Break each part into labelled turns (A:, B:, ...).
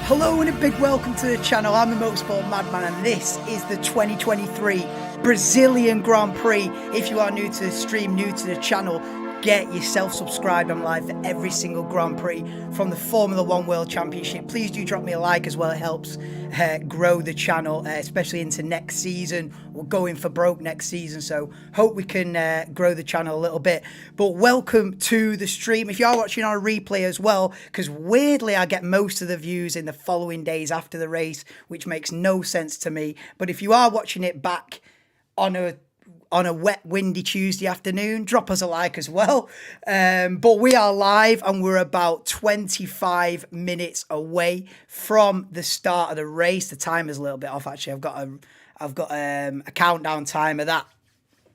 A: Hello and a big welcome to the channel. I'm the Motorsport Madman and this is the 2023 Brazilian Grand Prix. If you are new to the stream, new to the channel, get yourself subscribed. I'm live for every single Grand Prix from the Formula One World Championship. Please do drop me a like as well. It helps grow the channel, especially into next season. We're going for broke next season, so hope we can grow the channel a little bit. But welcome to the stream. If you are watching on a replay as well, because weirdly I get most of the views in the following days after the race, which makes no sense to me. But if you are watching it back on a wet, windy Tuesday afternoon, drop us a like as well. But we are live and we're about 25 minutes away from the start of the race. The time is a little bit off, actually. I've got a countdown timer that,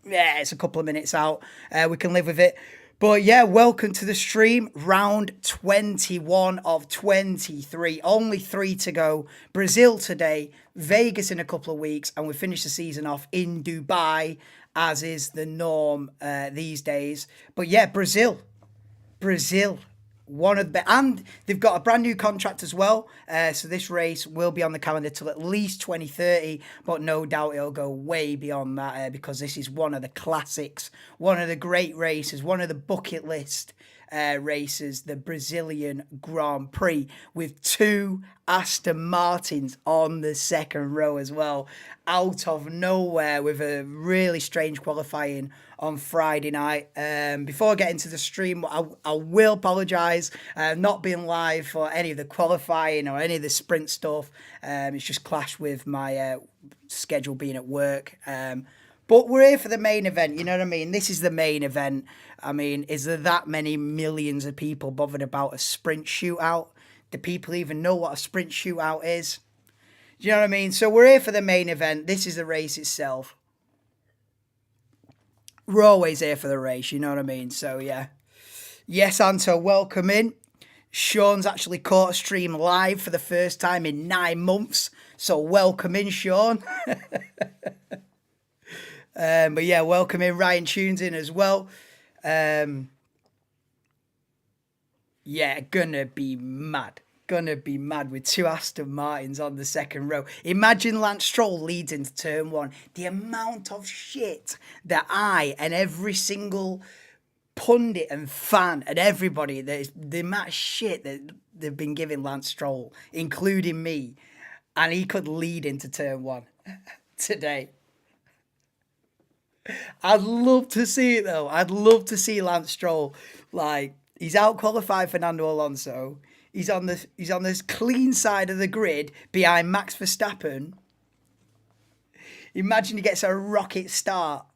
A: yeah, it's a couple of minutes out. We can live with it. But yeah, welcome to the stream. Round 21 of 23. Only 3 to go. Brazil today, Vegas in a couple of weeks, and we finish the season off in Dubai, as is the norm these days. But yeah, Brazil, one of the, and they've got a brand new contract as well. So this race will be on the calendar till at least 2030, but no doubt it'll go way beyond that because this is one of the classics, one of the great races, one of the bucket list races, the Brazilian Grand Prix, with 2 Aston Martins on the second row as well, out of nowhere, with a really strange qualifying on Friday night. Before I get into the stream, I will apologise not being live for any of the qualifying or any of the sprint stuff. It's just clashed with my schedule being at work. But we're here for the main event, you know what I mean? This is the main event. I mean, is there that many millions of people bothered about a sprint shootout? Do people even know what a sprint shootout is? Do you know what I mean? So we're here for the main event. This is the race itself. We're always here for the race, you know what I mean? So, yeah. Yes, Anto, welcome in. Sean's actually caught a stream live for the first time in 9 months. So, welcome in, Sean. But yeah, welcome in. Ryan tunes in as well. Yeah, gonna be mad. Gonna be mad with 2 Aston Martins on the second row. Imagine Lance Stroll leads into turn 1. The amount of shit that I and every single pundit and fan and everybody, the amount of shit that they've been giving Lance Stroll, including me, and he could lead into turn 1 today. I'd love to see it though. I'd love to see Lance Stroll. Like he's out qualified Fernando Alonso. He's on this clean side of the grid behind Max Verstappen. Imagine he gets a rocket start.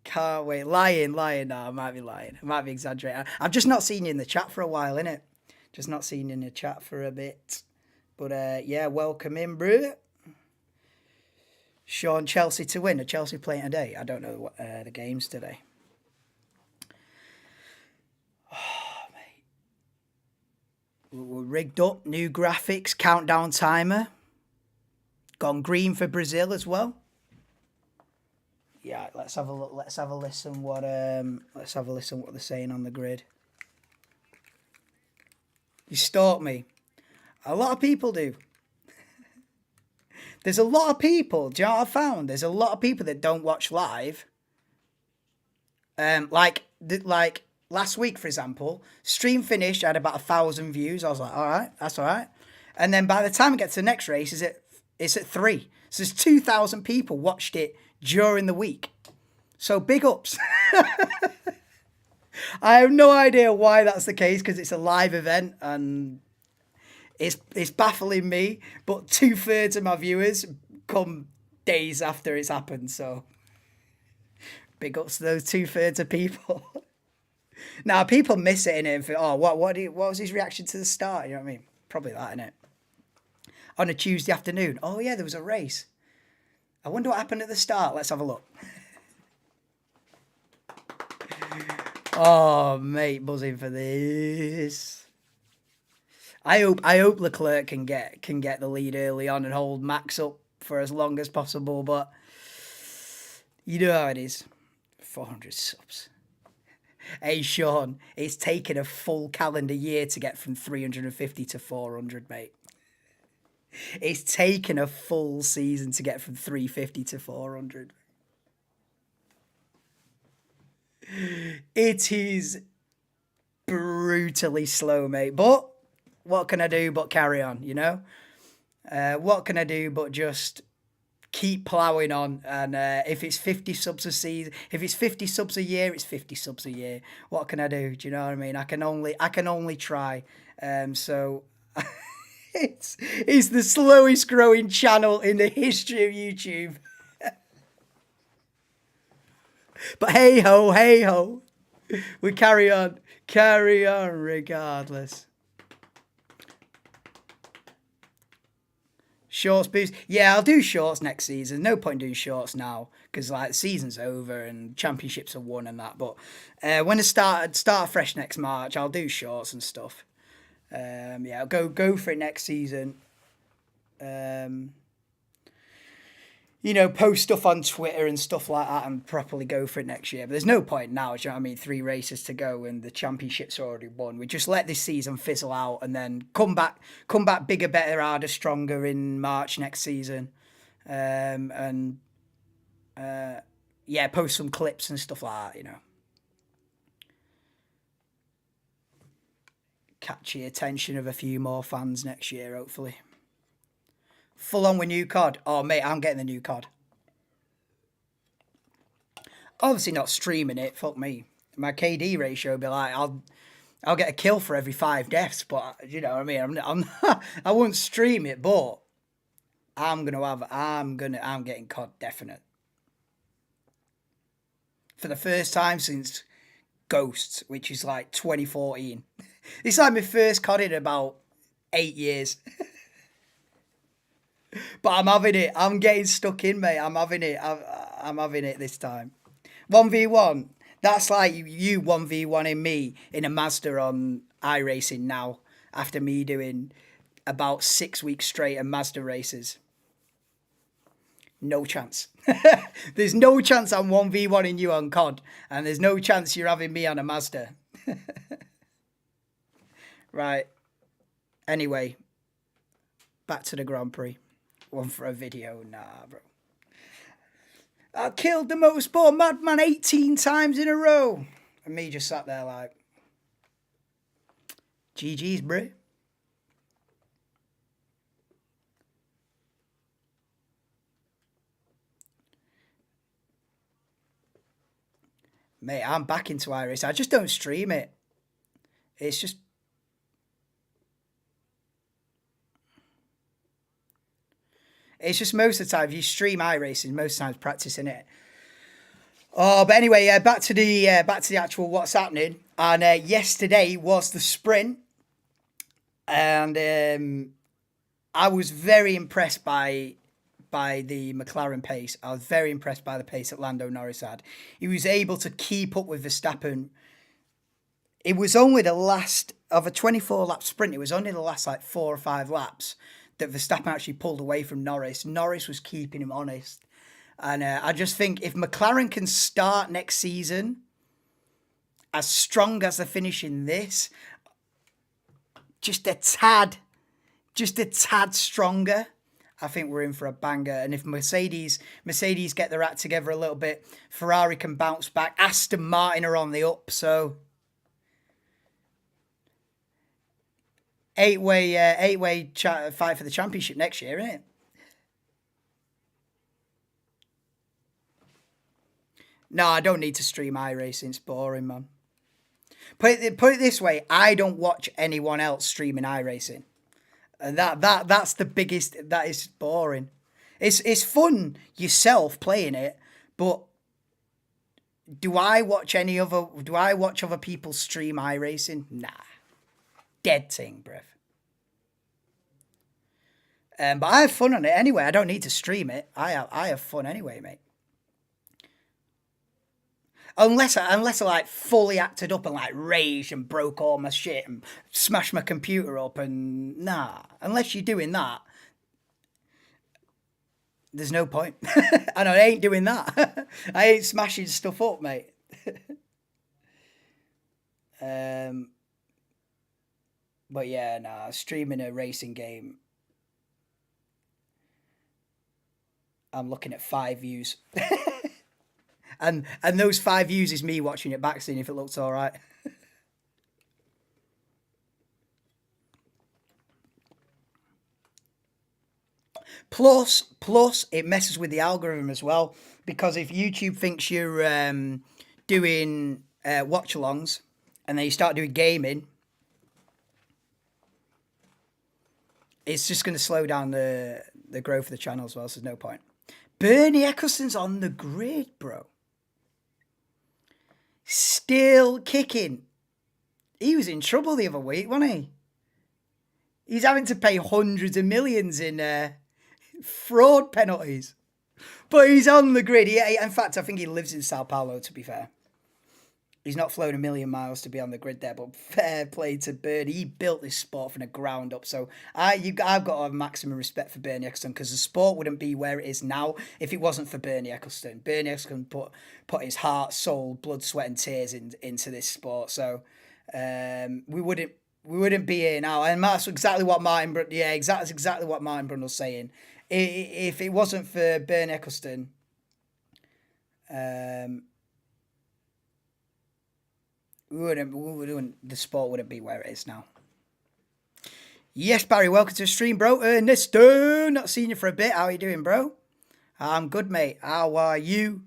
A: Can't wait. Lying. No, I might be lying. I might be exaggerating. I've just not seen you in the chat for a while, innit? Just not seen you in the chat for a bit. But yeah, welcome in, bro. Sean, Chelsea to win. Are Chelsea playing today? I don't know what the games today. Oh, mate. We're rigged up. New graphics. Countdown timer. Gone green for Brazil as well. Yeah, let's have a look. Let's have a listen. What they're saying on the grid. You stalk me. A lot of people do. There's a lot of people. Do you know what I found? There's a lot of people that don't watch live. Like last week, for example, stream finished. I had about 1,000 views. I was like, all right, that's all right. And then by the time it gets to the next race, it's at 3. So there's 2,000 people watched it during the week. So big ups. I have no idea why that's the case because it's a live event and it's baffling me. But 2/3 of my viewers come days after it's happened. So big ups to those 2/3 of people. Now people miss it in it and think, oh, what was his reaction to the start? You know what I mean? Probably that, innit? On a Tuesday afternoon. Oh yeah, there was a race. I wonder what happened at the start. Let's have a look. Oh, mate, buzzing for this. I hope Leclerc can get the lead early on and hold Max up for as long as possible, but you know how it is. 400 subs. Hey Sean, it's taken a full calendar year to get from 350 to 400, mate. It's taken a full season to get from 350 to 400. It is brutally slow, mate. But what can I do but carry on, you know? What can I do but just keep ploughing on? And if it's 50 subs a season, if it's 50 subs a year, it's 50 subs a year. What can I do? Do you know what I mean? I can only try. So it's the slowest growing channel in the history of YouTube. But hey ho, we carry on regardless. Shorts boost. Yeah, I'll do shorts next season. No point doing shorts now because like the season's over and championships are won and that. But when I start fresh next March, I'll do shorts and stuff. Yeah, I'll go for it next season. You know, post stuff on Twitter and stuff like that and properly go for it next year. But there's no point now, do you know what I mean? 3 races to go and the championship's already won. We just let this season fizzle out and then come back bigger, better, harder, stronger in March next season. Yeah, post some clips and stuff like that, you know. Catch the attention of a few more fans next year, hopefully. Full on with new COD. Oh, mate, I'm getting the new COD. Obviously not streaming it. Fuck me. My KD ratio would be like, I'll get a kill for every 5 deaths. But, you know what I mean? I won't stream it, but I'm getting COD definite. For the first time since Ghosts, which is like 2014. It's like my first COD in about 8 years. But I'm having it. I'm getting stuck in, mate. I'm having it. I'm having it this time. 1v1. That's like you 1v1 in me in a Mazda on iRacing now. After me doing about 6 weeks straight of Mazda races. No chance. There's no chance I'm 1v1 in you on COD. And there's no chance you're having me on a Mazda. Right. Anyway. Back to the Grand Prix. One for a video. Nah, bro. I killed the motorsport madman 18 times in a row. And me just sat there like, GG's, bro. Mate, I'm back into iRacing. I just don't stream it. It's just... It's just most of the time, if you stream iRacing, most times practicing it. Oh, but anyway, back to the actual what's happening. And yesterday was the sprint, and I was very impressed by the McLaren pace. I was very impressed by the pace that Lando Norris had. He was able to keep up with Verstappen. It was only the last of a 24-lap sprint. It was only the last like 4 or 5 laps that Verstappen actually pulled away from Norris. Norris was keeping him honest. And I just think if McLaren can start next season as strong as they're finishing this, just a tad stronger, I think we're in for a banger. And if Mercedes get their act together a little bit, Ferrari can bounce back. Aston Martin are on the up, so eight-way fight for the championship next year, isn't it? No, I don't need to stream iRacing. It's boring, man. Put it this way, I don't watch anyone else streaming iRacing. And that's the biggest. That is boring. It's fun yourself playing it, but do I watch other people stream iRacing? Nah, dead thing, bruv. But I have fun on it anyway. I don't need to stream it. I have fun anyway, mate. Unless I like fully acted up and like raged and broke all my shit and smashed my computer up and nah. Unless you're doing that, there's no point. And I ain't doing that. I ain't smashing stuff up, mate. But yeah, nah, streaming a racing game, I'm looking at 5 views. And those 5 views is me watching it back, seeing if it looks all right. Plus, it messes with the algorithm as well, because if YouTube thinks you're doing watch-alongs and then you start doing gaming, it's just going to slow down the growth of the channel as well, so there's no point. Bernie Ecclestone's on the grid, bro. Still kicking. He was in trouble the other week, wasn't he? He's having to pay hundreds of millions in fraud penalties. But he's on the grid. In fact, I think he lives in Sao Paulo, to be fair. He's not flown a million miles to be on the grid there, but fair play to Bernie. He built this sport from the ground up. So I've got to have maximum respect for Bernie Ecclestone, because the sport wouldn't be where it is now if it wasn't for Bernie Ecclestone. Bernie Ecclestone put his heart, soul, blood, sweat and tears into this sport. So we wouldn't be here now. And that's exactly what Martin Brundle's saying. If it wasn't for Bernie Ecclestone, the sport wouldn't be where it is now. Yes, Barry, welcome to the stream, bro. Ernesto, not seen you for a bit. How are you doing, bro? I'm good, mate. How are you?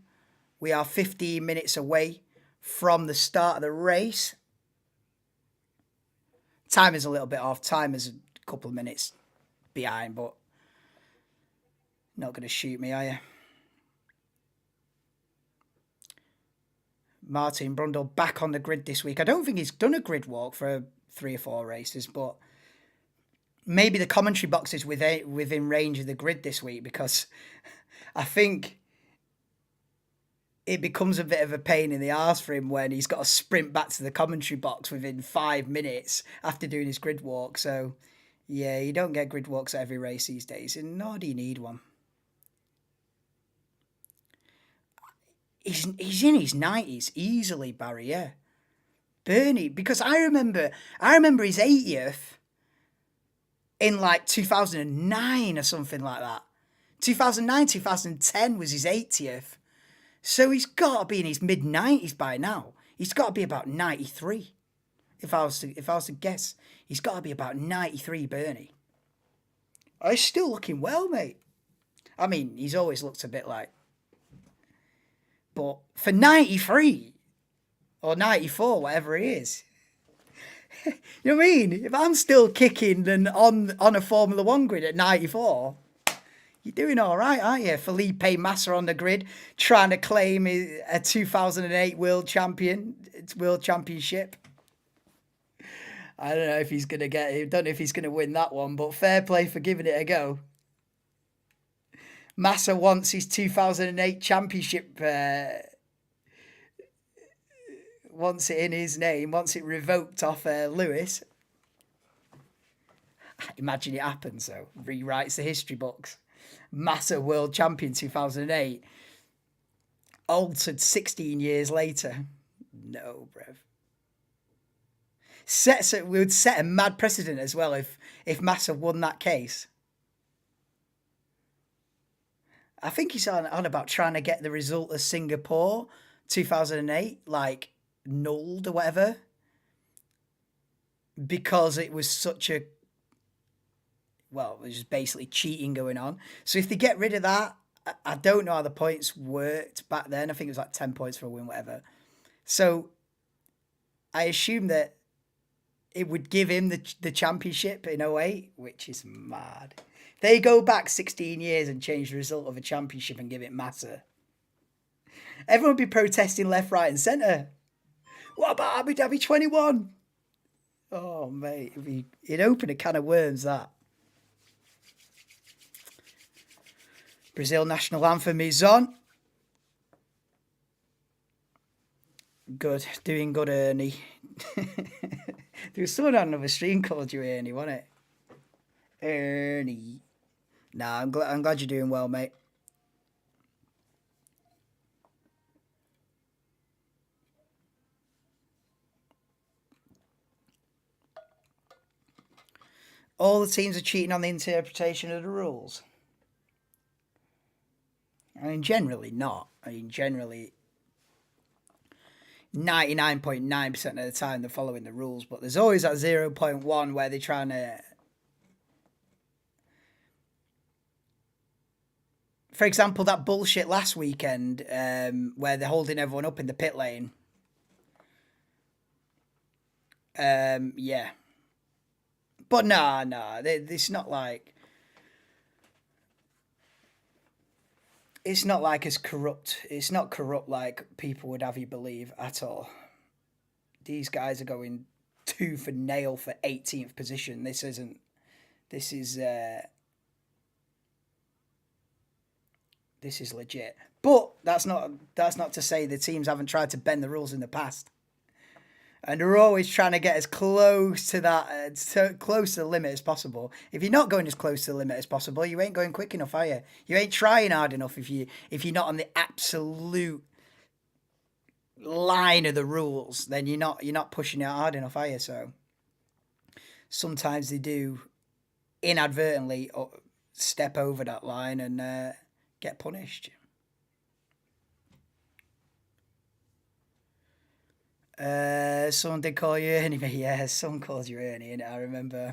A: We are 15 minutes away from the start of the race. Time is a little bit off. Time is a couple of minutes behind, but not going to shoot me, are you? Martin Brundle back on the grid this week. I don't think he's done a grid walk for 3 or 4 races, but maybe the commentary box is within range of the grid this week, because I think it becomes a bit of a pain in the arse for him when he's got to sprint back to the commentary box within 5 minutes after doing his grid walk. So, yeah, you don't get grid walks at every race these days, and nor do you need one. He's in his 90s easily, Barry, yeah. Bernie, because I remember his 80th in like 2009 or something like that. 2009, 2010 was his 80th. So he's got to be in his mid-90s by now. He's got to be about 93. If I was to guess, he's got to be about 93, Bernie. Oh, he's still looking well, mate. I mean, he's always looked a bit like... But for 93, or 94, whatever he is. You know what I mean? If I'm still kicking and on a Formula One grid at 94, you're doing all right, aren't you? Felipe Massa on the grid, trying to claim a 2008 world championship. I don't know if he's gonna get it. Don't know if he's gonna win that one, but fair play for giving it a go. Massa wants his 2008 championship. Wants it in his name. Wants it revoked off Lewis. Imagine it happens though. Rewrites the history books. Massa world champion 2008. Altered 16 years later. No, bruv. We would set a mad precedent as well if Massa won that case. I think he's on about trying to get the result of Singapore 2008 like nulled or whatever, because it was such a, well, it was basically cheating going on. So if they get rid of that, I don't know how the points worked back then. I think it was like 10 points for a win, whatever. So I assume that it would give him the championship in 08, which is mad. They go back 16 years and change the result of a championship and give it Massa. Everyone would be protesting left, right and centre. What about Abu Dhabi 21? Oh, mate. It'd open a can of worms, that. Brazil national anthem is on. Good. Doing good, Ernie. There was someone on another stream called you Ernie, wasn't it? Ernie. Nah, I'm glad you're doing well, mate. All the teams are cheating on the interpretation of the rules. I mean, generally not. I mean, generally 99.9% of the time they're following the rules, but there's always that 0.1 where they're trying to... For example, that bullshit last weekend where they're holding everyone up in the pit lane. Yeah. But nah, it's not like... It's not like it's corrupt. It's not corrupt like people would have you believe at all. These guys are going tooth and nail for 18th position. This isn't... This is legit. But that's not to say the teams haven't tried to bend the rules in the past. And they're always trying to get as close to that, close to the limit as possible. If you're not going as close to the limit as possible, you ain't going quick enough, are you? You ain't trying hard enough if you're not on the absolute line of the rules. Then you're not pushing it hard enough, are you? So sometimes they do inadvertently step over that line and get punished. Someone did call you Ernie. Yeah, someone calls you Ernie, and I remember.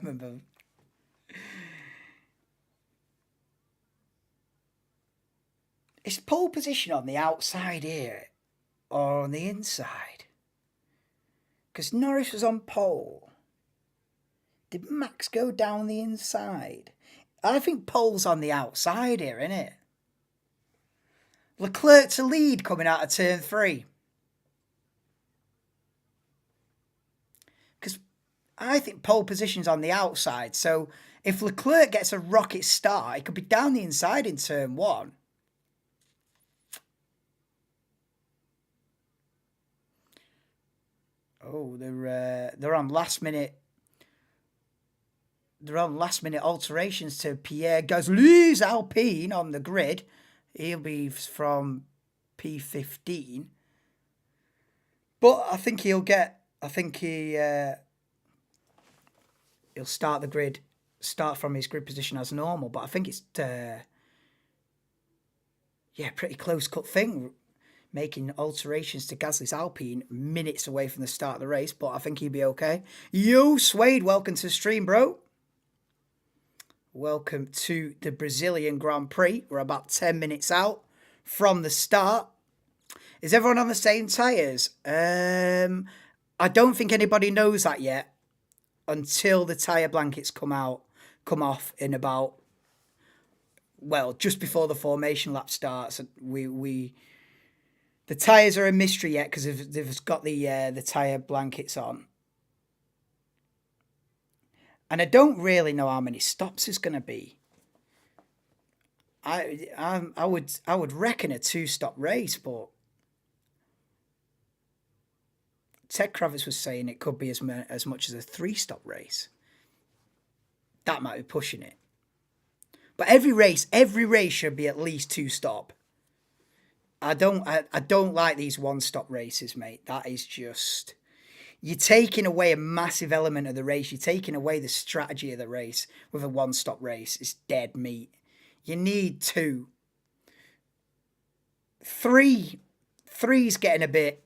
A: Is pole position on the outside here or on the inside? Because Norris was on pole. Did Max go down the inside? I think pole's on the outside here, isn't it? Leclerc to lead coming out of turn 3. Because I think pole position's on the outside. So if Leclerc gets a rocket start, it could be down the inside in turn 1. Oh, they're on last minute. They're on last minute alterations to Pierre Gasly's Alpine on the grid. He'll be from P15. But I think he'll start the grid, start from his grid position as normal. But I think it's, pretty close cut thing, making alterations to Gasly's Alpine minutes away from the start of the race. But I think he'll be okay. Yo, Suede, welcome to the stream, bro. Welcome to the Brazilian Grand Prix. We're about 10 minutes out from the start. Is everyone on the same tyres? I don't think anybody knows that yet until the tyre blankets come off in about, well, just before the formation lap starts. The tyres are a mystery yet because they've got the tyre blankets on. And I don't really know how many stops it's going to be. I would reckon a 2-stop race, but Ted Kravitz was saying it could be as much as a 3-stop race. That might be pushing it. But every race should be at least 2-stop. I don't like these 1-stop races, mate. That is just, you're taking away a massive element of the race. You're taking away the strategy of the race with a 1-stop race. It's dead meat. You need 2. 3's getting a bit,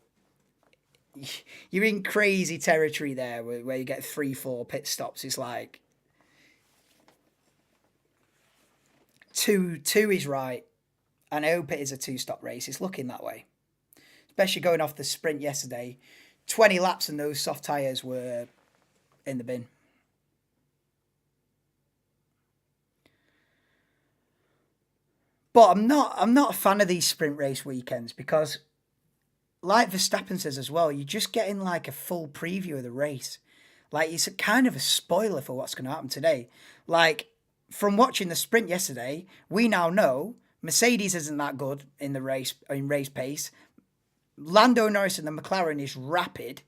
A: you're in crazy territory there where you get 3-4 pit stops. It's like 2 is right. And I hope it is a 2-stop race. It's looking that way. Especially going off the sprint yesterday. 20 laps and those soft tyres were in the bin. But I'm not a fan of these sprint race weekends because, like Verstappen says as well, you're just getting like a full preview of the race. Like, it's kind of a spoiler for what's going to happen today. Like, from watching the sprint yesterday, we now know Mercedes isn't that good in the race pace. Lando Norris and the McLaren is rapid.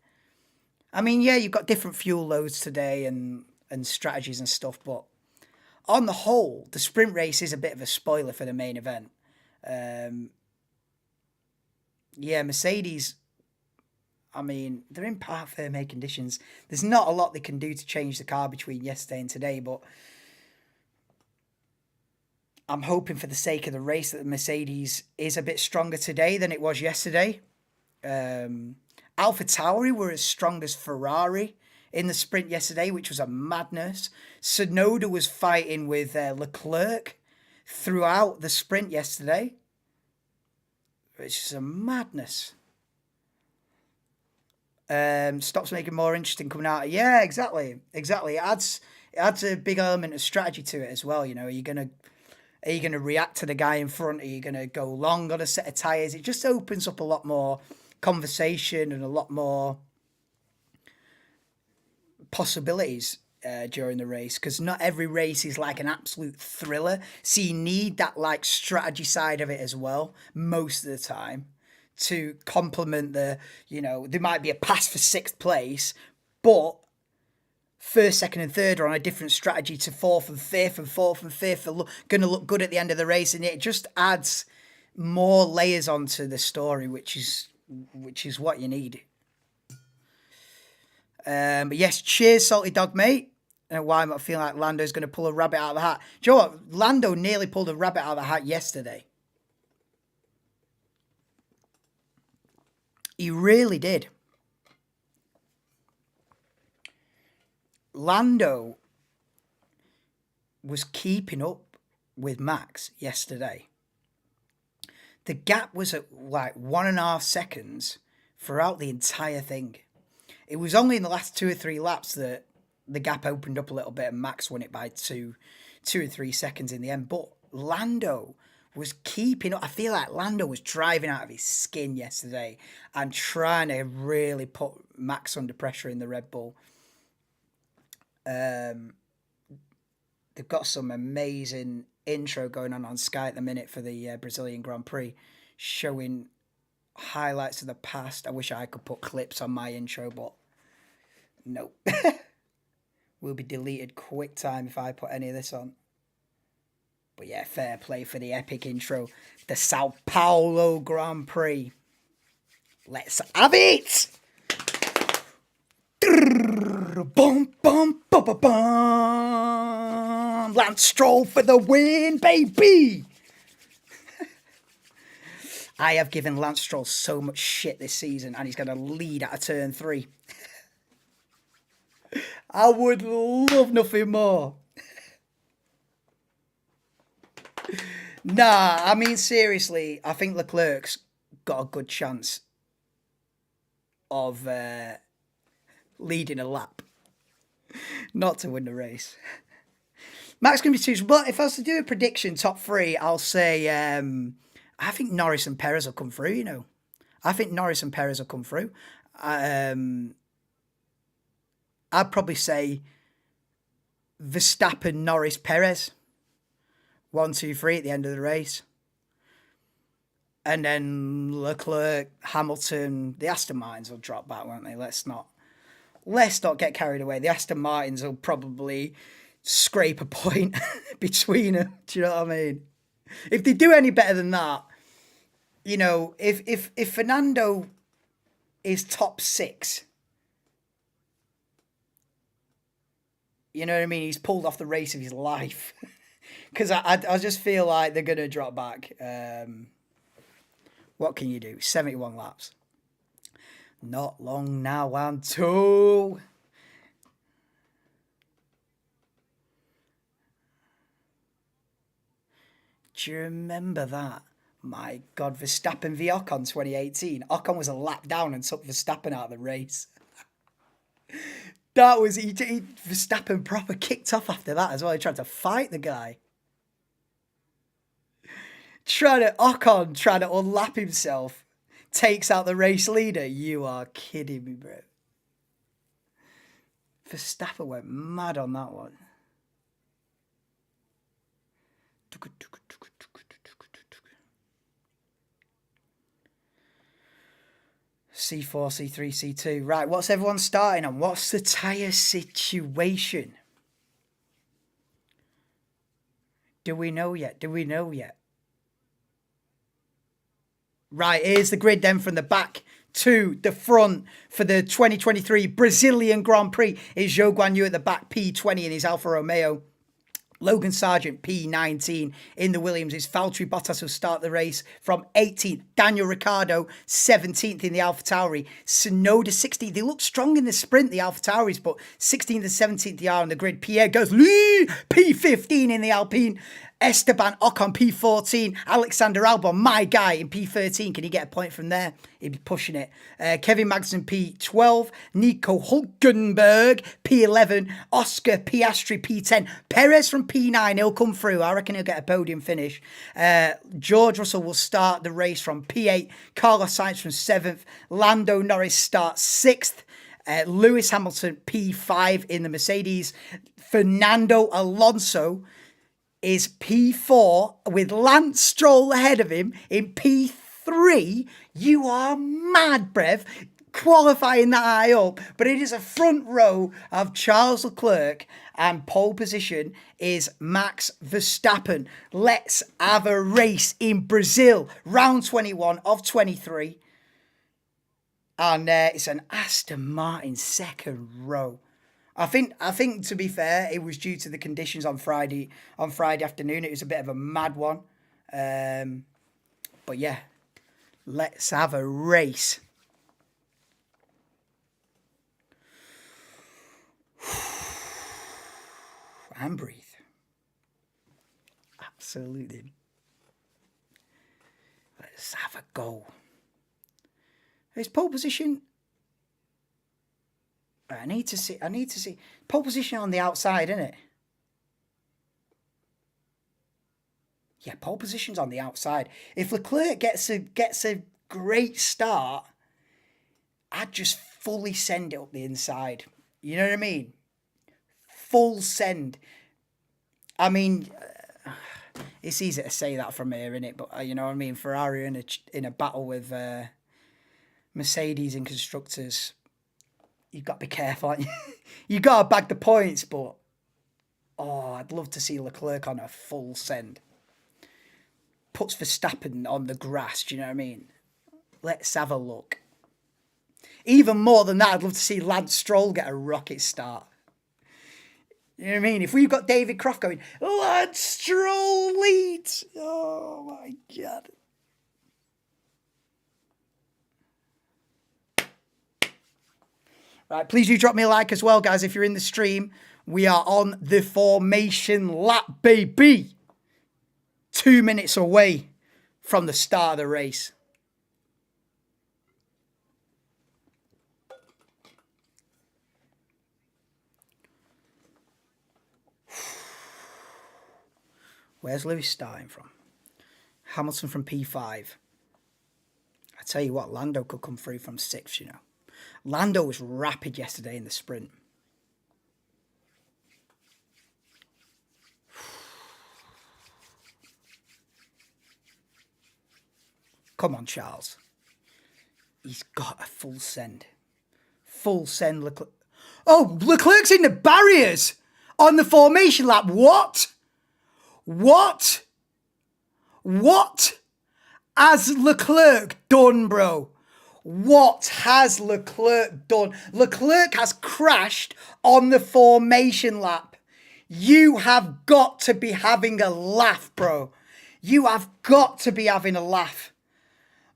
A: I mean, yeah, you've got different fuel loads today and strategies and stuff, but on the whole, the sprint race is a bit of a spoiler for the main event. Yeah, Mercedes, I mean, they're in part fair conditions. There's not a lot they can do to change the car between yesterday and today, but I'm hoping for the sake of the race that the Mercedes is a bit stronger today than it was yesterday. AlphaTauri were as strong as Ferrari in the sprint yesterday, which was a madness. Tsunoda was fighting with Leclerc throughout the sprint yesterday. It's just a madness. Stops making more interesting coming out. Yeah, exactly. It adds a big element of strategy to it as well. You know, are you gonna react to the guy in front? Are you gonna go long on a set of tyres? It just opens up a lot more conversation and a lot more possibilities during the race, because not every race is like an absolute thriller. So you need that like strategy side of it as well most of the time to complement the, you know, there might be a pass for 6th place, but first, second and third are on a different strategy to 4th and 5th, and 4th and 5th are going to look good at the end of the race, and it just adds more layers onto the story, which is what you need. But yes, cheers, Salty Dog, mate. And why am I feeling like Lando's going to pull a rabbit out of the hat? Do you know what? Lando nearly pulled a rabbit out of the hat yesterday. He really did. Lando was keeping up with Max yesterday. The gap was at like 1.5 seconds throughout the entire thing. It was only in the last 2 or 3 laps that the gap opened up a little bit and Max won it by 2 or 3 seconds in the end. But Lando was keeping up. I feel like Lando was driving out of his skin yesterday and trying to really put Max under pressure in the Red Bull. They've got some amazing intro going on Sky at the minute for the Brazilian Grand Prix, showing highlights of the past. I wish I could put clips on my intro, but no. Will be deleted quick time if I put any of this on. But yeah, fair play for the epic intro. The Sao Paulo Grand Prix. Let's have it! Bum, bum, bum, bum, bum. Lance Stroll for the win, baby! I have given Lance Stroll so much shit this season, and he's going to lead at a turn 3. I would love nothing more. Nah, I mean, seriously, I think Leclerc's got a good chance of leading a lap, not to win the race. Max going to be 2, but if I was to do a prediction, top 3, I'll say I think Norris and Perez will come through, you know. I think Norris and Perez will come through. I'd probably say Verstappen, Norris, Perez. 1, 2, 3 at the end of the race. And then Leclerc, Hamilton, the Aston Martins will drop back, won't they? Let's not get carried away. The Aston Martins will probably scrape a point between them. Do you know what I mean? If they do any better than that, you know, if Fernando is top 6, you know what I mean? He's pulled off the race of his life. Because I just feel like they're going to drop back. What can you do? 71 laps. Not long now, 1, 2. Do you remember that? My God, Verstappen v Ocon 2018. Ocon was a lap down and took Verstappen out of the race. That was... Verstappen proper kicked off after that as well. He tried to fight the guy. Ocon trying to unlap himself, takes out the race leader. You are kidding me, bro. Verstappen went mad on that one. C4, C3, C2. Right, what's everyone starting on? What's the tyre situation? Do we know yet? Right, here's the grid then from the back to the front for the 2023 Brazilian Grand Prix. Is Zhou Guanyu at the back, P20 in his Alfa Romeo. Logan Sargent, P19 in the Williams. It's Valtteri Bottas who start the race from 18th. Daniel Ricciardo, 17th in the AlphaTauri. Tsunoda, 16th. They look strong in the sprint, the AlphaTauris, but 16th and 17th they are on the grid. Pierre Gasly, P15 in the Alpine. Esteban Ocon, P14. Alexander Albon, my guy, in P13. Can he get a point from there? He'd be pushing it. Kevin Magnussen, P12. Nico Hulkenberg, P11. Oscar Piastri, P10. Perez from P9. He'll come through. I reckon he'll get a podium finish. George Russell will start the race from P8. Carlos Sainz from 7th. Lando Norris starts 6th. Lewis Hamilton, P5 in the Mercedes. Fernando Alonso is P4 with Lance Stroll ahead of him in P3. You are mad, Brev, qualifying that high up. But it is a front row of Charles Leclerc, and pole position is Max Verstappen. Let's have a race in Brazil, round 21 of 23. And it's an Aston Martin second row. I think to be fair, it was due to the conditions on Friday afternoon. It was a bit of a mad one. But yeah, let's have a race. And breathe. Absolutely. Let's have a go. His pole position. I need to see. Pole position on the outside, isn't it? Yeah, pole position's on the outside. If Leclerc gets a great start, I'd just fully send it up the inside. You know what I mean? Full send. I mean, it's easy to say that from here, innit? But you know what I mean? Ferrari in a battle with Mercedes and constructors. You've got to be careful, haven't you? You've got to bag the points, but I'd love to see Leclerc on a full send. Puts Verstappen on the grass, do you know what I mean? Let's have a look. Even more than that, I'd love to see Lance Stroll get a rocket start. You know what I mean? If we've got David Croft going, Lance Stroll leads. Oh my God. Right, please do drop me a like as well, guys, if you're in the stream. We are on the formation lap, baby. 2 minutes away from the start of the race. Where's Lewis starting from? Hamilton from P5. I tell you what, Lando could come through from 6th, you know. Lando was rapid yesterday in the sprint. Come on, Charles. He's got a full send. Full send, Leclerc. Oh, Leclerc's in the barriers on the formation lap. What? What? What has Leclerc done, bro? What has Leclerc done? Leclerc has crashed on the formation lap. You have got to be having a laugh, bro. You have got to be having a laugh.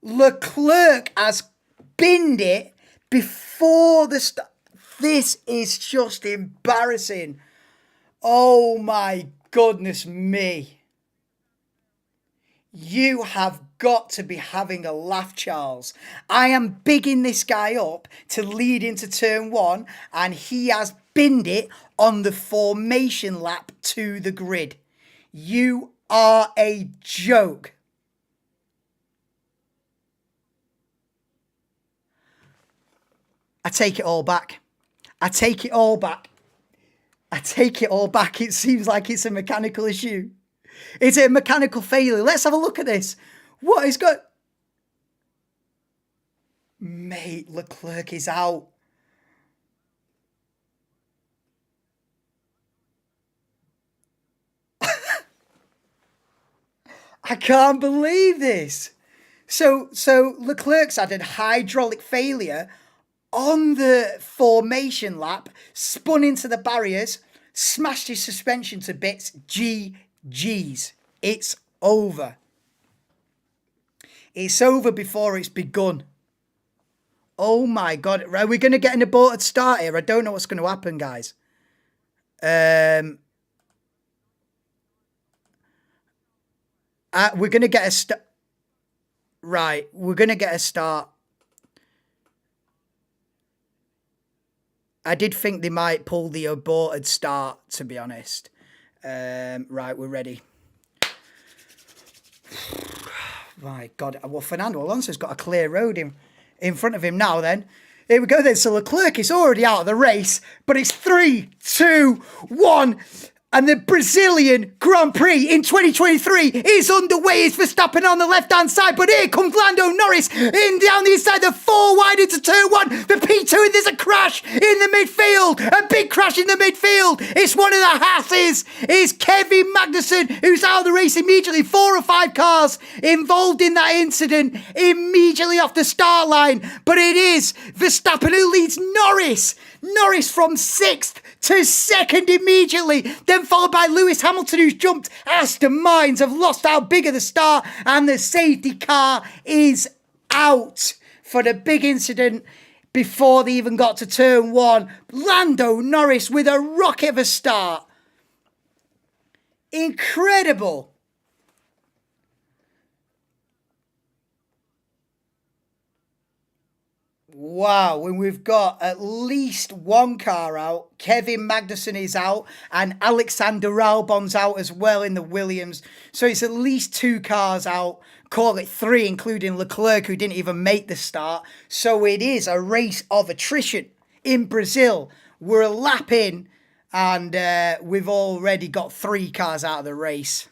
A: Leclerc has binned it before the start. This is just embarrassing. Oh my goodness me. You have got to be having a laugh, Charles. I am bigging this guy up to lead into turn 1, and he has binned it on the formation lap to the grid. You are a joke. I take it all back. I take it all back. I take it all back. It seems like it's a mechanical issue. Is it a mechanical failure? Let's have a look at this. What is going... Mate, Leclerc is out. I can't believe this. So Leclerc's had a hydraulic failure on the formation lap, spun into the barriers, smashed his suspension to bits. GG's. It's over. It's over before it's begun. Oh my God. Are we going to get an aborted start here? I don't know what's going to happen, guys. We're going to get a start. Right. We're going to get a start. I did think they might pull the aborted start, to be honest. Right, we're ready. My God. Well, Fernando Alonso's got a clear road in front of him now then. Here we go then. So Leclerc is already out of the race, but it's 3, 2, 1. And the Brazilian Grand Prix in 2023 is underway. It's Verstappen on the left-hand side, but here comes Lando Norris in down the inside, the 4 wide into turn 1, the P2, and there's a crash in the midfield. A big crash in the midfield. It's one of the Hasses. It's Kevin Magnussen, who's out of the race immediately. 4 or 5 cars involved in that incident immediately off the start line. But it is Verstappen who leads Norris. Norris from 6th to 2nd immediately, then followed by Lewis Hamilton, who's jumped. Aston Martins have lost how big of the start, and the safety car is out for the big incident before they even got to turn 1. Lando Norris with a rocket of a start. Incredible. Wow, when we've got at least 1 car out, Kevin Magnussen is out, and Alexander Albon's out as well in the Williams. So it's at least 2 cars out, call it 3, including Leclerc, who didn't even make the start. So it is a race of attrition in Brazil. We're a lap in, and we've already got 3 cars out of the race.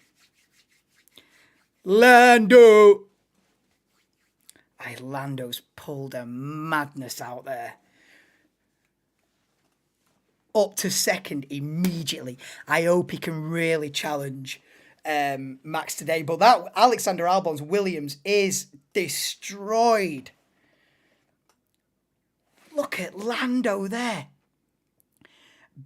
A: Lando! Lando's pulled a madness out there. Up to 2nd immediately. I hope he can really challenge Max today. But that Alexander Albon's Williams is destroyed. Look at Lando there.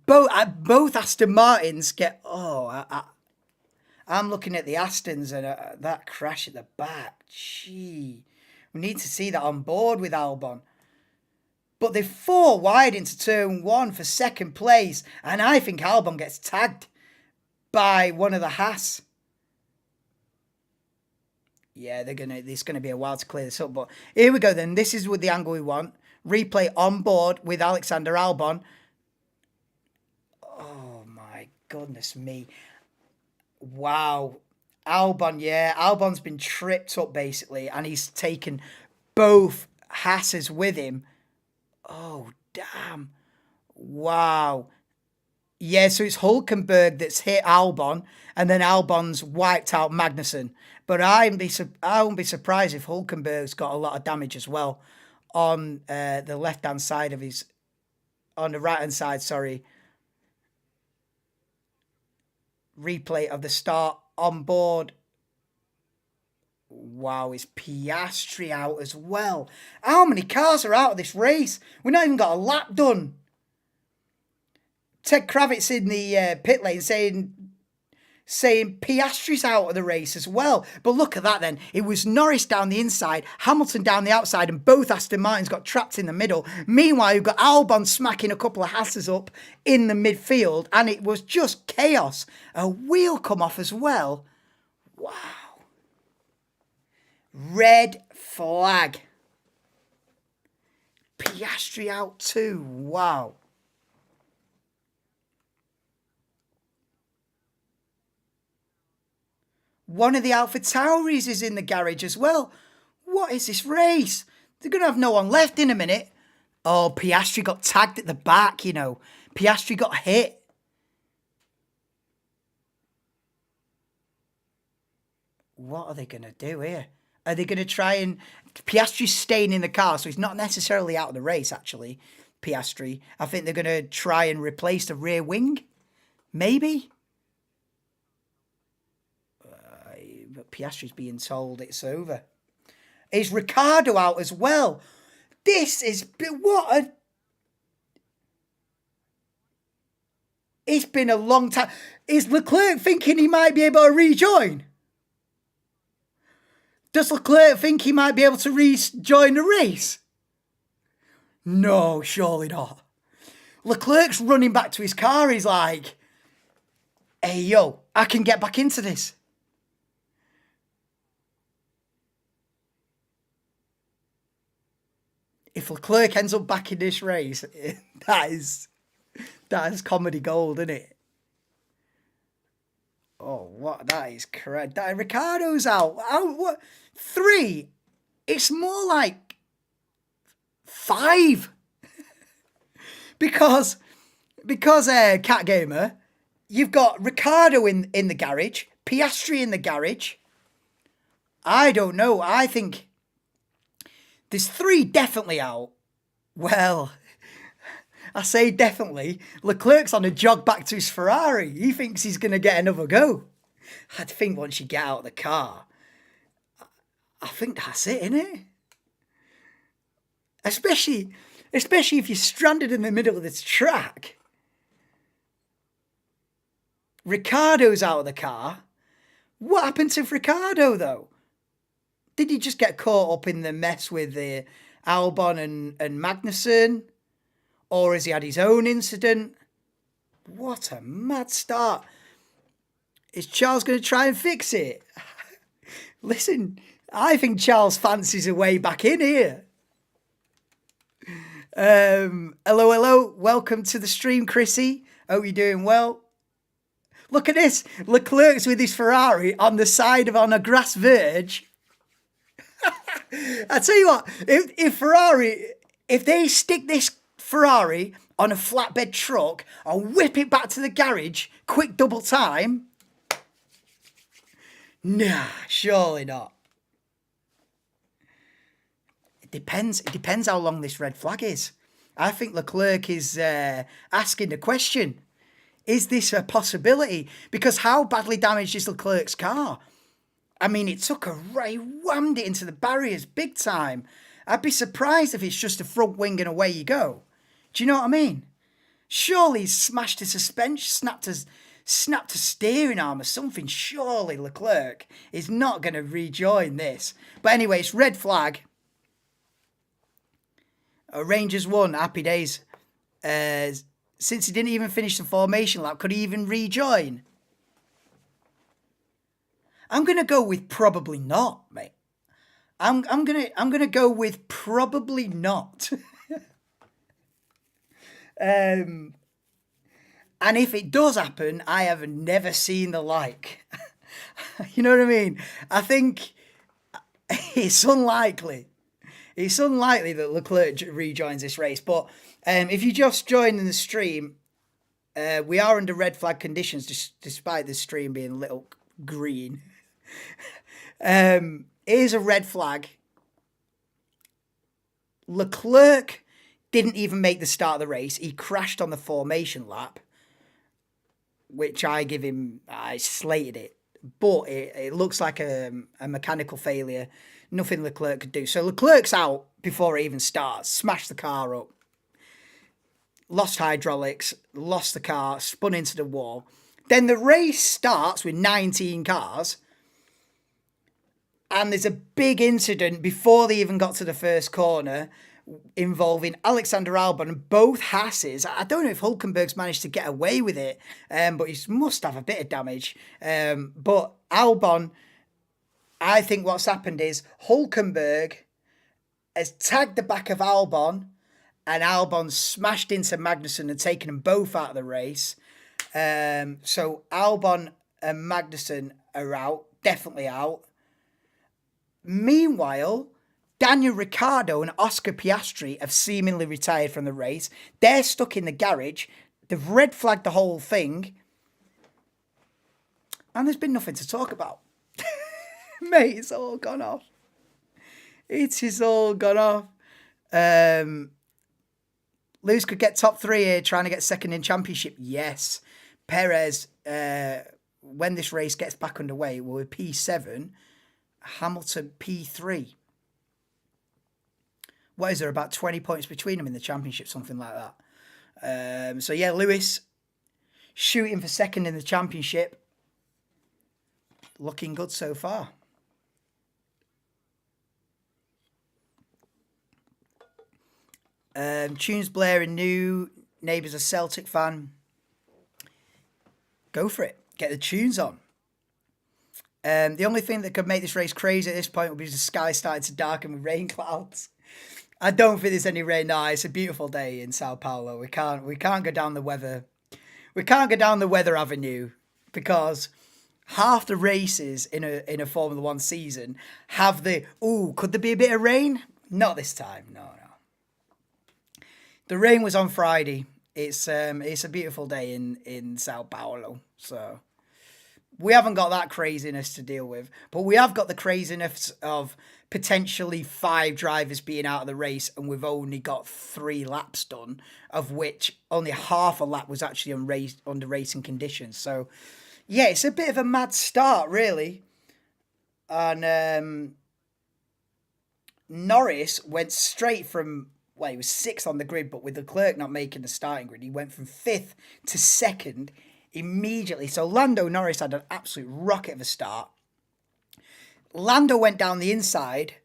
A: Both Aston Martins get... I'm looking at the Astons and that crash at the back. Gee. We need to see that on board with Albon. But they're 4 wide into turn 1 for 2nd place. And I think Albon gets tagged by one of the Haas. Yeah, it's gonna be a while to clear this up. But here we go then. This is with the angle we want. Replay on board with Alexander Albon. Oh my goodness me. Wow. Albon, yeah. Albon's been tripped up basically, and he's taken both Hasses with him. Oh, damn. Wow. Yeah, so it's Hulkenberg that's hit Albon, and then Albon's wiped out Magnussen. But I wouldn't be surprised if Hulkenberg's got a lot of damage as well on the left hand side of his, on the right hand side. Sorry, replay of the start on board. Wow, is Piastri out as well? How many cars are out of this race? We've not even got a lap done. Ted Kravitz in the pit lane saying Piastri's out of the race as well. But look at that then. It was Norris down the inside, Hamilton down the outside, and both Aston Martins got trapped in the middle. Meanwhile, you've got Albon smacking a couple of Hasses up in the midfield, and it was just chaos. A wheel come off as well. Wow. Red flag. Piastri out too. Wow. One of the Alpha Tauris is in the garage as well. What is this race? They're going to have no one left in a minute. Oh, Piastri got tagged at the back, you know. Piastri got hit. What are they going to do here? Are they going to try and... Piastri's staying in the car, so he's not necessarily out of the race, actually. Piastri. I think they're going to try and replace the rear wing. Maybe. But Piastri's being told it's over. Is Ricciardo out as well? This is... What a... It's been a long time. Is Leclerc thinking he might be able to rejoin? Does Leclerc think he might be able to rejoin the race? No, surely not. Leclerc's running back to his car. He's like, hey, yo, I can get back into this. If Leclerc ends up back in this race, that is comedy gold, isn't it? Oh, what? That is correct. Ricciardo's out. What? 3? It's more like 5. because Cat Gamer, you've got Ricciardo in the garage, Piastri in the garage. I don't know. I think there's 3 definitely out. Well, I say definitely. Leclerc's on a jog back to his Ferrari. He thinks he's going to get another go. I think once you get out of the car, I think that's it, innit? Especially if you're stranded in the middle of this track. Ricciardo's out of the car. What happened to Ricciardo, though? Did he just get caught up in the mess with the Albon and Magnussen? Or has he had his own incident? What a mad start. Is Charles going to try and fix it? Listen, I think Charles fancies a way back in here. Hello. Welcome to the stream, Chrissy. Hope you're doing well. Look at this. Leclerc's with his Ferrari on the side on a grass verge. I tell you what, if Ferrari, if they stick this Ferrari on a flatbed truck and whip it back to the garage, quick double time. Nah, surely not. It depends how long this red flag is. I think Leclerc is asking the question, is this a possibility? Because how badly damaged is Leclerc's car? I mean, it took a right, whammed it into the barriers big time. I'd be surprised if it's just a front wing and away you go. Do you know what I mean? Surely he's smashed a suspension, snapped a steering arm or something. Surely Leclerc is not going to rejoin this. But anyway, it's red flag. Rangers won. Happy days. Since he didn't even finish the formation lap, could he even rejoin? I'm gonna go with probably not, mate. I'm gonna go with probably not. And if it does happen, I have never seen the like. You know what I mean? I think it's unlikely. It's unlikely that Leclerc rejoins this race. But if you just join in the stream, we are under red flag conditions, despite the stream being a little green. Here's a red flag. Leclerc didn't even make the start of the race. He crashed on the formation lap, which I slated it. But it looks like a mechanical failure. Nothing Leclerc could do. So Leclerc's out before it even starts. Smashed the car up. Lost hydraulics. Lost the car. Spun into the wall. Then the race starts with 19 cars. And there's a big incident before they even got to the first corner involving Alexander Albon and both Hasses. I don't know if Hülkenberg's managed to get away with it, but he must have a bit of damage. But Albon, I think what's happened is Hülkenberg has tagged the back of Albon and Albon smashed into Magnussen and taken them both out of the race. So Albon and Magnussen are out, definitely out. Meanwhile, Daniel Ricciardo and Oscar Piastri have seemingly retired from the race. They're stuck in the garage. They've red flagged the whole thing. And there's been nothing to talk about. Mate, it's all gone off. It is all gone off. Lewis could get top 3 here, trying to get second in championship. Yes. Perez, when this race gets back underway, will be P7. Hamilton P3. What is there, about 20 points between them in the championship, something like that. So yeah, Lewis shooting for second in the championship. Looking good so far. Tunes blaring, new neighbour's a Celtic fan. Go for it. Get the tunes on. The only thing that could make this race crazy at this point would be the sky starting to darken with rain clouds. I don't think there's any rain now. It's a beautiful day in Sao Paulo. We can't go down the weather. We can't go down the weather avenue because half the races in a Formula One season have could there be a bit of rain? Not this time. No. The rain was on Friday. It's a beautiful day in Sao Paulo. So we haven't got that craziness to deal with, but we have got the craziness of potentially 5 drivers being out of the race, and we've only got 3 laps done, of which only half a lap was actually under racing conditions. So, yeah, it's a bit of a mad start, really. And Norris went straight from, he was 6th on the grid, but with Leclerc not making the starting grid, he went from 5th to 2nd immediately. So Lando Norris had an absolute rocket of a start. Lando went down the inside,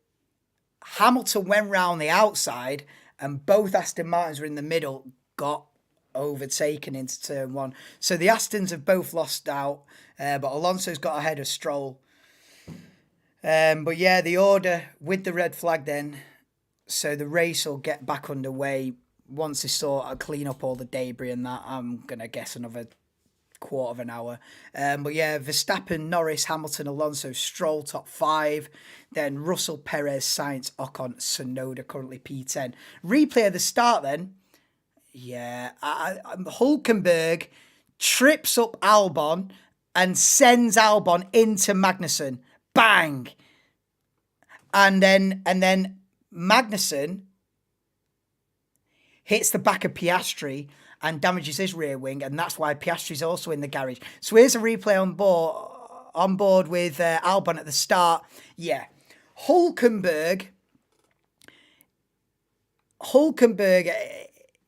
A: Hamilton went round the outside, and both Aston Martins were in the middle, got overtaken into turn 1. So the Astons have both lost out, but Alonso's got ahead of Stroll. But yeah, the order with the red flag then, so the race will get back underway once they sort of clean up all the debris and that. I'm going to guess another quarter of an hour. But yeah, Verstappen, Norris, Hamilton, Alonso, Stroll top 5. Then Russell, Perez, Sainz, Ocon, Tsunoda currently P10. Replay of the start then. Yeah, Hülkenberg trips up Albon and sends Albon into Magnussen. Bang! And then Magnussen hits the back of Piastri and damages his rear wing, and that's why Piastri's also in the garage. So here's a replay on board with Albon at the start. Yeah, Hülkenberg,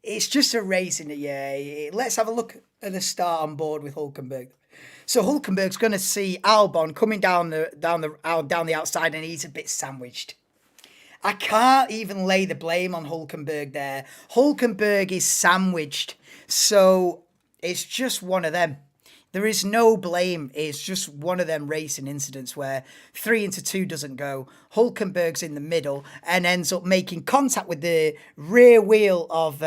A: it's just a race in it. Yeah, let's have a look at the start on board with Hülkenberg. So Hülkenberg's going to see Albon coming down the outside, and he's a bit sandwiched. I can't even lay the blame on Hülkenberg there. Hülkenberg is sandwiched. So it's just one of them. There is no blame. It's just one of them racing incidents where 3 into 2 doesn't go. Hülkenberg's in the middle and ends up making contact with the rear wheel of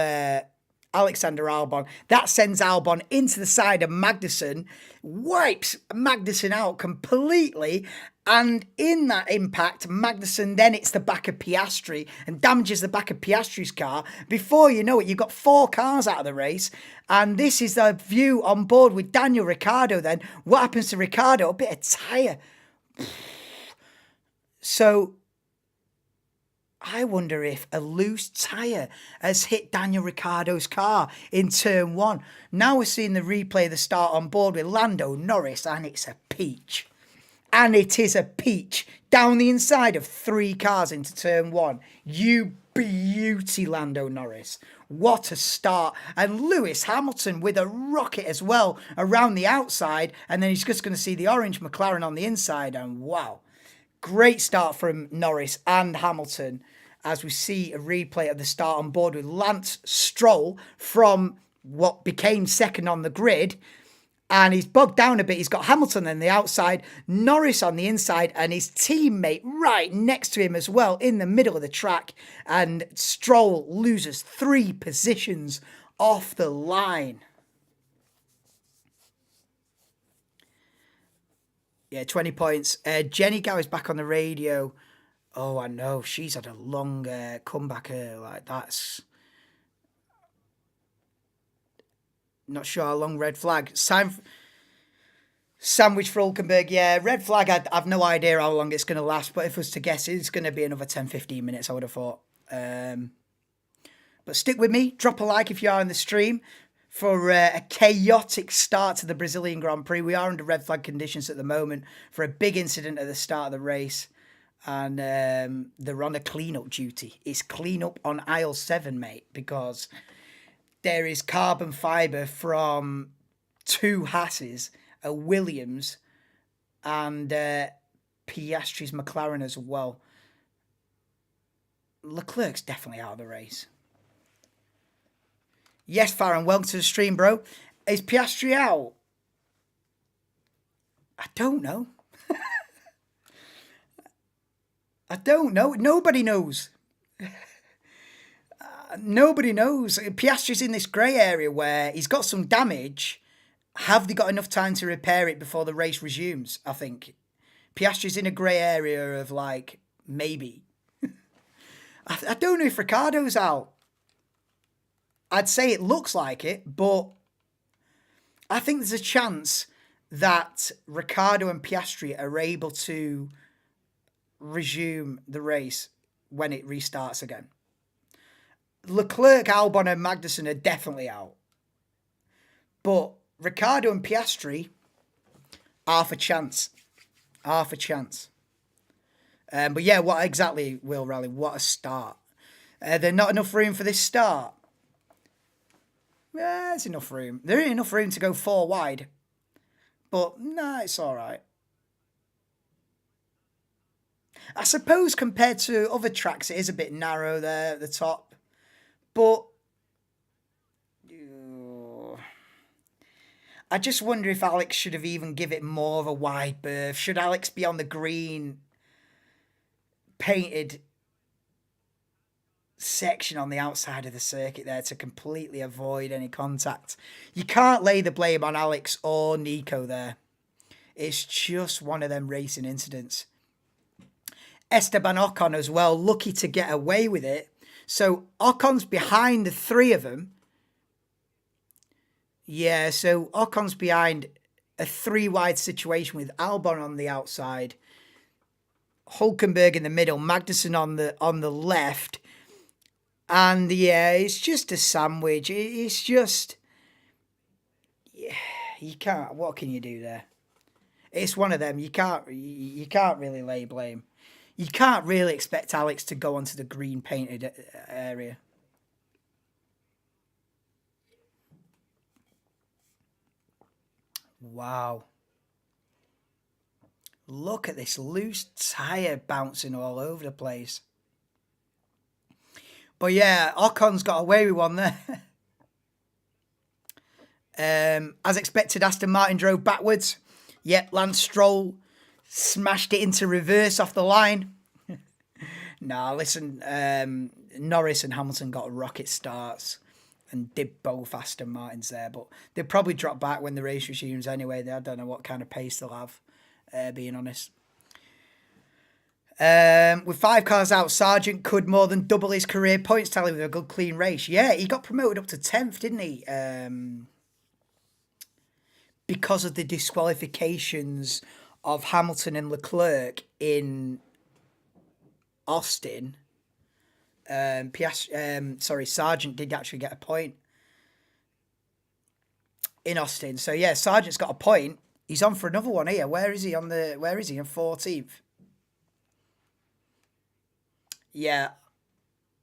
A: Alexander Albon. That sends Albon into the side of Magnussen, wipes Magnussen out completely. And in that impact, Magnussen then hits the back of Piastri and damages the back of Piastri's car. Before you know it, you've got 4 cars out of the race. And this is the view on board with Daniel Ricciardo then. What happens to Ricciardo? A bit of tyre. So I wonder if a loose tyre has hit Daniel Ricciardo's car in turn 1. Now we're seeing the replay of the start on board with Lando Norris, and it's a peach. And it is a peach down the inside of 3 cars into turn 1. You beauty, Lando Norris. What a start. And Lewis Hamilton with a rocket as well around the outside. And then he's just going to see the orange McLaren on the inside. And wow, great start from Norris and Hamilton as we see a replay of the start on board with Lance Stroll from what became second on the grid. And he's bogged down a bit. He's got Hamilton on the outside, Norris on the inside, and his teammate right next to him as well in the middle of the track. And Stroll loses 3 positions off the line. Yeah, 20 points. Jenny Gow is back on the radio. Oh, I know. She's had a long comeback. Like, that's... Not sure how long. Red flag. Sandwich for Hulkenberg. Yeah, red flag. I've no idea how long it's going to last. But if I was to guess, it's going to be another 10-15 minutes, I would have thought. But stick with me. Drop a like if you are in the stream for a chaotic start to the Brazilian Grand Prix. We are under red flag conditions at the moment for a big incident at the start of the race. And they're on a clean-up duty. It's clean-up on aisle 7, mate, because... there is carbon fibre from 2 Hasses, a Williams, and Piastri's McLaren as well. Leclerc's definitely out of the race. Yes, Farron, welcome to the stream, bro. Is Piastri out? I don't know. I don't know. Nobody knows. Nobody knows. Piastri's in this grey area where he's got some damage. Have they got enough time to repair it before the race resumes? I think Piastri's in a grey area of like, maybe. I don't know if Ricciardo's out. I'd say it looks like it, but I think there's a chance that Ricciardo and Piastri are able to resume the race when it restarts again. Leclerc, Albon and Magnussen are definitely out. But Ricciardo and Piastri, half a chance. Half a chance. But yeah, what exactly, Will Rally? What a start. There's not enough room for this start. Yeah, there's enough room. There ain't enough room to go 4 wide. But, nah, it's all right. I suppose compared to other tracks, it is a bit narrow there at the top. But I just wonder if Alex should have even give it more of a wide berth. Should Alex be on the green painted section on the outside of the circuit there to completely avoid any contact? You can't lay the blame on Alex or Nico there. It's just one of them racing incidents. Esteban Ocon as well, lucky to get away with it. So Ocon's behind the 3 of them. Yeah, so Ocon's behind a 3-wide situation with Albon on the outside, Hulkenberg in the middle, Magnussen on the left. And yeah, it's just a sandwich. It's just, yeah, you can't. What can you do there? It's one of them. You can't really lay blame. You can't really expect Alex to go onto the green painted area. Wow. Look at this loose tyre bouncing all over the place. But yeah, Ocon's got away with one there. As expected, Aston Martin drove backwards. Yep, Lance Stroll smashed it into reverse off the line. Nah, listen, Norris and Hamilton got rocket starts. and did both Aston Martins there. But they'll probably drop back when the race resumes anyway. I don't know what kind of pace they'll have, being honest. With 5 cars out, Sargent could more than double his career points tally with a good clean race. Yeah, he got promoted up to 10th, didn't he? Because of the disqualifications of Hamilton and Leclerc in Austin. Sargent did actually get a point in Austin. So yeah, Sargent's got a point. He's on for another one here. Where is he on 14th? Yeah.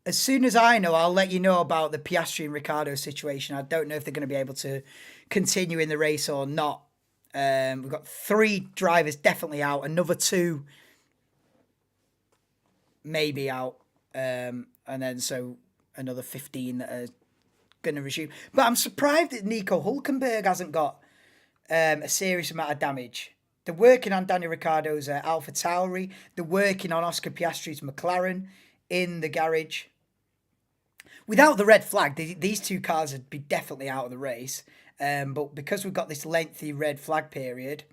A: As soon as I know, I'll let you know about the Piastri and Ricciardo situation. I don't know if they're going to be able to continue in the race or not. We've got 3 drivers definitely out. Another 2 maybe out. And then so another 15 that are going to resume. But I'm surprised that Nico Hülkenberg hasn't got a serious amount of damage. They're working on Daniel Ricciardo's Alpha Tauri. They're working on Oscar Piastri's McLaren in the garage. Without the red flag, these 2 cars would be definitely out of the race. But because we've got this lengthy red flag period,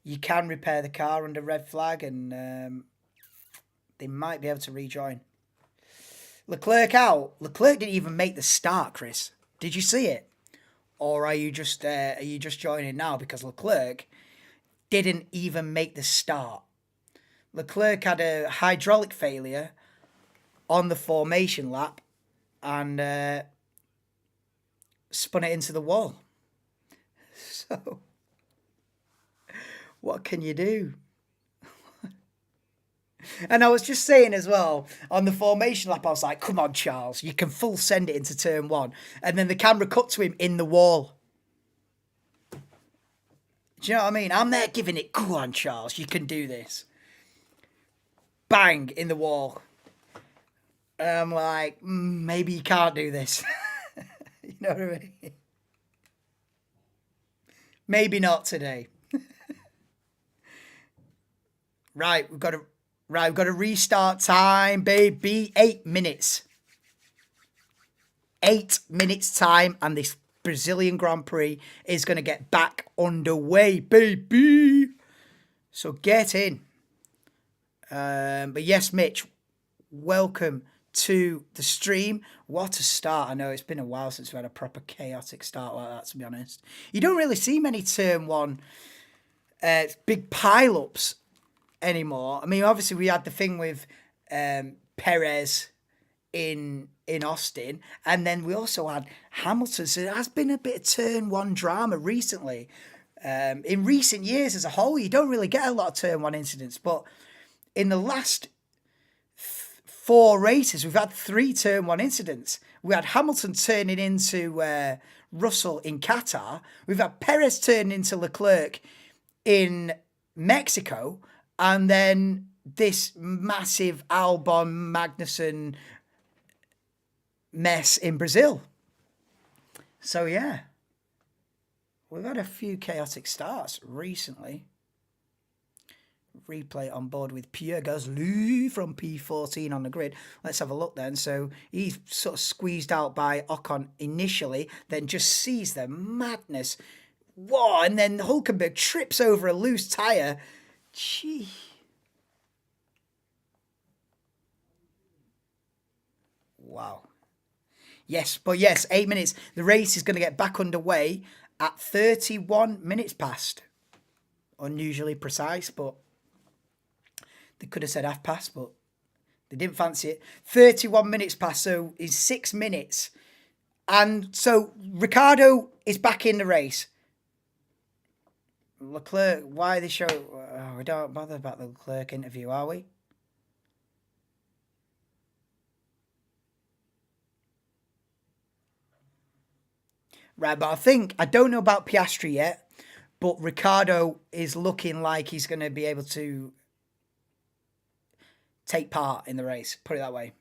A: you can repair the car under red flag, and they might be able to rejoin. Leclerc out. Leclerc didn't even make the start, Chris. Did you see it? Or are you just joining now? Because Leclerc didn't even make the start. Leclerc had a hydraulic failure on the formation lap and spun it into the wall. So, what can you do? And I was just saying as well, on the formation lap, I was like, come on, Charles, you can full send it into turn 1. And then the camera cut to him in the wall. Do you know what I mean? I'm there giving it, go on, Charles, you can do this. Bang, in the wall. And I'm like, maybe you can't do this. You know what I mean? Maybe not today. Right, we've got a restart time, baby. 8 minutes. 8 minutes time, and this Brazilian Grand Prix is going to get back underway, baby. So get in. But yes, Mitch, welcome to the stream. What a start. I know it's been a while since we had a proper chaotic start like that, to be honest. You don't really see many turn 1 big pile-ups anymore. I mean, obviously we had the thing with Perez in Austin, and then we also had Hamilton. So it has been a bit of turn 1 drama recently. In recent years as a whole, you don't really get a lot of turn 1 incidents, but in the last 4 races, we've had 3 turn 1 incidents. We had Hamilton turning into Russell in Qatar. We've had Perez turning into Leclerc in Mexico. And then this massive Albon Magnussen mess in Brazil. So, yeah. We've had a few chaotic starts recently. Replay on board with Pierre Gasly from P14 on the grid. Let's have a look then. So he's sort of squeezed out by Ocon initially, then just sees the madness. Whoa, and then Hulkenberg trips over a loose tyre. Gee. Wow. Yes, but yes, 8 minutes. The race is going to get back underway at 31 minutes past. Unusually precise, but they could have said half past, but they didn't fancy it. 31 minutes past, so it's 6 minutes. And so Ricciardo is back in the race. Leclerc, why they show... Oh, we don't bother about the Leclerc interview, are we? Right, but I don't know about Piastri yet, but Ricciardo is looking like he's going to be able to take part in the race, put it that way.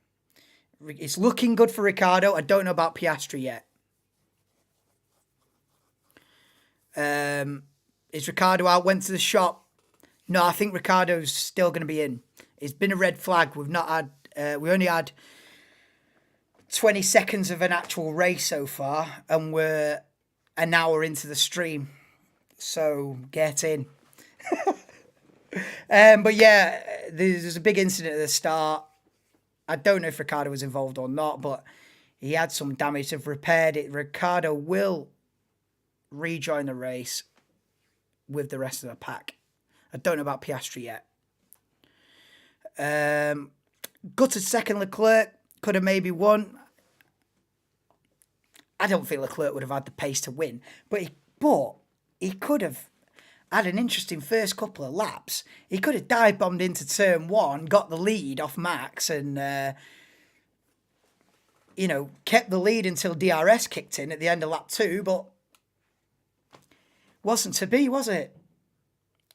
A: It's looking good for Ricciardo. I don't know about Piastri yet. Is Ricciardo out? Went to the shop. No, I think Ricciardo's still going to be in. It's been a red flag. We've not had. We only had 20 seconds of an actual race so far, and we're an hour into the stream. So get in. But yeah, there's a big incident at the start. I don't know if Ricciardo was involved or not, but he had some damage. They've repaired it. Ricciardo will rejoin the race with the rest of the pack. I don't know about Piastri yet. Gutted second, Leclerc. Could have maybe won. I don't think Leclerc would have had the pace to win, but he could have had an interesting first couple of laps. He could have dive bombed into turn one, got the lead off Max, and kept the lead until DRS kicked in at the end of lap 2. But wasn't to be, was it?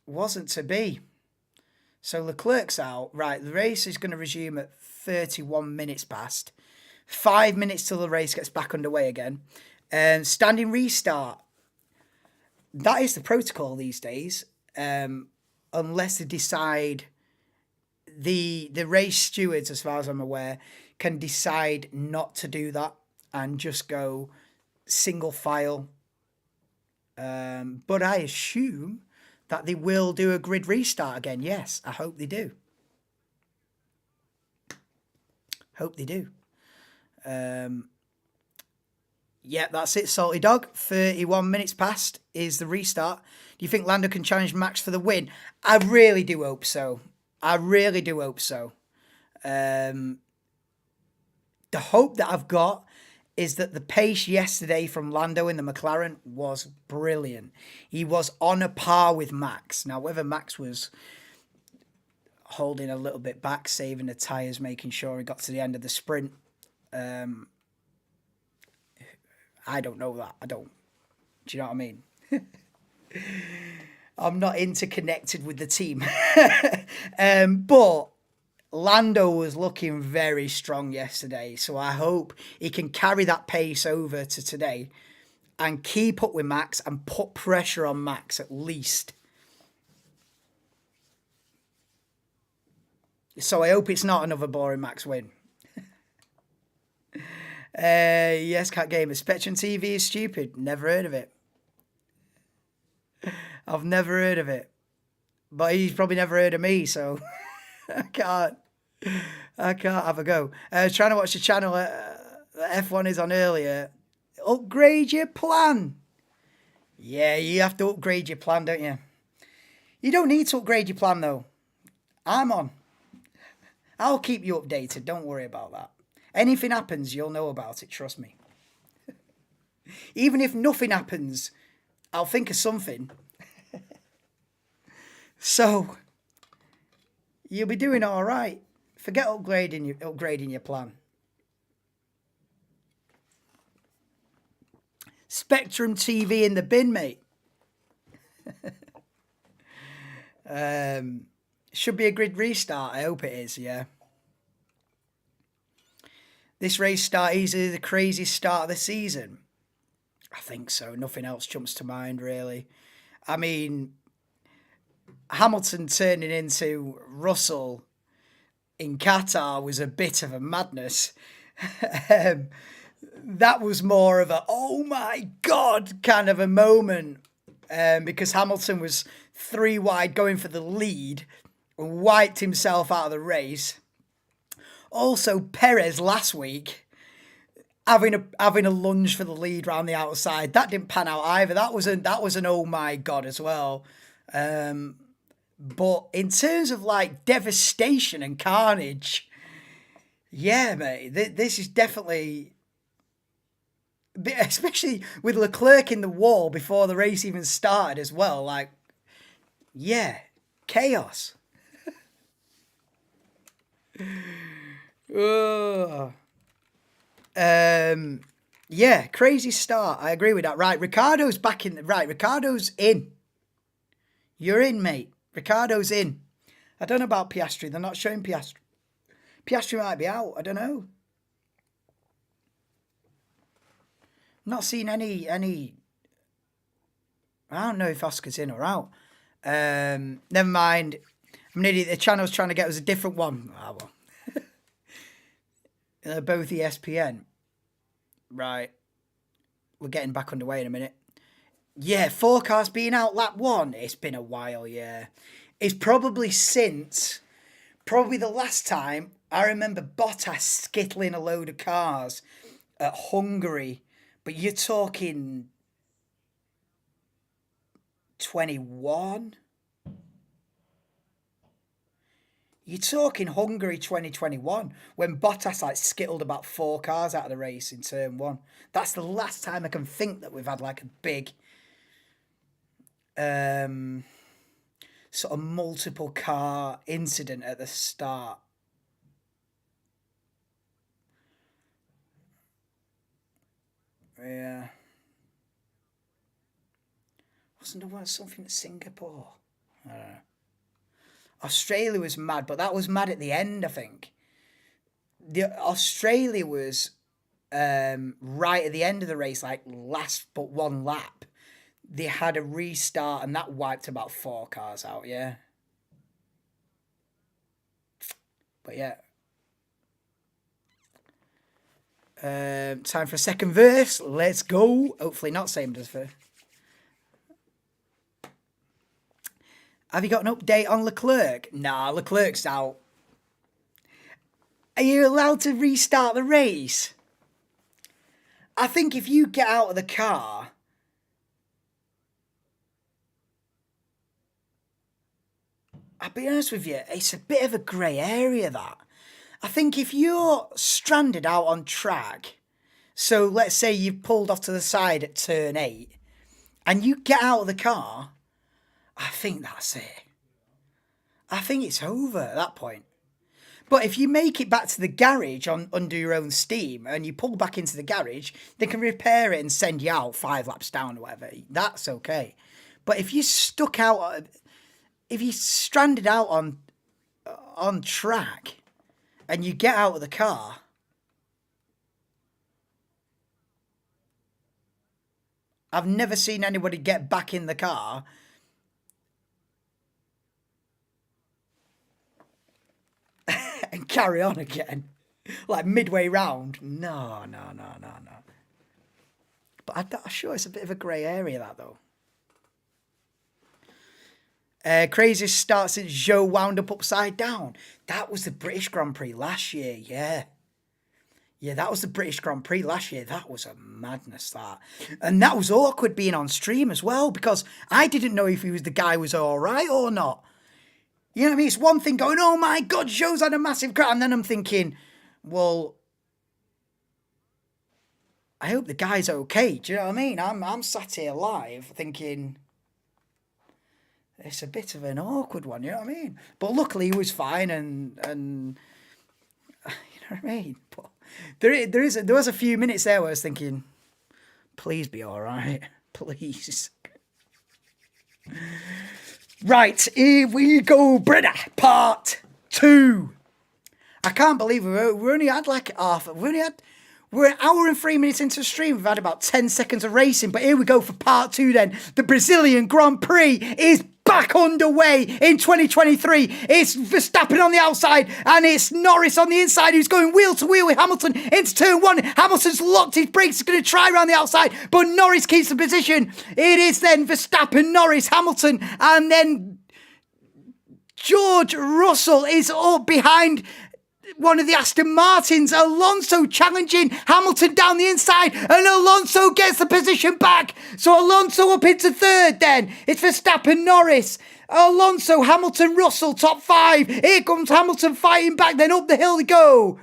A: Wasn't to be. So Leclerc's out. Right, the race is going to resume at 31 minutes past. 5 minutes till the race gets back underway again. Standing restart. That is the protocol these days. Unless they decide, the race stewards, as far as I'm aware, can decide not to do that and just go single file. But I assume that they will do a grid restart again. Yes, I hope they do. Hope they do. Yeah, that's it, Salty Dog. 31 minutes past is the restart. Do you think Lando can challenge Max for the win? I really do hope so. I really do hope so. The hope that I've got is that the pace yesterday from Lando in the McLaren was brilliant. He was on a par with Max. Now, whether Max was holding a little bit back, saving the tyres, making sure he got to the end of the sprint, I don't know that. I don't. Do you know what I mean? I'm not interconnected with the team. But Lando was looking very strong yesterday. So I hope he can carry that pace over to today and keep up with Max and put pressure on Max at least. So I hope it's not another boring Max win. Yes, Cat Gamer. Spectrum TV is stupid. Never heard of it. I've never heard of it. But he's probably never heard of me, so I can't have a go. Trying to watch the channel F1 is on earlier. Upgrade your plan. Yeah, you have to upgrade your plan, don't you? You don't need to upgrade your plan, though. I'm on. I'll keep you updated. Don't worry about that. Anything happens, you'll know about it. Trust me. Even if nothing happens, I'll think of something. So, you'll be doing all right. Forget upgrading your plan. Spectrum TV in the bin, mate. Should be a grid restart. I hope it is, yeah. This race start easily the craziest start of the season. I think so. Nothing else jumps to mind, really. I mean, Hamilton turning into Russell in Qatar was a bit of a madness. That was more of a, oh my God, kind of a moment. Because Hamilton was 3 wide going for the lead and wiped himself out of the race. Also, Perez last week having a lunge for the lead round the outside. That didn't pan out either. That was an oh my God as well. But in terms of like devastation and carnage, yeah, mate, this is definitely, especially with Leclerc in the wall before the race even started as well. Like, yeah, chaos. Yeah, crazy start. I agree with that. Right, Ricciardo's back in. Right, Ricciardo's in. You're in, mate. Ricciardo's in. I don't know about Piastri. They're not showing Piastri. Piastri might be out. I don't know. Not seen any. I don't know if Oscar's in or out. Never mind. I'm an idiot. The channel's trying to get us a different one. Ah, well. Both ESPN. Right. We're getting back underway in a minute. Yeah, forecast being out lap 1. It's been a while, yeah. It's probably the last time I remember Bottas skittling a load of cars at Hungary. But you're talking 21? You're talking Hungary 2021 when Bottas like skittled about 4 cars out of the race in turn 1. That's the last time I can think that we've had like a big sort of multiple car incident at the start. Yeah. Wasn't there something at Singapore? I don't know. Australia was mad, but that was mad at the end, I think. Australia was right at the end of the race, like last but one lap. They had a restart and that wiped about 4 cars out, yeah. But yeah. Time for a second verse. Let's go. Hopefully not same as first. Have you got an update on Leclerc? Nah, Leclerc's out. Are you allowed to restart the race? I think if you get out of the car, I'll be honest with you, it's a bit of a grey area, that. I think if you're stranded out on track, so let's say you've pulled off to the side at turn 8, and you get out of the car, I think that's it. I think it's over at that point. But if you make it back to the garage under your own steam and you pull back into the garage, they can repair it and send you out 5 laps down or whatever. That's okay. But if you're stuck out, if you're stranded out on track and you get out of the car, I've never seen anybody get back in the car and carry on again, like midway round. No. But I'm sure it's a bit of a grey area, that, though. Craziest start since Joe wound up upside down. That was the British Grand Prix last year, yeah. Yeah, that was the British Grand Prix last year. That was a madness, that. And that was awkward being on stream as well, because I didn't know if the guy was all right or not. You know what I mean? It's one thing going, oh my God, Joe's had a massive crash. And then I'm thinking, well, I hope the guy's okay. Do you know what I mean? I'm sat here live thinking, it's a bit of an awkward one, you know what I mean? But luckily he was fine and you know what I mean? But there was a few minutes there where I was thinking, please be all right. Please. Right, here we go, Breda, part 2. I can't believe we only had like we're an hour and 3 minutes into the stream. We've had about 10 seconds of racing, but here we go for part 2 then. The Brazilian Grand Prix is back underway in 2023. It's Verstappen on the outside and it's Norris on the inside who's going wheel to wheel with Hamilton into turn 1. Hamilton's locked his brakes, he's going to try around the outside, but Norris keeps the position. It is then Verstappen, Norris, Hamilton, and then George Russell is up behind one of the Aston Martins. Alonso challenging Hamilton down the inside, and Alonso gets the position back. So Alonso up into 3rd then. It's Verstappen, Norris, Alonso, Hamilton, Russell, top 5. Here comes Hamilton fighting back, then up the hill they go.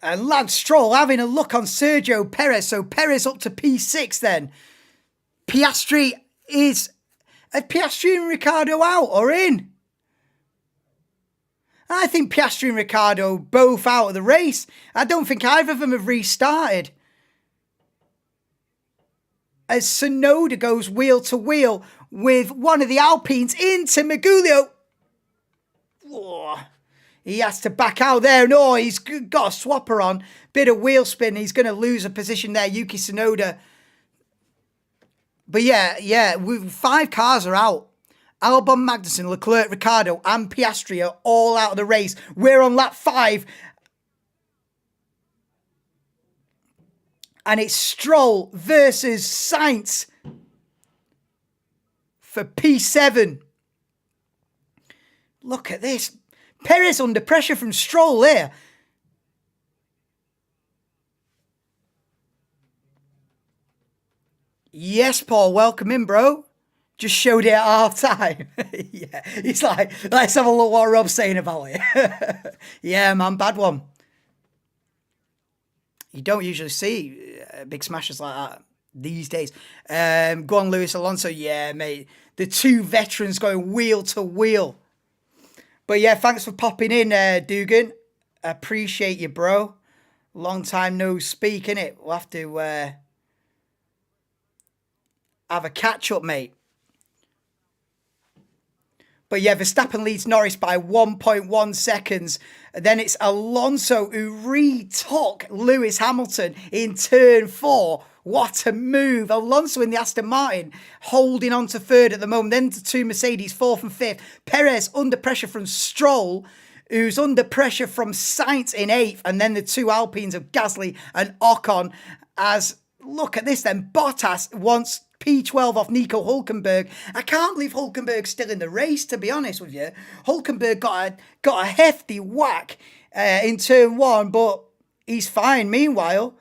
A: And Lance Stroll having a look on Sergio Perez. So Perez up to P6 then. Piastri is... Are Piastri and Ricciardo out or in? I think Piastri and Ricciardo both out of the race. I don't think either of them have restarted. As Tsunoda goes wheel to wheel with one of the Alpines into Magulio. Oh, he has to back out there. No, he's got a swapper on. Bit of wheel spin. He's going to lose a position there. Yuki Tsunoda. But yeah, 5 cars are out. Albon, Magnussen, Leclerc, Ricciardo and Piastri are all out of the race. We're on lap 5. And it's Stroll versus Sainz for P7. Look at this. Perez under pressure from Stroll there. Yes, Paul, welcome in, bro. Just showed it at half time. Yeah, he's like, let's have a look what Rob's saying about it. Yeah, man, bad one. You don't usually see big smashes like that these days. Go on, Lewis Alonso. Yeah, mate. The two veterans going wheel to wheel. But yeah, thanks for popping in, Dugan. Appreciate you, bro. Long time no speak, innit? We'll have to have a catch-up, mate. But yeah, Verstappen leads Norris by 1.1 seconds. Then it's Alonso who retook Lewis Hamilton in turn 4. What a move. Alonso in the Aston Martin holding on to third at the moment. Then the two Mercedes, 4th and 5th. Perez under pressure from Stroll, who's under pressure from Sainz in 8th. And then the two Alpines of Gasly and Ocon. As, look at this then, Bottas wants P12 off Nico Hülkenberg. I can't believe Hülkenberg's still in the race, to be honest with you. Hülkenberg got a hefty whack in turn 1, but he's fine. Meanwhile,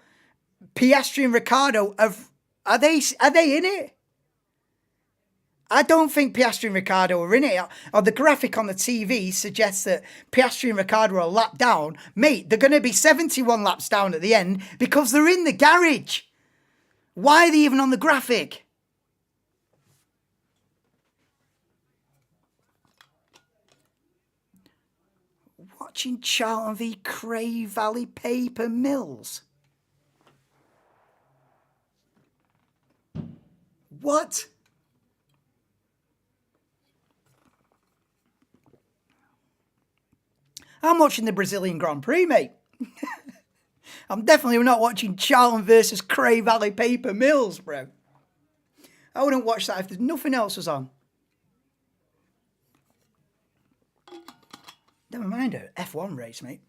A: Piastri and Ricciardo are they in it? I don't think Piastri and Ricciardo are in it. Or the graphic on the TV suggests that Piastri and Ricciardo are a lap down. Mate, they're going to be 71 laps down at the end because they're in the garage. Why are they even on the graphic? Watching Charlton v Cray Valley Paper Mills. What? I'm watching the Brazilian Grand Prix, mate. I'm definitely not watching Charlton versus Cray Valley Paper Mills, bro. I wouldn't watch that if there's nothing else was on. Never mind an F1 race, mate.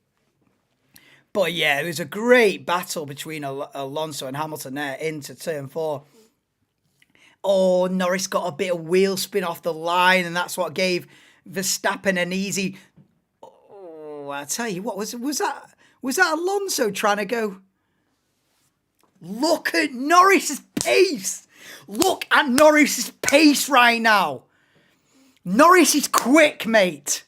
A: But yeah, it was a great battle between Alonso and Hamilton there into turn 4. Oh, Norris got a bit of wheel spin off the line, and that's what gave Verstappen an easy... Oh, I tell you what, was that Alonso trying to go? Look at Norris's pace. Look at Norris's pace right now. Norris is quick, mate.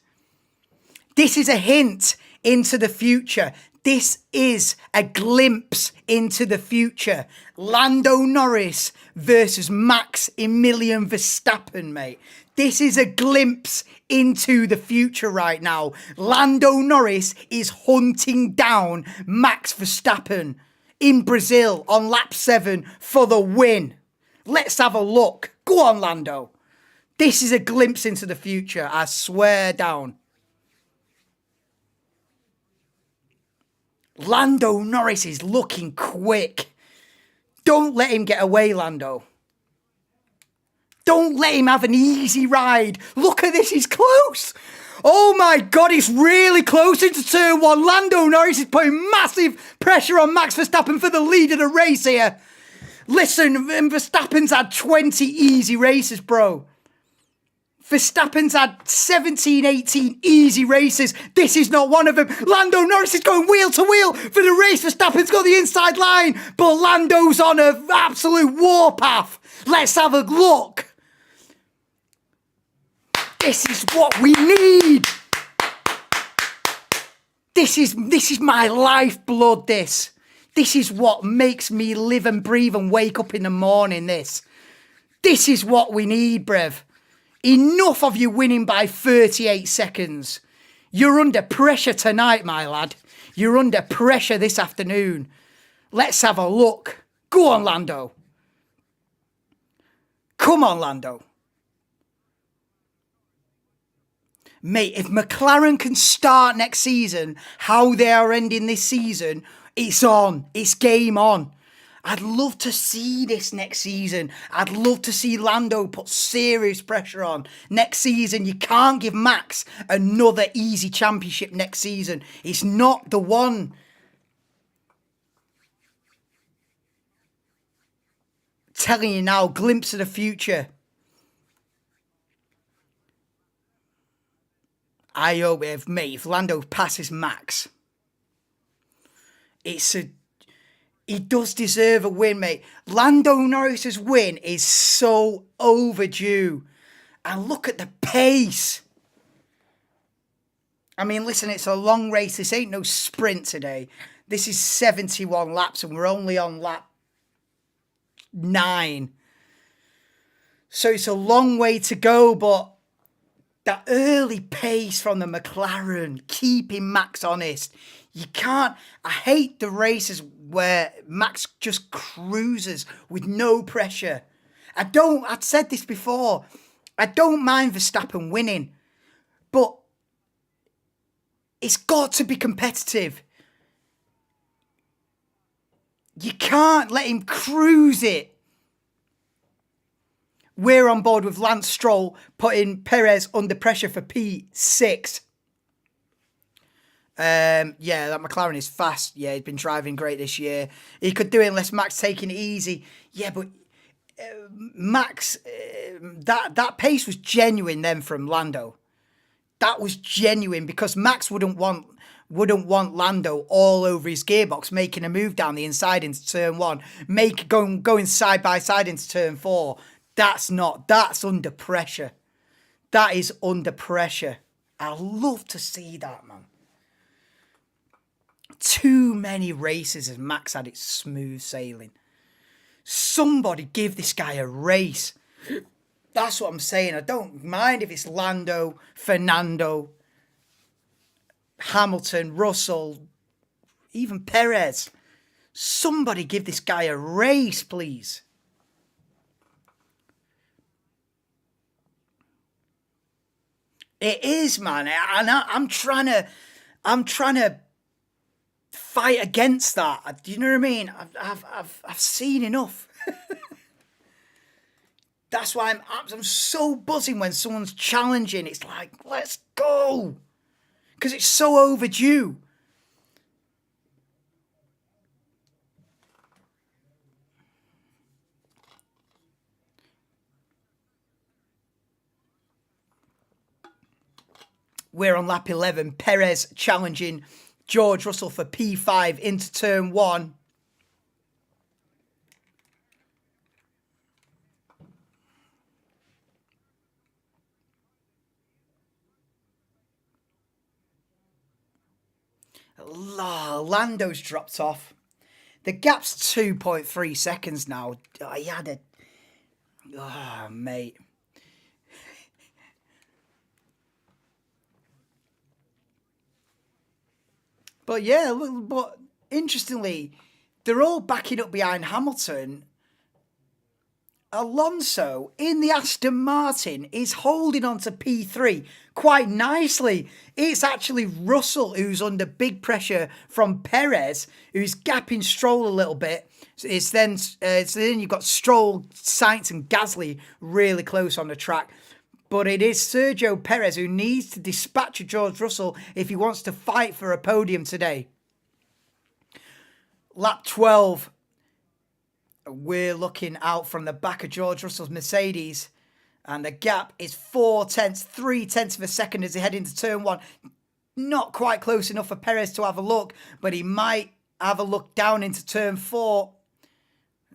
A: This is a hint into the future. This is a glimpse into the future. Lando Norris versus Max Emilian Verstappen, mate. This is a glimpse into the future right now. Lando Norris is hunting down Max Verstappen in Brazil on lap 7 for the win. Let's have a look. Go on, Lando. This is a glimpse into the future, I swear down. Lando Norris is looking quick. Don't let him get away, Lando. Don't let him have an easy ride. Look at this, he's close. Oh my God, he's really close into turn 1. Lando Norris is putting massive pressure on Max Verstappen for the lead of the race here. Listen, Verstappen's had 20 easy races, bro. Verstappen's had 17, 18 easy races. This is not one of them. Lando Norris is going wheel to wheel for the race. Verstappen's got the inside line, but Lando's on an absolute warpath. Let's have a look. This is what we need. This is my lifeblood, this. This is what makes me live and breathe and wake up in the morning, this. This is what we need, bruv. Enough of you winning by 38 seconds. You're under pressure tonight, my lad. You're under pressure this afternoon. Let's have a look. Go on, Lando. Come on, Lando. Mate, if McLaren can start next season how they are ending this season, it's on. It's game on. I'd love to see this next season. I'd love to see Lando put serious pressure on. Next season, you can't give Max another easy championship next season. It's not the one. Telling you now, glimpse of the future. I hope if Lando passes Max, he does deserve a win, mate. Lando Norris's win is so overdue. And look at the pace. I mean, listen, it's a long race. This ain't no sprint today. This is 71 laps and we're only on lap 9. So it's a long way to go, but that early pace from the McLaren, keeping Max honest. You can't... I hate the races where Max just cruises with no pressure. I've said this before. I don't mind Verstappen winning, but it's got to be competitive. You can't let him cruise it. We're on board with Lance Stroll putting Perez under pressure for P6. Yeah, that McLaren is fast. Yeah, he's been driving great this year. He could do it unless Max taking it easy. Yeah, but Max, that pace was genuine then from Lando. That was genuine because Max wouldn't want Lando all over his gearbox, making a move down the inside into turn 1, going side by side into turn 4. That's under pressure. That is under pressure. I love to see that, man. Too many races as Max had it smooth sailing. Somebody give this guy a race. That's what I'm saying. I don't mind if it's Lando, Fernando, Hamilton, Russell, even Perez. Somebody give this guy a race, please. It is, man. And I'm trying to fight against that. Do you know what I mean? I've seen enough. That's why I'm so buzzing when someone's challenging. It's like, let's go. Because it's so overdue. We're on lap 11. Perez challenging George Russell for P5 into turn 1. Lando's dropped off. The gap's 2.3 seconds now. He had a... Oh, mate. But yeah, but interestingly, they're all backing up behind Hamilton. Alonso in the Aston Martin is holding on to P3 quite nicely. It's actually Russell who's under big pressure from Perez, who's gapping Stroll a little bit. So then you've got Stroll, Sainz and Gasly really close on the track. But it is Sergio Perez who needs to dispatch George Russell if he wants to fight for a podium today. Lap 12. We're looking out from the back of George Russell's Mercedes. And the gap is 3/10 of a second as they head into turn 1. Not quite close enough for Perez to have a look, but he might have a look down into turn 4.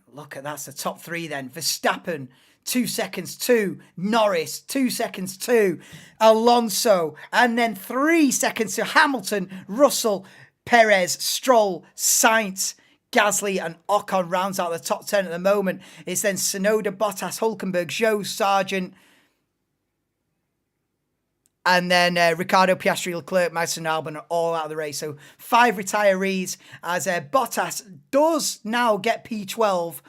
A: Look at that's the top 3 then. Verstappen, 2 seconds 2. Norris, 2 seconds 2. Alonso, and then 3 seconds to Hamilton, Russell, Perez, Stroll, Sainz, Gasly and Ocon rounds out the top 10 at the moment. It's then Tsunoda, Bottas, Hülkenberg, Zhou, Sargent, and then Ricciardo, Piastri, Leclerc, Magnussen and Albon are all out of the race. So 5 retirees as Bottas does now get P12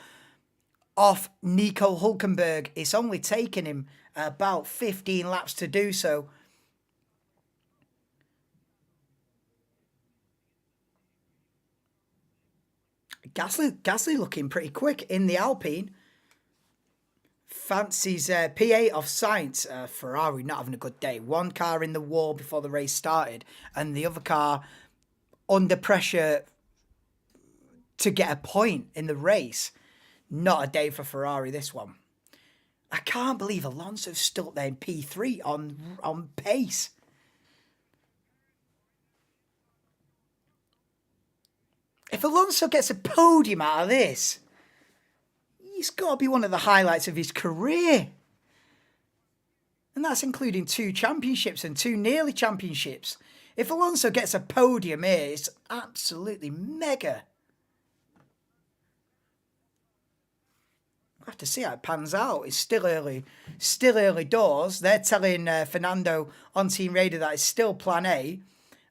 A: off Nico Hülkenberg. It's only taken him about 15 laps to do so. Gasly looking pretty quick in the Alpine. Fancies P8 off Sainz. Ferrari not having a good day. One car in the wall before the race started, and the other car under pressure to get a point in the race. Not a day for Ferrari, this one. I can't believe Alonso's still there in P3 on pace. If Alonso gets a podium out of this, he's got to be one of the highlights of his career. And that's including 2 championships and 2 nearly championships. If Alonso gets a podium here, it's absolutely mega. I have to see how it pans out. It's still early doors. They're telling Fernando on Team Radio that it's still Plan A.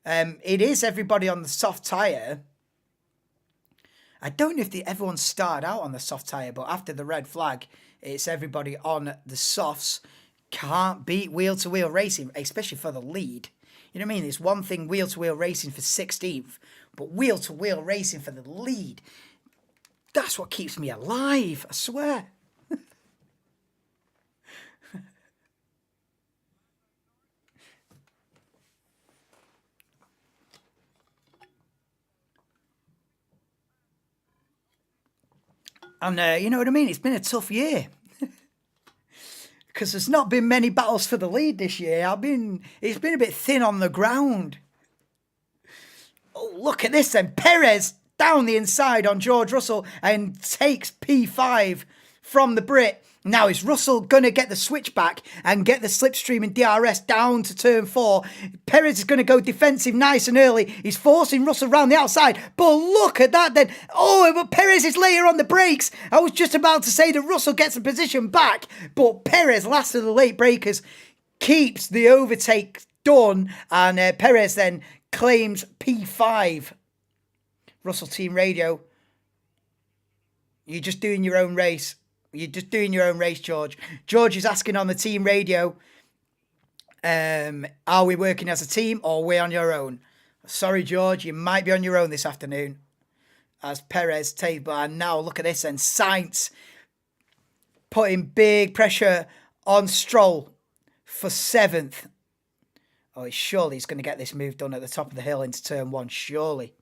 A: It is everybody on the soft tyre. I don't know if everyone started out on the soft tyre, but after the red flag, it's everybody on the softs. Can't beat wheel-to-wheel racing, especially for the lead. You know what I mean? It's one thing wheel-to-wheel racing for 16th, but wheel-to-wheel racing for the lead. That's what keeps me alive, I swear. And you know what I mean? It's been a tough year. Because there's not been many battles for the lead this year. It's been a bit thin on the ground. Oh, look at this then. Perez down the inside on George Russell and takes P5 from the Brit. Now is Russell going to get the switch back and get the slipstream and DRS down to turn 4? Perez is going to go defensive nice and early. He's forcing Russell around the outside. But look at that then. Oh, but Perez is later on the brakes. I was just about to say that Russell gets the position back. But Perez, last of the late breakers, keeps the overtake done. And Perez then claims P5. Russell Team Radio. You're just doing your own race. You're just doing your own race, George. George is asking on the team radio, are we working as a team or are we on your own? Sorry, George, you might be on your own this afternoon. As Perez takes, and now look at this and Sainz putting big pressure on Stroll for 7th. Oh, surely he's going to get this move done at the top of the hill into turn 1, surely.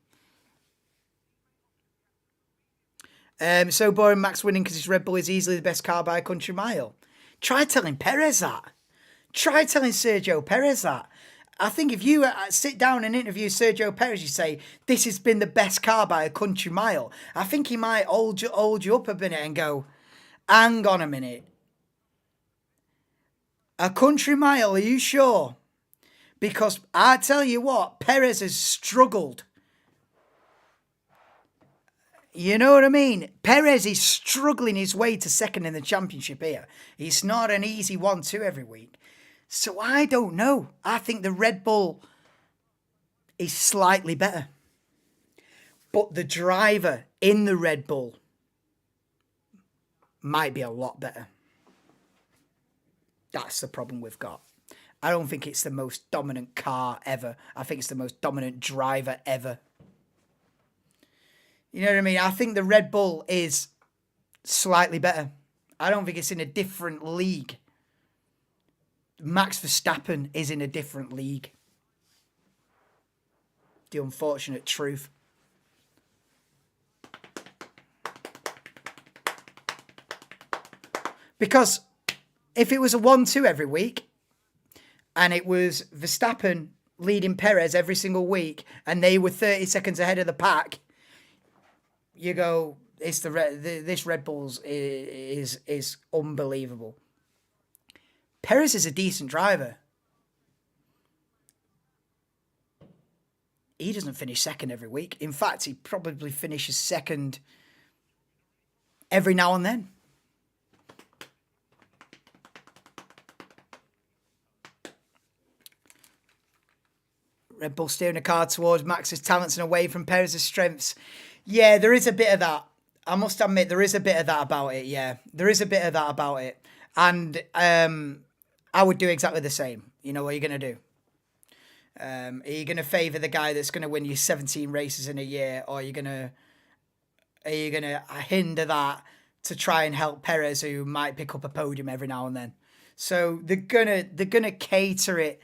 A: So boring, Max winning because his Red Bull is easily the best car by a country mile. Try telling Perez that. Try telling Sergio Perez that. I think if you sit down and interview Sergio Perez, you say, this has been the best car by a country mile. I think he might hold you up a minute and go, hang on a minute. A country mile, are you sure? Because I tell you what, Perez has struggled. You know what I mean? Perez is struggling his way to second in the championship here. It's not an easy 1-2 every week. So I don't know. I think the Red Bull is slightly better. But the driver in the Red Bull might be a lot better. That's the problem we've got. I don't think it's the most dominant car ever. I think it's the most dominant driver ever. You know what I mean? I think the Red Bull is slightly better. I don't think it's in a different league. Max Verstappen is in a different league. The unfortunate truth. Because if it was a 1-2 every week, and it was Verstappen leading Perez every single week, and they were 30 seconds ahead of the pack, you go, it's this Red Bull's is unbelievable. Perez is a decent driver. He doesn't finish second every week. In fact, he probably finishes second every now and then. Red Bull steering a car towards Max's talents and away from Perez's strengths. Yeah, there is a bit of that. I must admit, there is a bit of that about it, yeah. There is a bit of that about it. And I would do exactly the same. You know what you're going to do? Are you going to favour the guy that's going to win you 17 races in a year? Or are you going to are you going to hinder that to try and help Perez, who might pick up a podium every now and then? So they're gonna cater it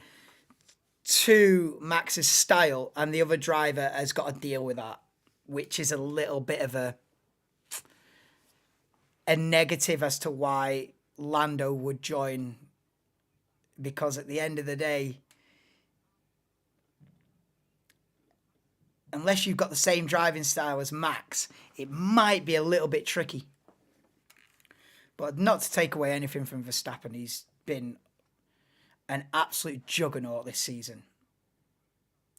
A: to Max's style, and the other driver has got to deal with that, which is a little bit of a negative as to why Lando would join, because at the end of the day, unless you've got the same driving style as Max, it might be a little bit tricky. But not to take away anything from Verstappen, he's been an absolute juggernaut this season.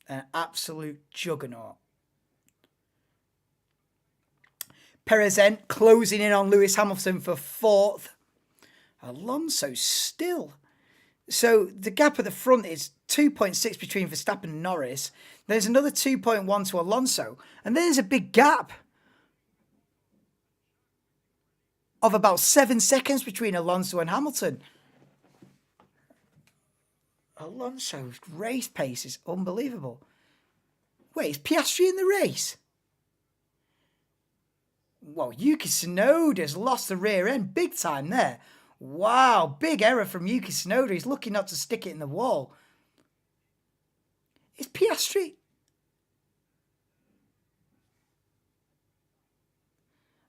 A: An absolute juggernaut. Perez then closing in on Lewis Hamilton for 4th. Alonso still. So the gap at the front is 2.6 between Verstappen and Norris. There's another 2.1 to Alonso. And there's a big gap of about 7 seconds between Alonso and Hamilton. Alonso's race pace is unbelievable. Wait, is Piastri in the race? Well, Yuki Tsunoda's lost the rear end big time there. Wow, big error from Yuki Tsunoda. He's lucky not to stick it in the wall. Is Piastri?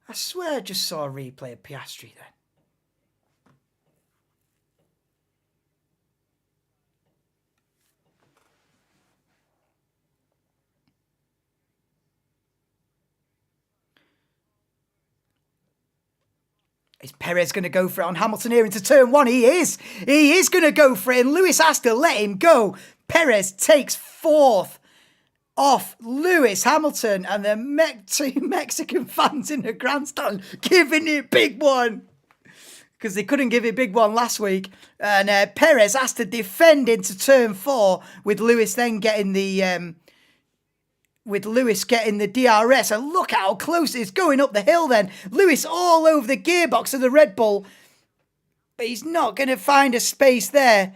A: I swear I just saw a replay of Piastri then. Is Perez going to go for it on Hamilton here into turn 1? He is. He is going to go for it, and Lewis has to let him go. Perez takes 4th off Lewis Hamilton, and the two Mexican fans in the grandstand giving it big one, because they couldn't give it a big one last week. And Perez has to defend into turn 4 with Lewis then getting the DRS. And look how close it's going up the hill then. Lewis all over the gearbox of the Red Bull, but he's not going to find a space there.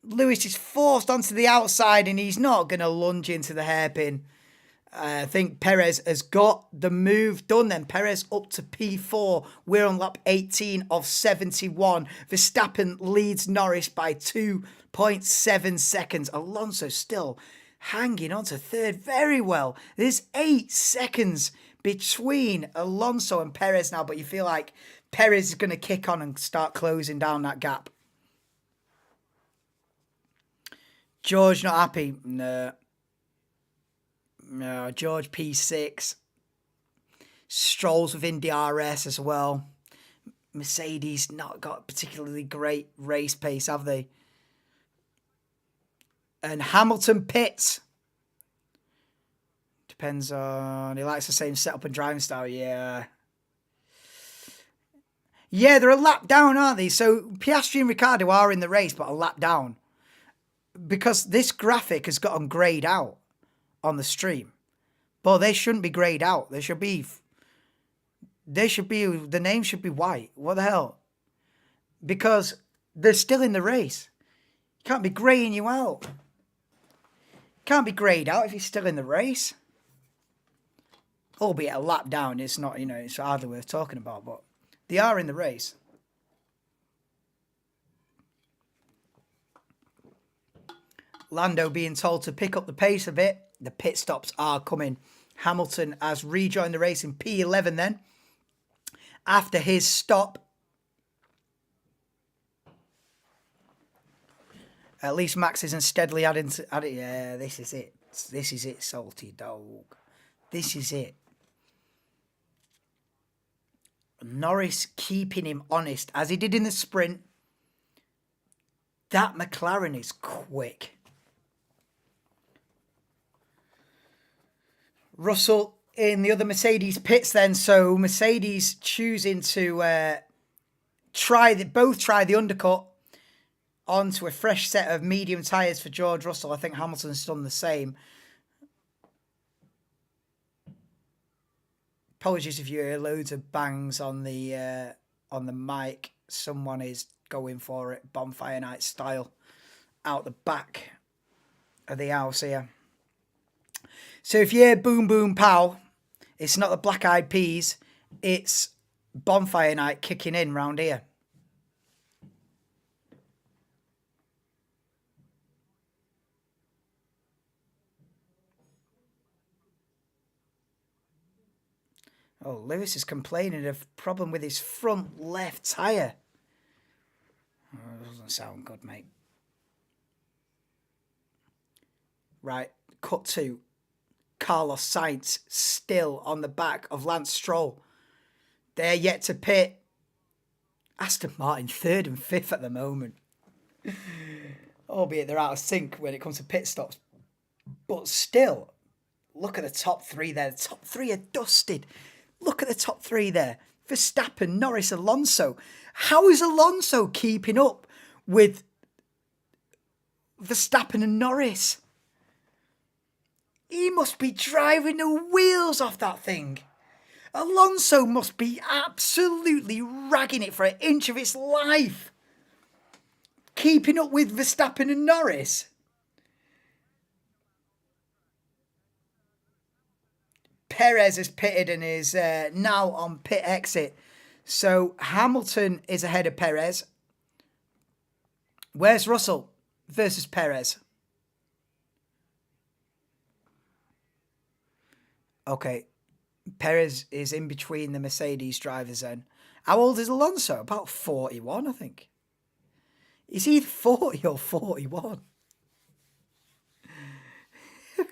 A: Lewis is forced onto the outside, and he's not going to lunge into the hairpin. I think Perez has got the move done then. Perez up to P4. We're on lap 18 of 71. Verstappen leads Norris by 2.7 seconds. Alonso still hanging on to 3rd very well. There's 8 seconds between Alonso and Perez now, but you feel like Perez is going to kick on and start closing down that gap. George not happy? No, George P6. Strolls within DRS as well. Mercedes not got particularly great race pace, have they? And Hamilton pits. Depends on... He likes the same setup and driving style, yeah. Yeah, they're a lap down, aren't they? So Piastri and Ricciardo are in the race, but a lap down. Because this graphic has gotten greyed out on the stream. But they shouldn't be greyed out. The name should be white. What the hell? Because they're still in the race. You can't be greying you out. Can't be greyed out if you're still in the race. Albeit a lap down, it's not, it's hardly worth talking about, but they are in the race. Lando being told to pick up the pace a bit. The pit stops are coming. Hamilton has rejoined the race in P11 then. After his stop. At least Max isn't steadily adding to... Yeah, this is it. This is it, salty dog. This is it. Norris keeping him honest, as he did in the sprint. That McLaren is quick. Russell in the other Mercedes pits then. So Mercedes choosing to try the undercut onto a fresh set of medium tyres for George Russell. I think Hamilton's done the same. Apologies if you hear loads of bangs on the mic. Someone is going for it, bonfire night style, out the back of the house here. So if you hear boom boom pow, it's not the Black Eyed Peas. It's bonfire night kicking in round here. Oh, Lewis is complaining of a problem with his front left tyre. Oh, that doesn't sound good, mate. Right, cut to Carlos Sainz still on the back of Lance Stroll. They're yet to pit. Aston Martin 3rd and 5th at the moment. Albeit they're out of sync when it comes to pit stops. But still, look at the top 3 there. The top 3 are dusted. Look at the top 3 there. Verstappen, Norris, Alonso. How is Alonso keeping up with Verstappen and Norris? He must be driving the wheels off that thing. Alonso must be absolutely ragging it for an inch of its life. Keeping up with Verstappen and Norris. Perez has pitted and is now on pit exit. So Hamilton is ahead of Perez. Where's Russell versus Perez? Okay. Perez is in between the Mercedes drivers then. How old is Alonso? About 41, I think. Is he 40 or 41?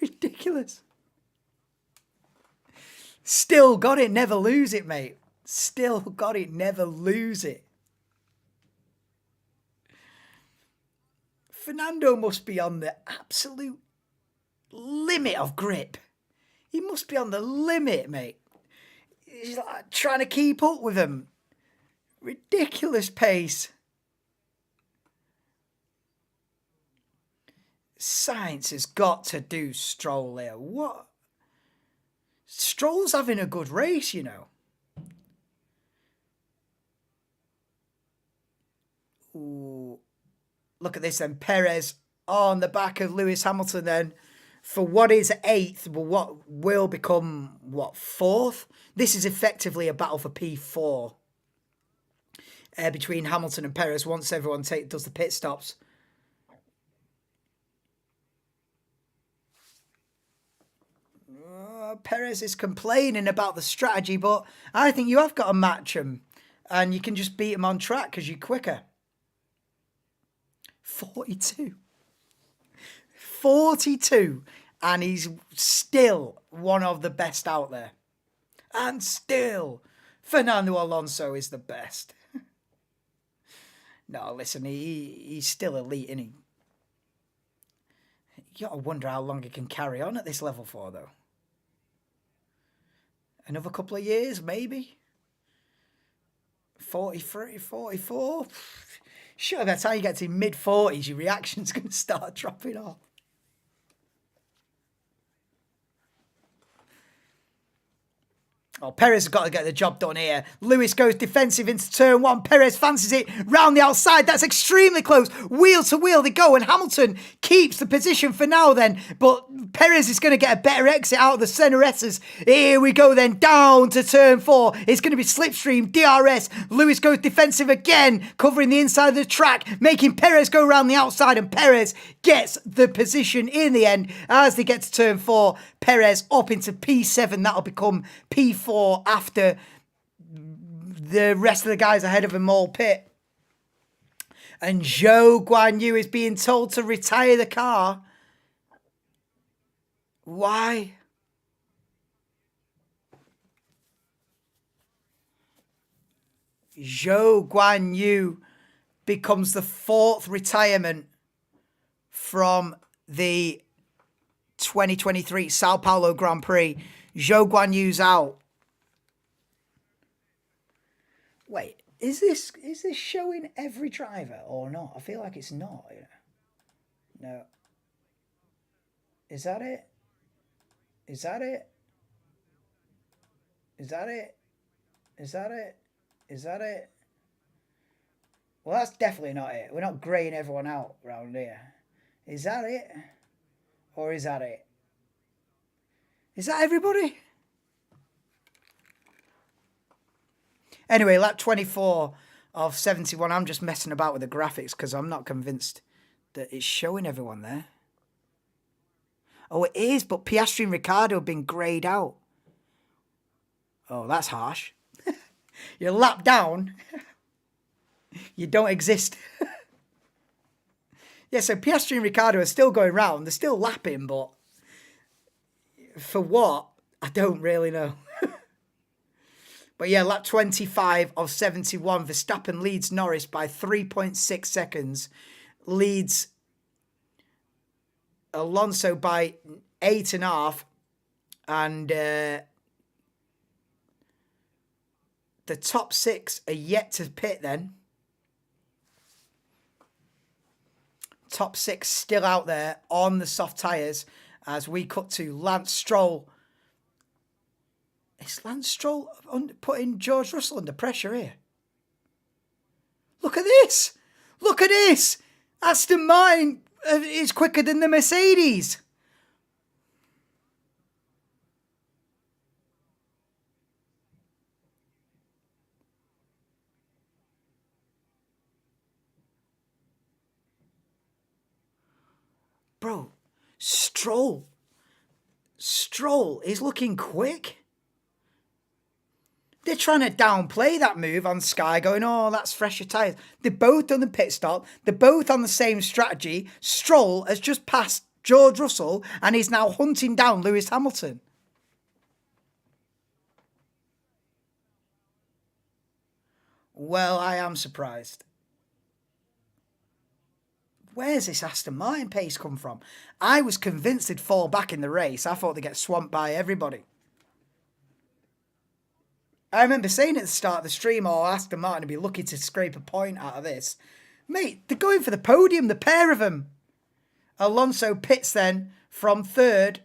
A: Ridiculous. Still got it, never lose it, mate. Still got it, never lose it. Fernando must be on the absolute limit of grip. He must be on the limit, mate. He's like trying to keep up with him. Ridiculous pace. Sainz has got to do Stroll here. What? Stroll's having a good race, you know. Ooh. Look at this then. Perez on the back of Lewis Hamilton then. For what is 8th, but what will become, 4th? This is effectively a battle for P4 between Hamilton and Perez once everyone does the pit stops. Perez is complaining about the strategy, but I think you have got to match him and you can just beat him on track because you're quicker. 42. 42, and he's still one of the best out there. And still, Fernando Alonso is the best. No, listen, he's still elite, isn't he? You gotta wonder how long he can carry on at this level for, though. Another couple of years, maybe? 43, 44? Sure, that's how you get to mid-40s, your reaction's going to start dropping off. Oh, Perez has got to get the job done here. Lewis goes defensive into turn 1. Perez fancies it round the outside. That's extremely close. Wheel to wheel they go, and Hamilton keeps the position for now then. But Perez is going to get a better exit out of the Cenarettas. Here we go then, down to turn 4. It's going to be slipstream, DRS. Lewis goes defensive again, covering the inside of the track, making Perez go around the outside, and Perez gets the position in the end. As they get to turn 4, Perez up into P7. That'll become P4 after the rest of the guys ahead of him all pit. And Zhou Guanyu is being told to retire the car. Why? Zhou Guanyu becomes the 4th retirement from the 2023 Sao Paulo Grand Prix. Zhou Guanyu's out. Wait, is this showing every driver or not? I feel like it's not. No. Is that it? Is that it? Is that it? Is that it? Is that it? Well, that's definitely not it. We're not greying everyone out around here. Is that it? Or is that it? Is that everybody? Anyway, lap 24 of 71. I'm just messing about with the graphics because I'm not convinced that it's showing everyone there. Oh, it is, but Piastri and Ricciardo have been greyed out. Oh, that's harsh. You're lapped down. You don't exist. Yeah, so Piastri and Ricciardo are still going round. They're still lapping, but for what? I don't really know. But yeah, lap 25 of 71. Verstappen leads Norris by 3.6 seconds. Leads Alonso by 8.5. And the top 6 are yet to pit then. Top 6 still out there on the soft tyres as we cut to Lance Stroll. Is Lance Stroll putting George Russell under pressure here? Look at this. Look at this. Aston Martin is quicker than the Mercedes. Bro, Stroll is looking quick. They're trying to downplay that move on Sky, going, oh, that's fresher tyres. They're both done the pit stop. They're both on the same strategy. Stroll has just passed George Russell and is now hunting down Lewis Hamilton. Well, I am surprised. Where's this Aston Martin pace come from? I was convinced they'd fall back in the race. I thought they'd get swamped by everybody. I remember saying at the start of the stream, oh, Aston Martin would be lucky to scrape a point out of this. Mate, they're going for the podium, the pair of them. Alonso pits then from third.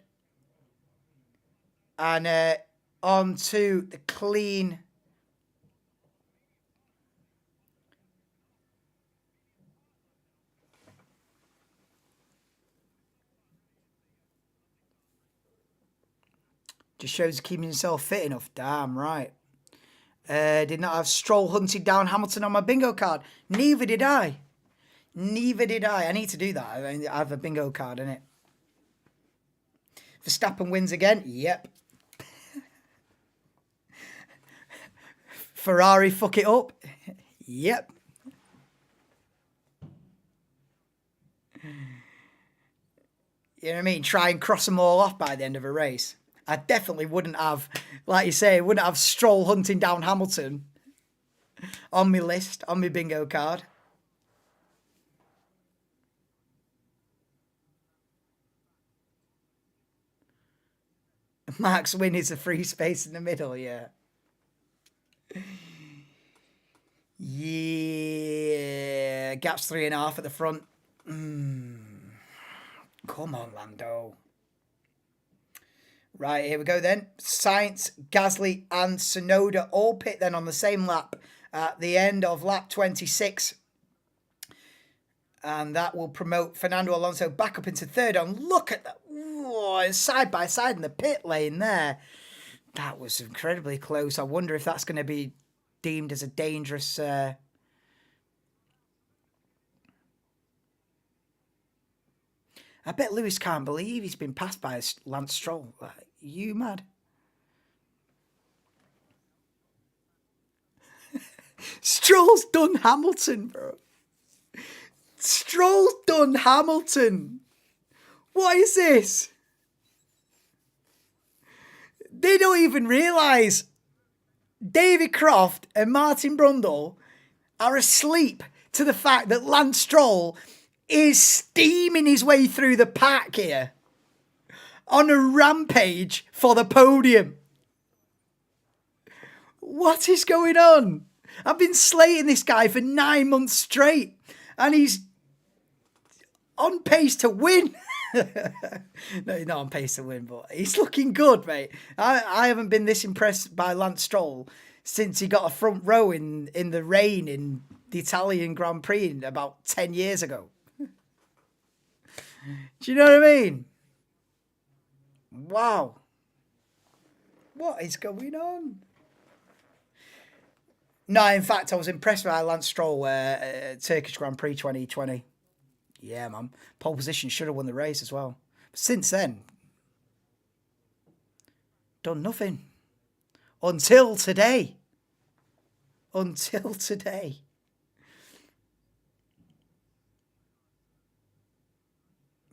A: And on to the clean. Just shows keeping himself fit enough. Damn right. Did not have Stroll hunted down Hamilton on my bingo card. Neither did I. Neither did I. I need to do that. I have a bingo card in it. Verstappen wins again. Yep. Ferrari fuck it up. Yep. You know what I mean? Try and cross them all off by the end of a race. I definitely wouldn't have, like you say, wouldn't have Stroll hunting down Hamilton on my list, on my bingo card. Mark's win is a free space in the middle, yeah. Yeah, gap's 3.5 at the front. Come on, Lando. Right, here we go then. Sainz, Gasly and Tsunoda all pit then on the same lap at the end of lap 26. And that will promote Fernando Alonso back up into third. And look at that. Whoa, side by side in the pit lane there. That was incredibly close. I wonder if that's going to be deemed as a dangerous... I bet Lewis can't believe he's been passed by Lance Stroll. Like, you mad? Stroll's done Hamilton, bro. Stroll's done Hamilton. What is this? They don't even realise David Croft and Martin Brundle are asleep to the fact that Lance Stroll is steaming his way through the pack here on a rampage for the podium. What is going on? I've been slating this guy for 9 months straight and he's on pace to win. No, he's not on pace to win, but he's looking good, mate. I haven't been this impressed by Lance Stroll since he got a front row in the rain in the Italian Grand Prix about 10 years ago. Do you know what I mean? Wow. What is going on? No, in fact, I was impressed by Lance Stroll, Turkish Grand Prix 2020. Yeah, man. Pole position, should have won the race as well. But since then, done nothing. Until today. Until today.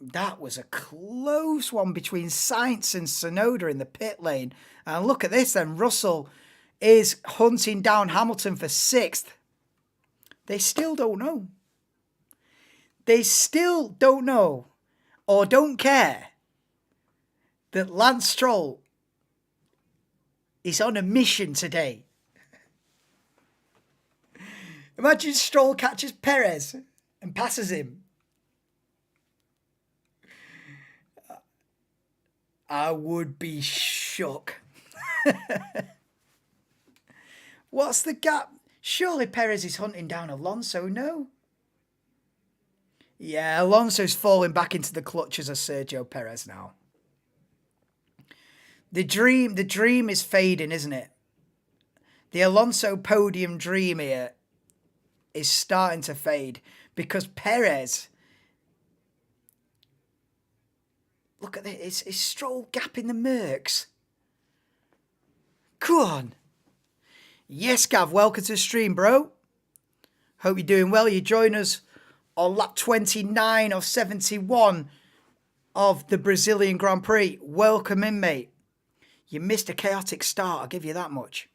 A: That was a close one between Sainz and Tsunoda in the pit lane. And look at this then. Russell is hunting down Hamilton for 6th. They still don't know. They still don't know or don't care that Lance Stroll is on a mission today. Imagine Stroll catches Perez and passes him. I would be shook. What's the gap? Surely Perez is hunting down Alonso, no? Yeah, Alonso's falling back into the clutches of Sergio Perez now. The dream is fading, isn't it? The Alonso podium dream here is starting to fade because Perez... Look at this. Is Stroll gapping the Mercs? Come on. Yes, Gav. Welcome to the stream, bro. Hope you're doing well. You join us on lap 29 of 71 of the Brazilian Grand Prix. Welcome in, mate. You missed a chaotic start. I'll give you that much.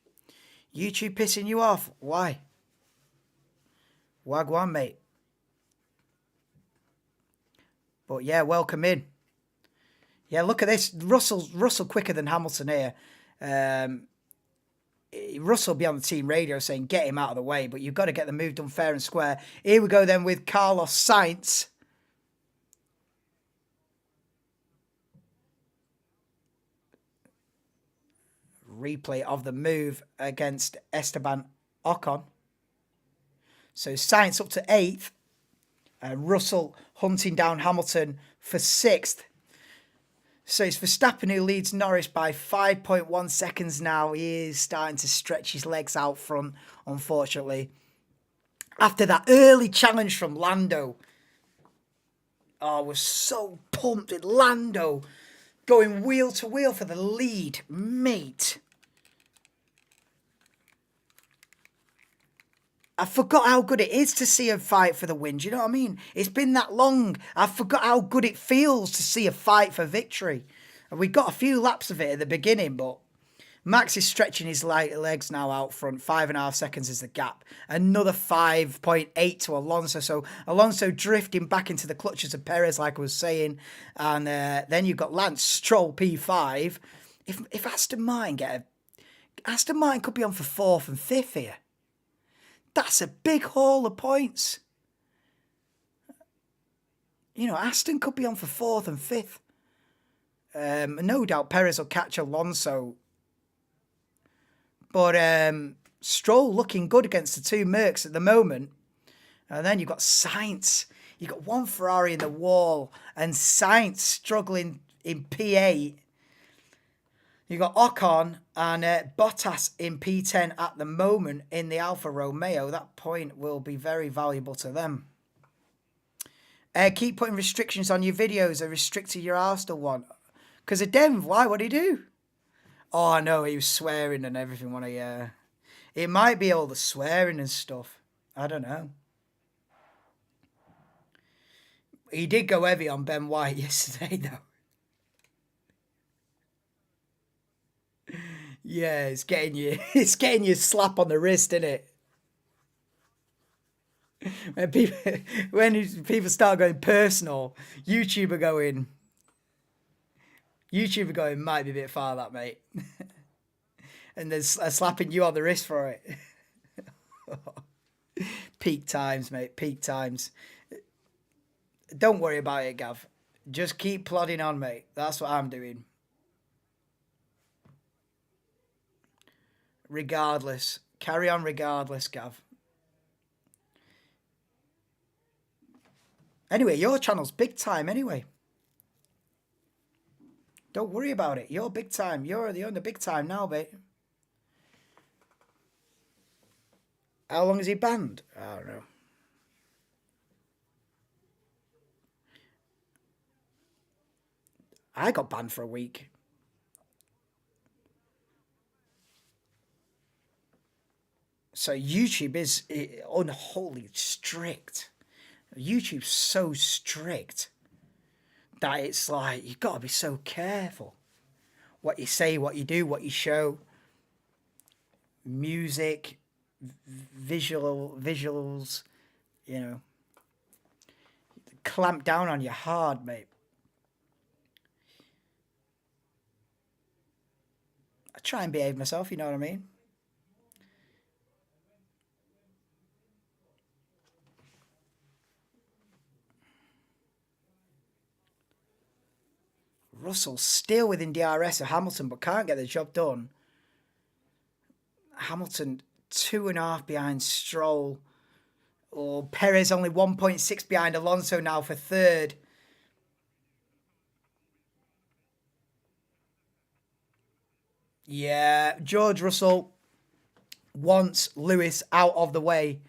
A: YouTube pissing you off. Why? Wagwan, mate. But yeah, welcome in. Yeah, look at this. Russell quicker than Hamilton here. Russell be on the team radio saying, get him out of the way, but you've got to get the move done fair and square. Here we go then with Carlos Sainz. Replay of the move against Esteban Ocon. So Sainz up to 8th. Russell hunting down Hamilton for 6th. So it's Verstappen who leads Norris by 5.1 seconds now. He is starting to stretch his legs out front, unfortunately. After that early challenge from Lando. Oh, I was so pumped at Lando going wheel to wheel for the lead. Mate. I forgot how good it is to see a fight for the win. Do you know what I mean? It's been that long. I forgot how good it feels to see a fight for victory. And we got a few laps of it at the beginning, but Max is stretching his legs now out front. 5.5 seconds is the gap. Another 5.8 to Alonso. So Alonso drifting back into the clutches of Perez, like I was saying. And then you've got Lance Stroll P5. If Aston Martin Aston Martin could be on for 4th and 5th here. That's a big haul of points. You know, Aston could be on for 4th and 5th. No doubt Perez will catch Alonso. But Stroll looking good against the two Mercs at the moment. And then you've got Sainz. You've got one Ferrari in the wall. And Sainz struggling in P8. You've got Ocon and Bottas in P10 at the moment in the Alfa Romeo. That point will be very valuable to them. Keep putting restrictions on your videos. I restricted your Arsenal one. Because of Dev, why? What did he do? Oh, no, he was swearing and everything. It might be all the swearing and stuff. I don't know. He did go heavy on Ben White yesterday, though. Yeah, it's getting you a slap on the wrist, isn't it? When people start going personal, YouTube are going might be a bit far, that, mate. And then slapping you on the wrist for it. Peak times, mate, peak times. Don't worry about it, Gav. Just keep plodding on, mate. That's what I'm doing. Regardless. Carry on regardless, Gav. Anyway, your channel's big time anyway. Don't worry about it. You're big time. You're the big time now, mate. How long is he banned? I don't know. I got banned for a week. So YouTube is unholy strict. YouTube's so strict that it's like you've got to be so careful what you say, what you do, what you show. Music, visuals, you know. Clamp down on you hard, mate. I try and behave myself, you know what I mean? Russell still within DRS of Hamilton, but can't get the job done. Hamilton 2.5 behind Stroll. Or Perez only 1.6 behind Alonso now for third. Yeah, George Russell wants Lewis out of the way.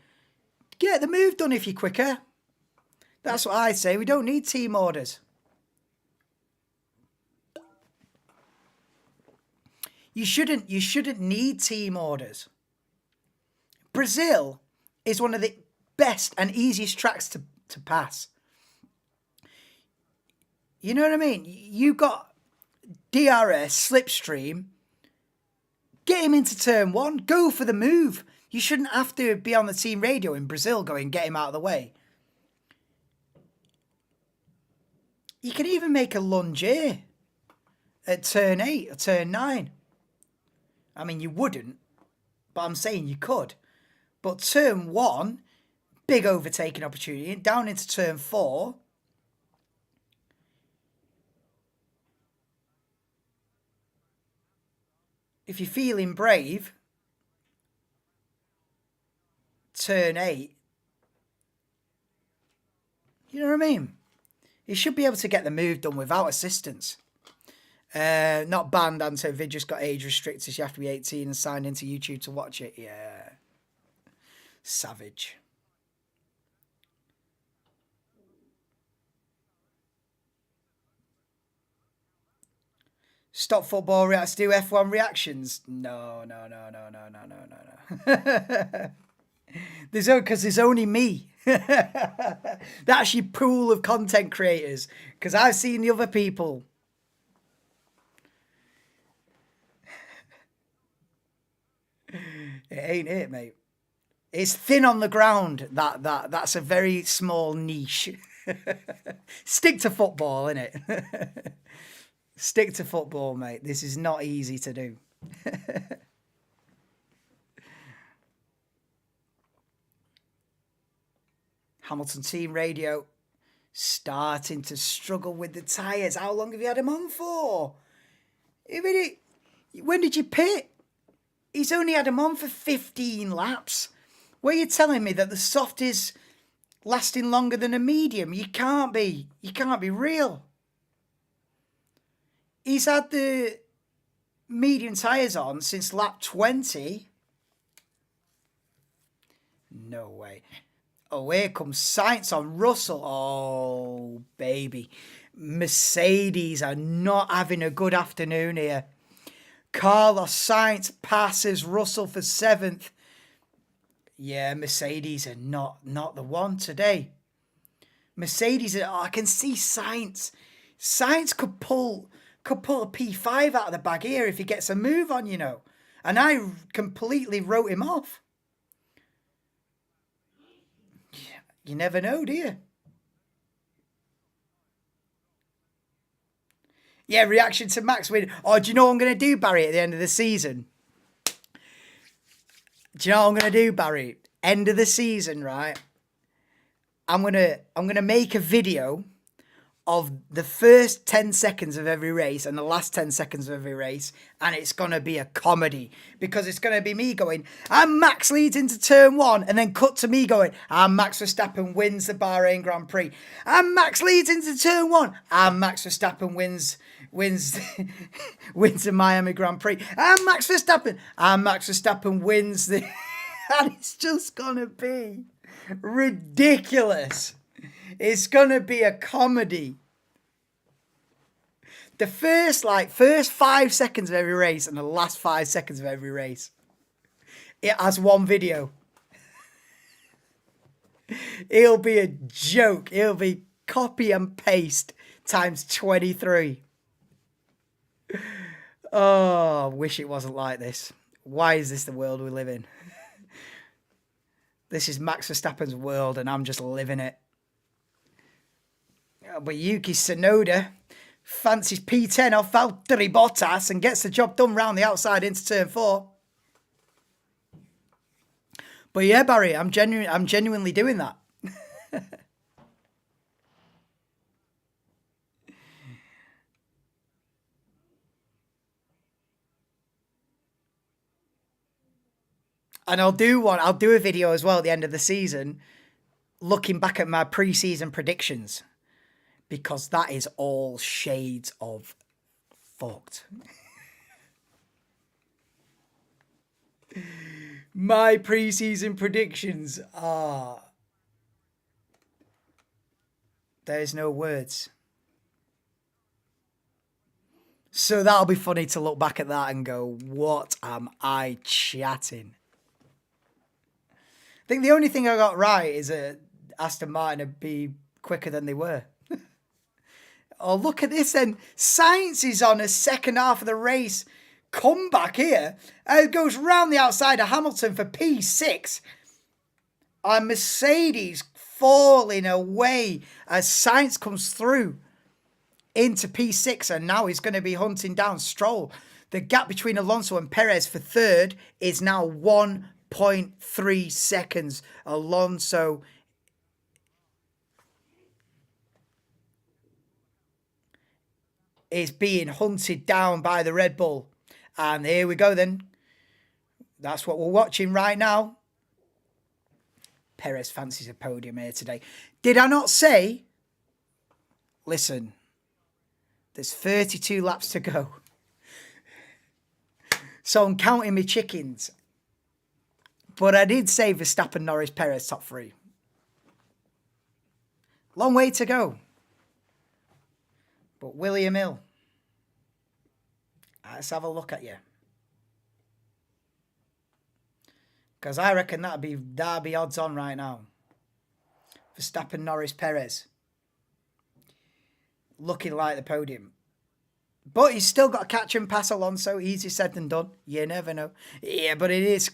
A: Get the move done if you're quicker. That's what I say. We don't need team orders. You shouldn't need team orders. Brazil is one of the best and easiest tracks to pass. You know what I mean? You got DRS, slipstream. Get him into turn one. Go for the move. You shouldn't have to be on the team radio in Brazil going, get him out of the way. You can even make a lunge here at turn 8 or turn 9. I mean, you wouldn't, but I'm saying you could. But turn 1, big overtaking opportunity. Down into turn 4. If you're feeling brave, turn 8. You know what I mean? You should be able to get the move done without assistance. Not banned, Anto. Vid just got age restricted. You have to be 18 and signed into YouTube to watch it. Yeah. Savage. Stop football reacts, do F1 reactions. No. There's only me. That's your pool of content creators. Because I've seen the other people. It ain't it, mate. It's thin on the ground. That's a very small niche. Stick to football, innit? Stick to football, mate. This is not easy to do. Hamilton team radio starting to struggle with the tyres. How long have you had him on for? When did you pit? He's only had him on for 15 laps. Were you telling me that the soft is lasting longer than a medium? You can't be. You can't be real. He's had the medium tyres on since lap 20. No way. Oh, here comes Sainz on Russell. Oh, baby. Mercedes are not having a good afternoon here. Carlos Sainz passes Russell for 7th. Yeah, Mercedes are not the one today. Mercedes, I can see Sainz. Sainz could pull a P5 out of the bag here if he gets a move on, you know. And I completely wrote him off. You never know, do you? Yeah, reaction to Max win. Oh, do you know what I'm going to do, Barry, at the end of the season? Do you know what I'm going to do, Barry? End of the season, right? I'm gonna make a video of the first 10 seconds of every race and the last 10 seconds of every race, and it's going to be a comedy because it's going to be me going, and Max leads into turn 1, and then cut to me going, and Max Verstappen wins the Bahrain Grand Prix, and Max leads into turn 1, and Max Verstappen wins the Miami Grand Prix, and Max Verstappen wins the And it's just going to be ridiculous. It's going to be a comedy. The first 5 seconds of every race and the last 5 seconds of every race, it has one video. It'll be a joke. It'll be copy and paste times 23. Oh, I wish it wasn't like this. Why is this the world we live in? This is Max Verstappen's world and I'm just living it. But Yuki Tsunoda fancies P10 off Valtteri Bottas and gets the job done round the outside into turn 4. But yeah, Barry, I'm genuinely doing that. And I'll do a video as well at the end of the season, looking back at my pre-season predictions, because that is all shades of fucked. My pre-season predictions are... There's no words. So that'll be funny to look back at that and go, what am I chatting? I think the only thing I got right is Aston Martin would be quicker than they were. Oh, look at this then. Sainz is on a second half of the race comeback here. It goes round the outside of Hamilton for P6. And Mercedes falling away as Sainz comes through into P6. And now he's going to be hunting down Stroll. The gap between Alonso and Perez for third is now 1.3 seconds. Alonso is being hunted down by the Red Bull. And here we go then. That's what we're watching right now. Perez fancies a podium here today. Did I not say? Listen, there's 32 laps to go. So I'm counting my chickens. But I did say Verstappen, Norris, Perez, top 3. Long way to go. But William Hill, let's have a look at you. Because I reckon that'd be odds on right now. Verstappen, Norris, Perez. Looking like the podium. But he's still got to catch and pass Alonso. Easier said than done. You never know. Yeah, but it is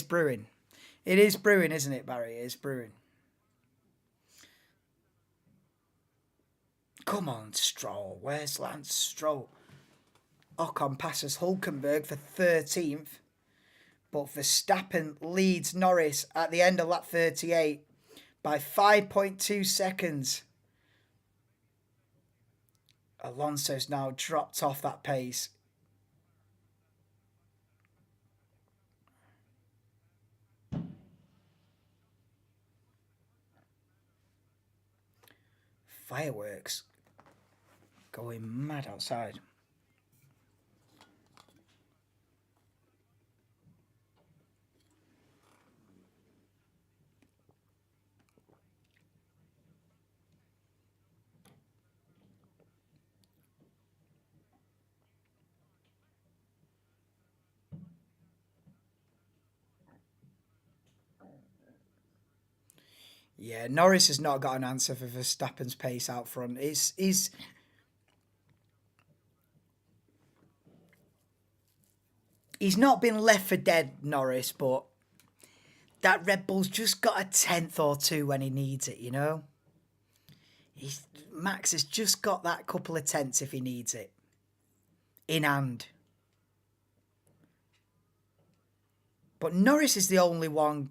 A: brewing. It is brewing, isn't it, Barry? It is brewing. Come on, Stroll. Where's Lance Stroll? Ocon passes Hulkenberg for 13th. But Verstappen leads Norris at the end of lap 38 by 5.2 seconds. Alonso's now dropped off that pace. Fireworks going mad outside. Yeah, Norris has not got an answer for Verstappen's pace out front. He's not been left for dead, Norris, but that Red Bull's just got a 10th or 2 when he needs it, you know? Max has just got that couple of tenths if he needs it. In hand. But Norris is the only one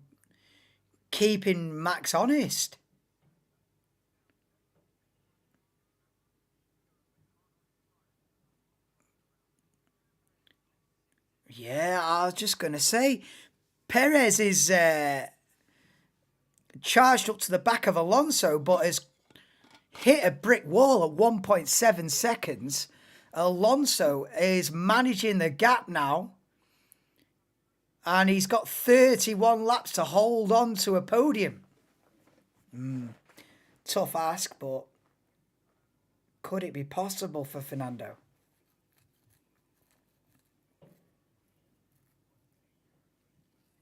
A: keeping Max honest. Yeah, I was just going to say, Perez is charged up to the back of Alonso, but has hit a brick wall at 1.7 seconds. Alonso is managing the gap now. And he's got 31 laps to hold on to a podium. Tough ask, but could it be possible for Fernando?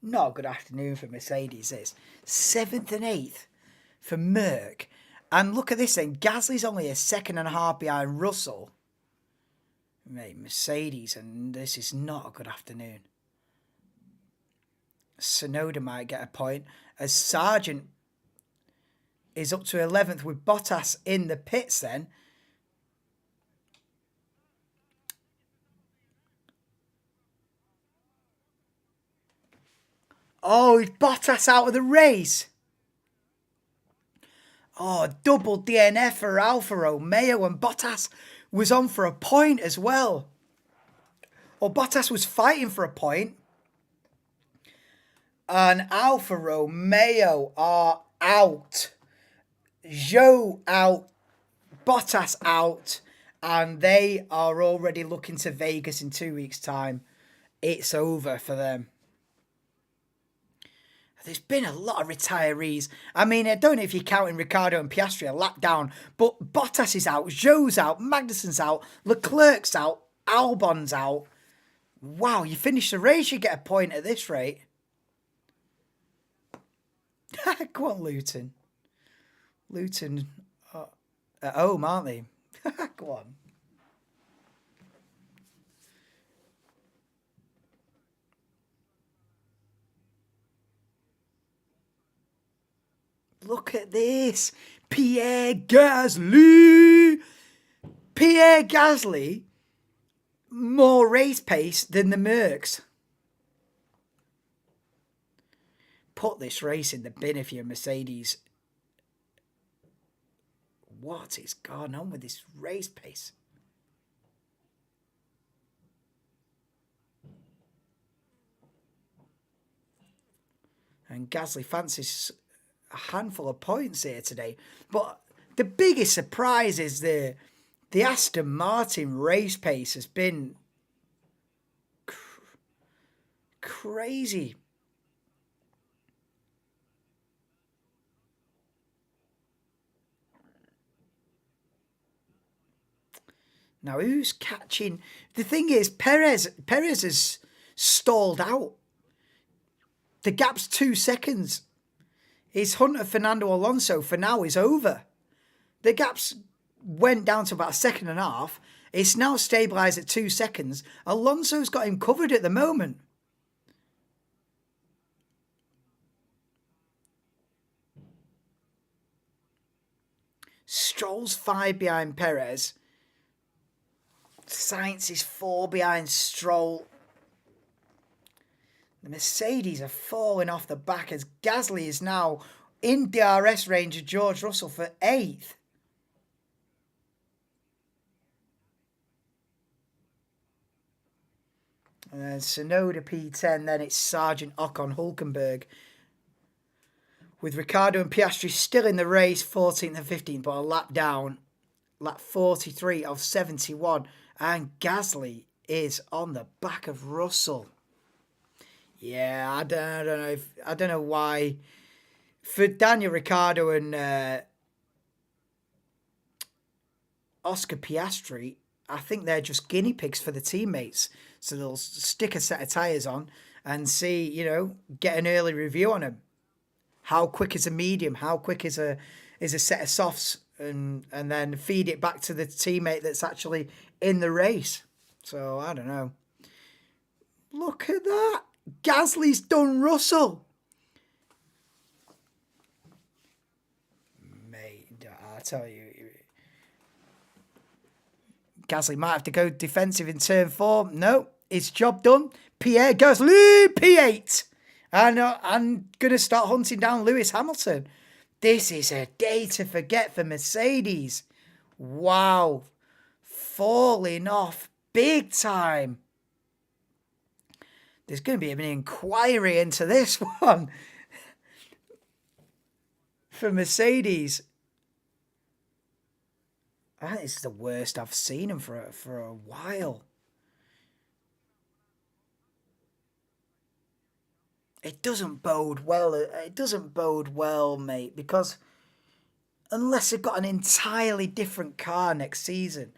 A: Not a good afternoon for Mercedes, this. 7th and 8th for Merck. And look at this then. Gasly's only a second and a half behind Russell. Mate, Mercedes, and this is not a good afternoon. Tsunoda might get a point, as Sargent is up to 11th with Bottas in the pits then. Oh, is Bottas out of the race? Oh, double DNF for Alfa Romeo, and Bottas was on for a point as well. Or Bottas was fighting for a point. And Alfa Romeo are out. Zhou out. Bottas out. And they are already looking to Vegas in 2 weeks' time. It's over for them. There's been a lot of retirees. I mean, I don't know if you're counting Ricciardo and Piastri a lap down, but Bottas is out, Zhou's out, Magnussen's out, Leclerc's out, Albon's out. Wow, you finish the race, you get a point at this rate. Go on, Luton. Luton at home, aren't they? Go on. Look at this. Pierre Gasly. Pierre Gasly, more race pace than the Mercs. Put this race in the bin if you're Mercedes. What is going on with this race pace? And Gasly fancies a handful of points here today. But the biggest surprise is the Aston Martin race pace has been crazy. Now, who's catching? The thing is, Perez has stalled out. The gap's 2 seconds. His hunt of Fernando Alonso for now is over. The gaps went down to about a second and a half. It's now stabilised at 2 seconds. Alonso's got him covered at the moment. Stroll's 5 behind Perez. Sainz is 4 behind Stroll. The Mercedes are falling off the back as Gasly is now in DRS range of George Russell for 8th. And then Tsunoda P10, then it's Sargent, Ocon, Hulkenberg. With Ricciardo and Piastri still in the race, 14th and 15th, but a lap down. Lap 43 of 71. And Gasly is on the back of Russell. Yeah, I don't know why. For Daniel Ricciardo and Oscar Piastri, I think they're just guinea pigs for the teammates. So they'll stick a set of tyres on and see, get an early review on them. How quick is a medium? How quick is a set of softs? And then feed it back to the teammate that's actually in the race. So, I don't know. Look at that. Gasly's done Russell. Mate, I tell you, Gasly might have to go defensive in turn 4. No, it's job done. Pierre Gasly, P8. And I'm going to start hunting down Lewis Hamilton. This is a day to forget for Mercedes. Wow. Falling off big time. There's going to be an inquiry into this one for Mercedes. I think it's the worst I've seen him for a while. it doesn't bode well. It doesn't bode well, mate, because unless they've got an entirely different car next season,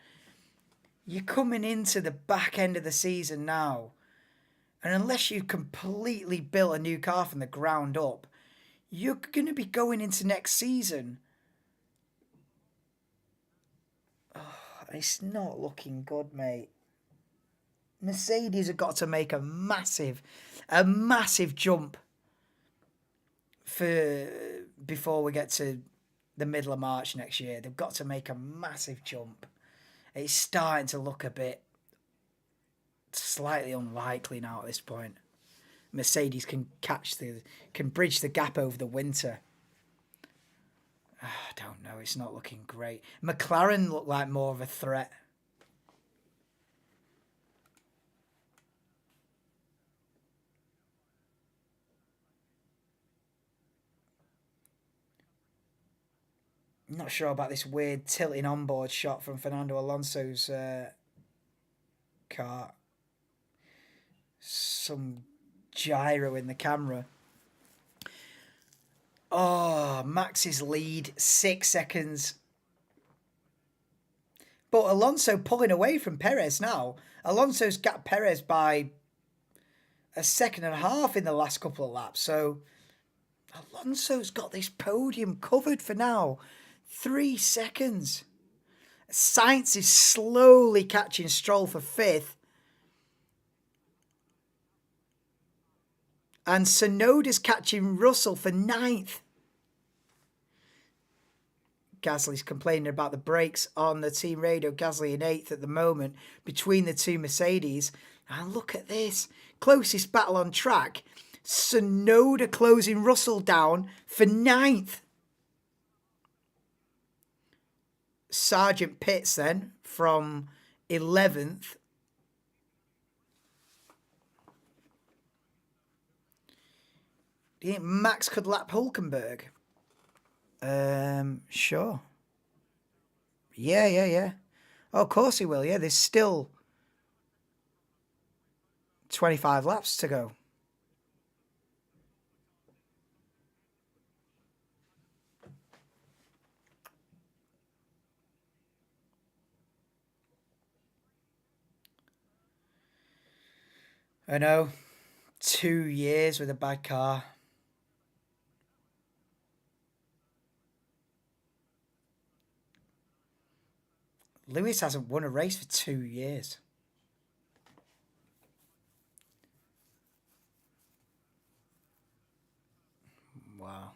A: you're coming into the back end of the season now, and unless you completely built a new car from the ground up, you're going to be going into next season. Oh, it's not looking good, mate. Mercedes have got to make a massive jump for before we get to the middle of March next year. They've got to make a massive jump. It's starting to look a bit slightly unlikely now at this point. Mercedes can bridge the gap over the winter. I don't know. It's not looking great. McLaren look like more of a threat. I'm not sure about this weird tilting onboard shot from Fernando Alonso's car. Some gyro in the camera. Oh, Max's lead, 6 seconds. But Alonso pulling away from Perez now. Alonso's got Perez by 1.5 seconds in the last couple of laps. So Alonso's got this podium covered for now. 3 seconds. Sainz is slowly catching Stroll for 5th. And Tsunoda's catching Russell for 9th. Gasly's complaining about the brakes on the team radio. Gasly in 8th at the moment between the two Mercedes. And look at this. Closest battle on track. Tsunoda closing Russell down for 9th. Sargent pits then from 11th. Do you think Max could lap Hulkenberg? Sure. Yeah. Oh, of course he will. Yeah, there's still 25 laps to go. I know. 2 years with a bad car. Lewis hasn't won a race for 2 years. Wow.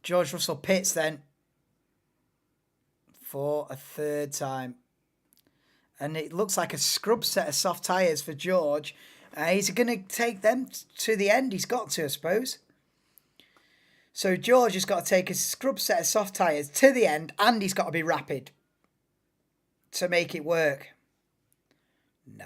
A: George Russell pits then for a 3rd time. And it looks like a scrub set of soft tyres for George. He's going to take them to the end. He's got to, I suppose. So George has got to take a scrub set of soft tyres to the end, and he's got to be rapid to make it work. Nah.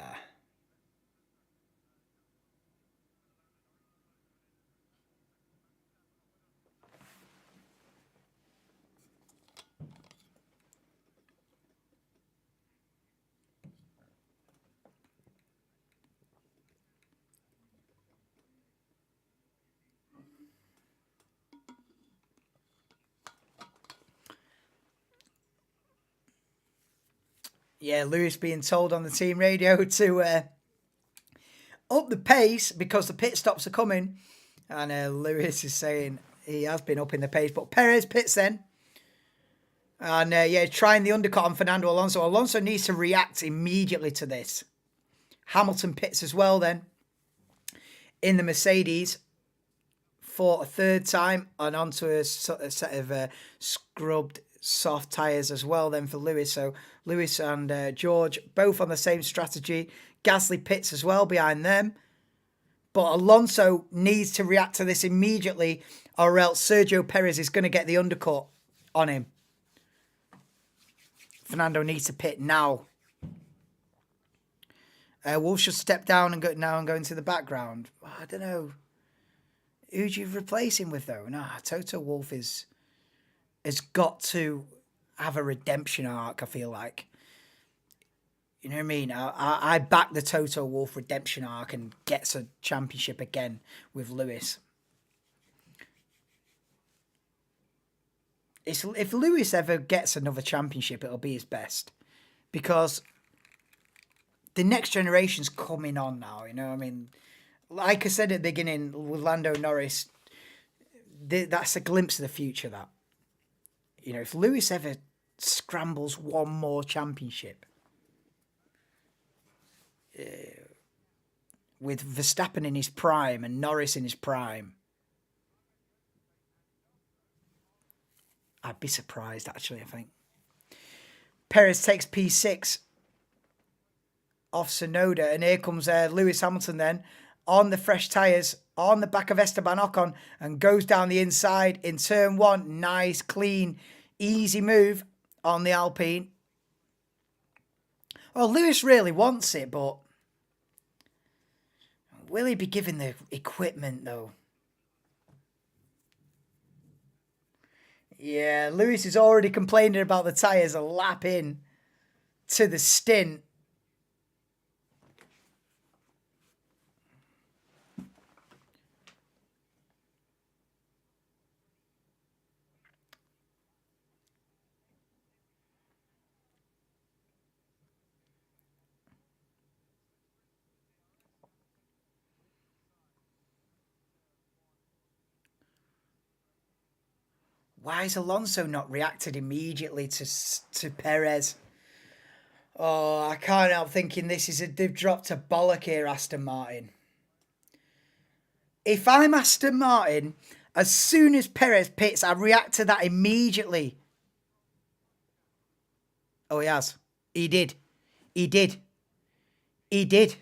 A: Yeah, Lewis being told on the team radio to up the pace because the pit stops are coming. And Lewis is saying he has been upping the pace. But Perez pits then. And trying the undercut on Fernando Alonso. Alonso needs to react immediately to this. Hamilton pits as well then in the Mercedes for a 3rd time and onto a set of scrubbed soft tyres as well then for Lewis. So Lewis and George both on the same strategy. Gasly pits as well behind them. But Alonso needs to react to this immediately or else Sergio Perez is going to get the undercut on him. Fernando needs to pit now. Wolf should step down and go into the background. I don't know. Who do you replace him with though? Nah, Toto Wolff has got to have a redemption arc, I feel like. You know what I mean? I back the Toto Wolff redemption arc and gets a championship again with Lewis. If Lewis ever gets another championship, it'll be his best. Because the next generation's coming on now, you know what I mean? Like I said at the beginning with Lando Norris, that's a glimpse of the future, that. You know, if Lewis ever scrambles one more championship, with Verstappen in his prime and Norris in his prime, I'd be surprised, actually, I think. Perez takes P6 off Sonoda, and here comes Lewis Hamilton then, on the fresh tyres, on the back of Esteban Ocon, and goes down the inside in turn one. Nice, clean, easy move on the Alpine. Well, Lewis really wants it, but will he be given the equipment, though? Yeah, Lewis is already complaining about the tyres a lap in to the stint. Why has Alonso not reacted immediately to Perez? Oh, I can't help thinking they've dropped a bollock here, Aston Martin. If I'm Aston Martin, as soon as Perez pits, I react to that immediately. Oh, he has. He did. He did. He did.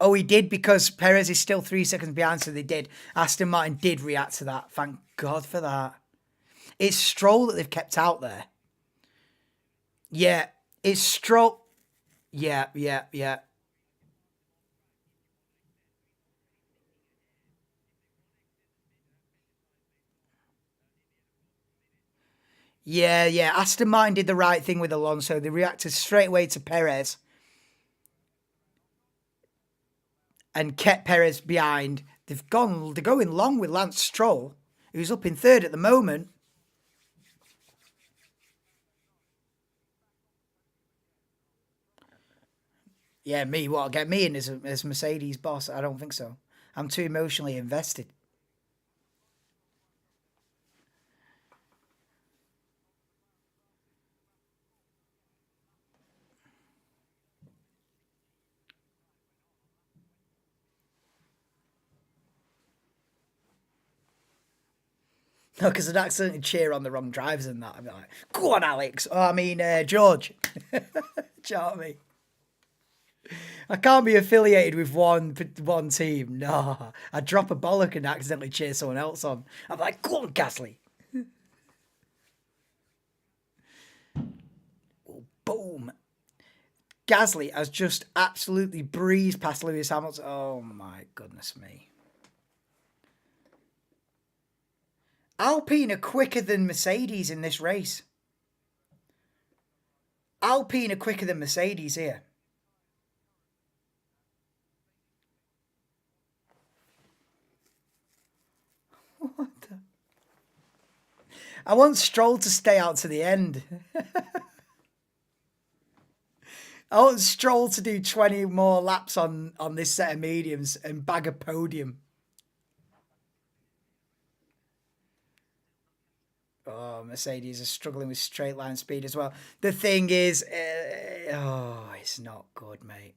A: Oh, he did, because Perez is still 3 seconds behind, so they did. Aston Martin did react to that. Thank God for that. It's Stroll that they've kept out there. Yeah, it's Stroll. Yeah. Yeah, Aston Martin did the right thing with Alonso. They reacted straight away to Perez and kept Perez behind. They're going long with Lance Stroll, who's up in third at the moment. Yeah, me, what? Get me in as Mercedes boss? I don't think so. I'm too emotionally invested. No, because I'd accidentally cheer on the wrong drivers and that. I'd be like, go on, Alex. Oh, I mean, George. Do you know what I mean? I can't be affiliated with one team. No. I'd drop a bollock and accidentally cheer someone else on. I'm like, go on, Gasly. Boom. Gasly has just absolutely breezed past Lewis Hamilton. Oh, my goodness me. Alpine are quicker than Mercedes in this race. Alpine are quicker than Mercedes here. What the? I want Stroll to stay out to the end. I want Stroll to do 20 more laps on this set of mediums and bag a podium. Oh, Mercedes are struggling with straight line speed as well. The thing is, it's not good, mate.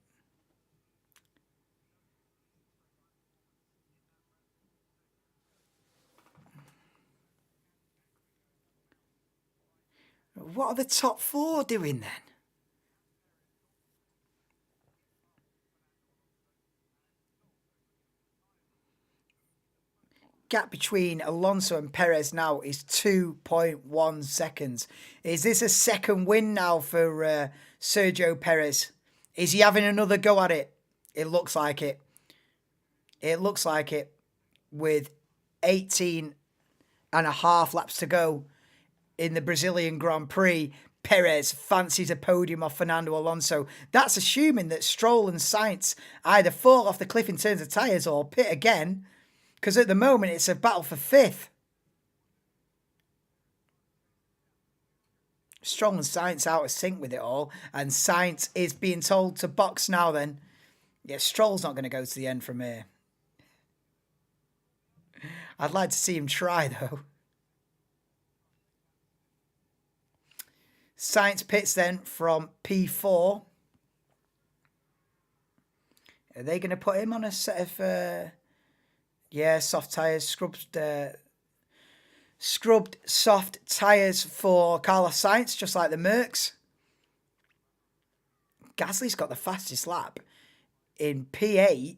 A: What are the top four doing then? Gap between Alonso and Perez now is 2.1 seconds. Is this a second win now for Sergio Perez? Is he having another go at it? It looks like it. It looks like it. With 18 and a half laps to go in the Brazilian Grand Prix, Perez fancies a podium off Fernando Alonso. That's assuming that Stroll and Sainz either fall off the cliff in terms of tyres or pit again, because at the moment it's a battle for 5th. Stroll and Sainz out of sync with it all, and Sainz is being told to box now then. Yeah, Stroll's not going to go to the end from here. I'd like to see him try, though. Sainz pits then from P4. Are they going to put him on a set of, soft tyres, scrubbed soft tyres for Carlos Sainz, just like the Mercs. Gasly's got the fastest lap in P8.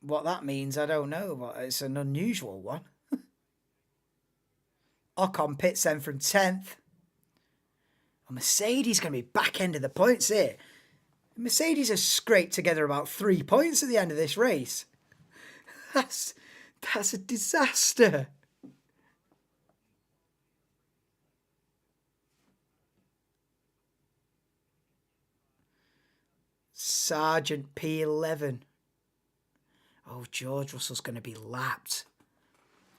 A: What that means, I don't know, but it's an unusual one. Ocon pits then from 10th. Mercedes going to be back end of the points here. Mercedes has scraped together about 3 points at the end of this race. That's a disaster. Sargent P11. Oh, George Russell's going to be lapped.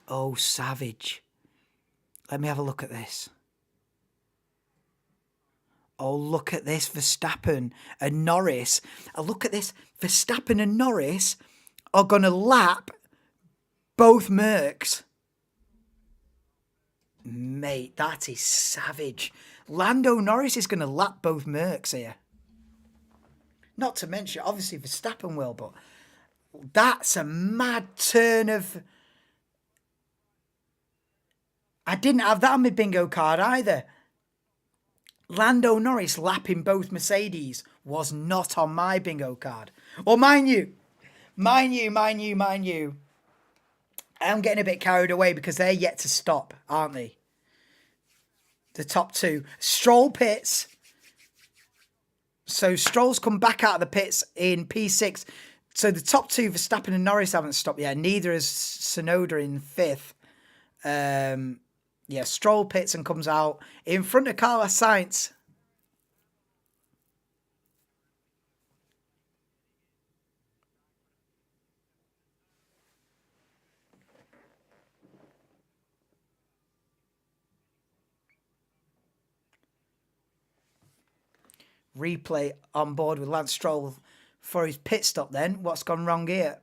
A: Oh, savage. Let me have a look at this. Oh, look at this. Verstappen and Norris. Oh, look at this. Verstappen and Norris are going to lap both Mercs. Mate, that is savage. Lando Norris is going to lap both Mercs here. Not to mention, obviously, Verstappen will, but that's a mad turn of... I didn't have that on my bingo card either. Lando Norris lapping both Mercedes was not on my bingo card. Well, mind you, I'm getting a bit carried away because they're yet to stop, aren't they? The top two. Stroll pits. So Stroll's come back out of the pits in P6. So the top two, Verstappen and Norris, haven't stopped yet. Neither has Tsunoda in 5th. Yeah, Stroll pits and comes out in front of Carlos Sainz. Replay on board with Lance Stroll for his pit stop then. What's gone wrong here?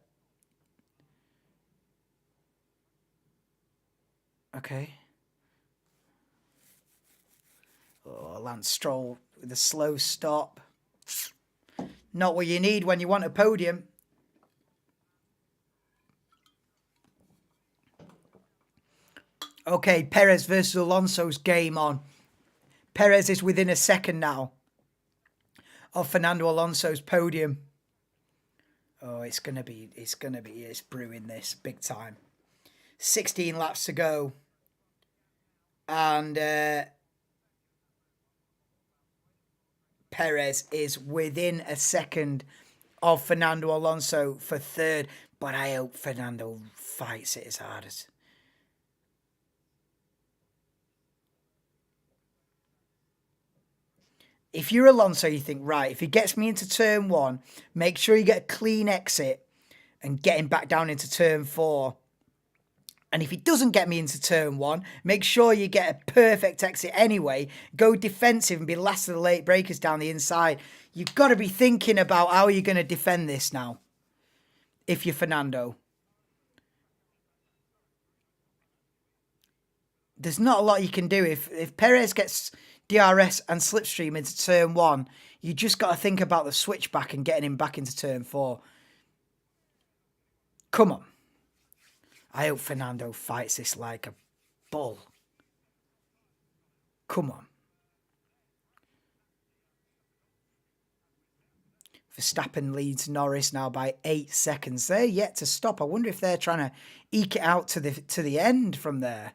A: Okay. Oh, Lance Stroll with a slow stop. Not what you need when you want a podium. Okay, Perez versus Alonso's game on. Perez is within a second now of Fernando Alonso's podium. Oh, it's brewing this big time. 16 laps to go. And Perez is within a second of Fernando Alonso for 3rd. But I hope Fernando fights it as hard as... If you're Alonso, you think, right, if he gets me into turn 1, make sure you get a clean exit and get him back down into turn 4. And if he doesn't get me into turn 1, make sure you get a perfect exit anyway. Go defensive and be last of the late breakers down the inside. You've got to be thinking about how you're going to defend this now, if you're Fernando. There's not a lot you can do. If Perez gets DRS and slipstream into turn 1, you just got to think about the switchback and getting him back into turn 4. Come on. I hope Fernando fights this like a bull. Come on. Verstappen leads Norris now by 8 seconds. They're yet to stop. I wonder if they're trying to eke it out to the end from there.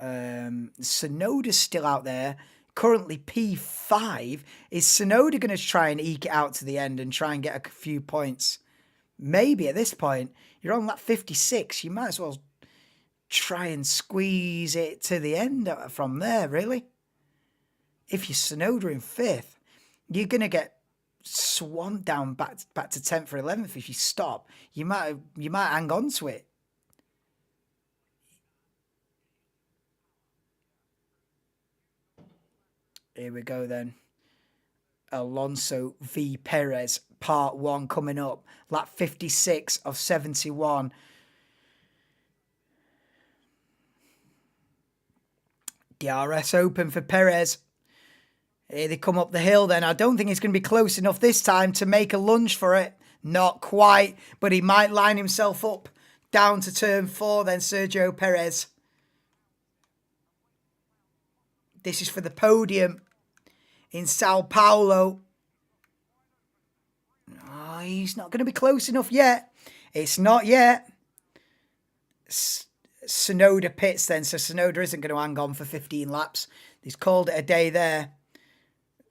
A: Tsunoda's still out there. Currently P5. Is Tsunoda going to try and eke it out to the end and try and get a few points? Maybe at this point. You're on lap 56. You might as well try and squeeze it to the end from there, really. If you're Tsunoda in 5th, you're going to get swamped down back to 10th or 11th. If you stop, you might hang on to it. Here we go then. Alonso v Perez, part 1 coming up. Lap 56 of 71. DRS open for Perez. Here they come up the hill then. I don't think it's going to be close enough this time to make a lunge for it. Not quite, but he might line himself up down to turn 4 then, Sergio Perez. This is for the podium in Sao Paulo. Oh, he's not going to be close enough yet. It's not yet. Tsunoda pits then, so Tsunoda isn't going to hang on for 15 laps. He's called it a day there.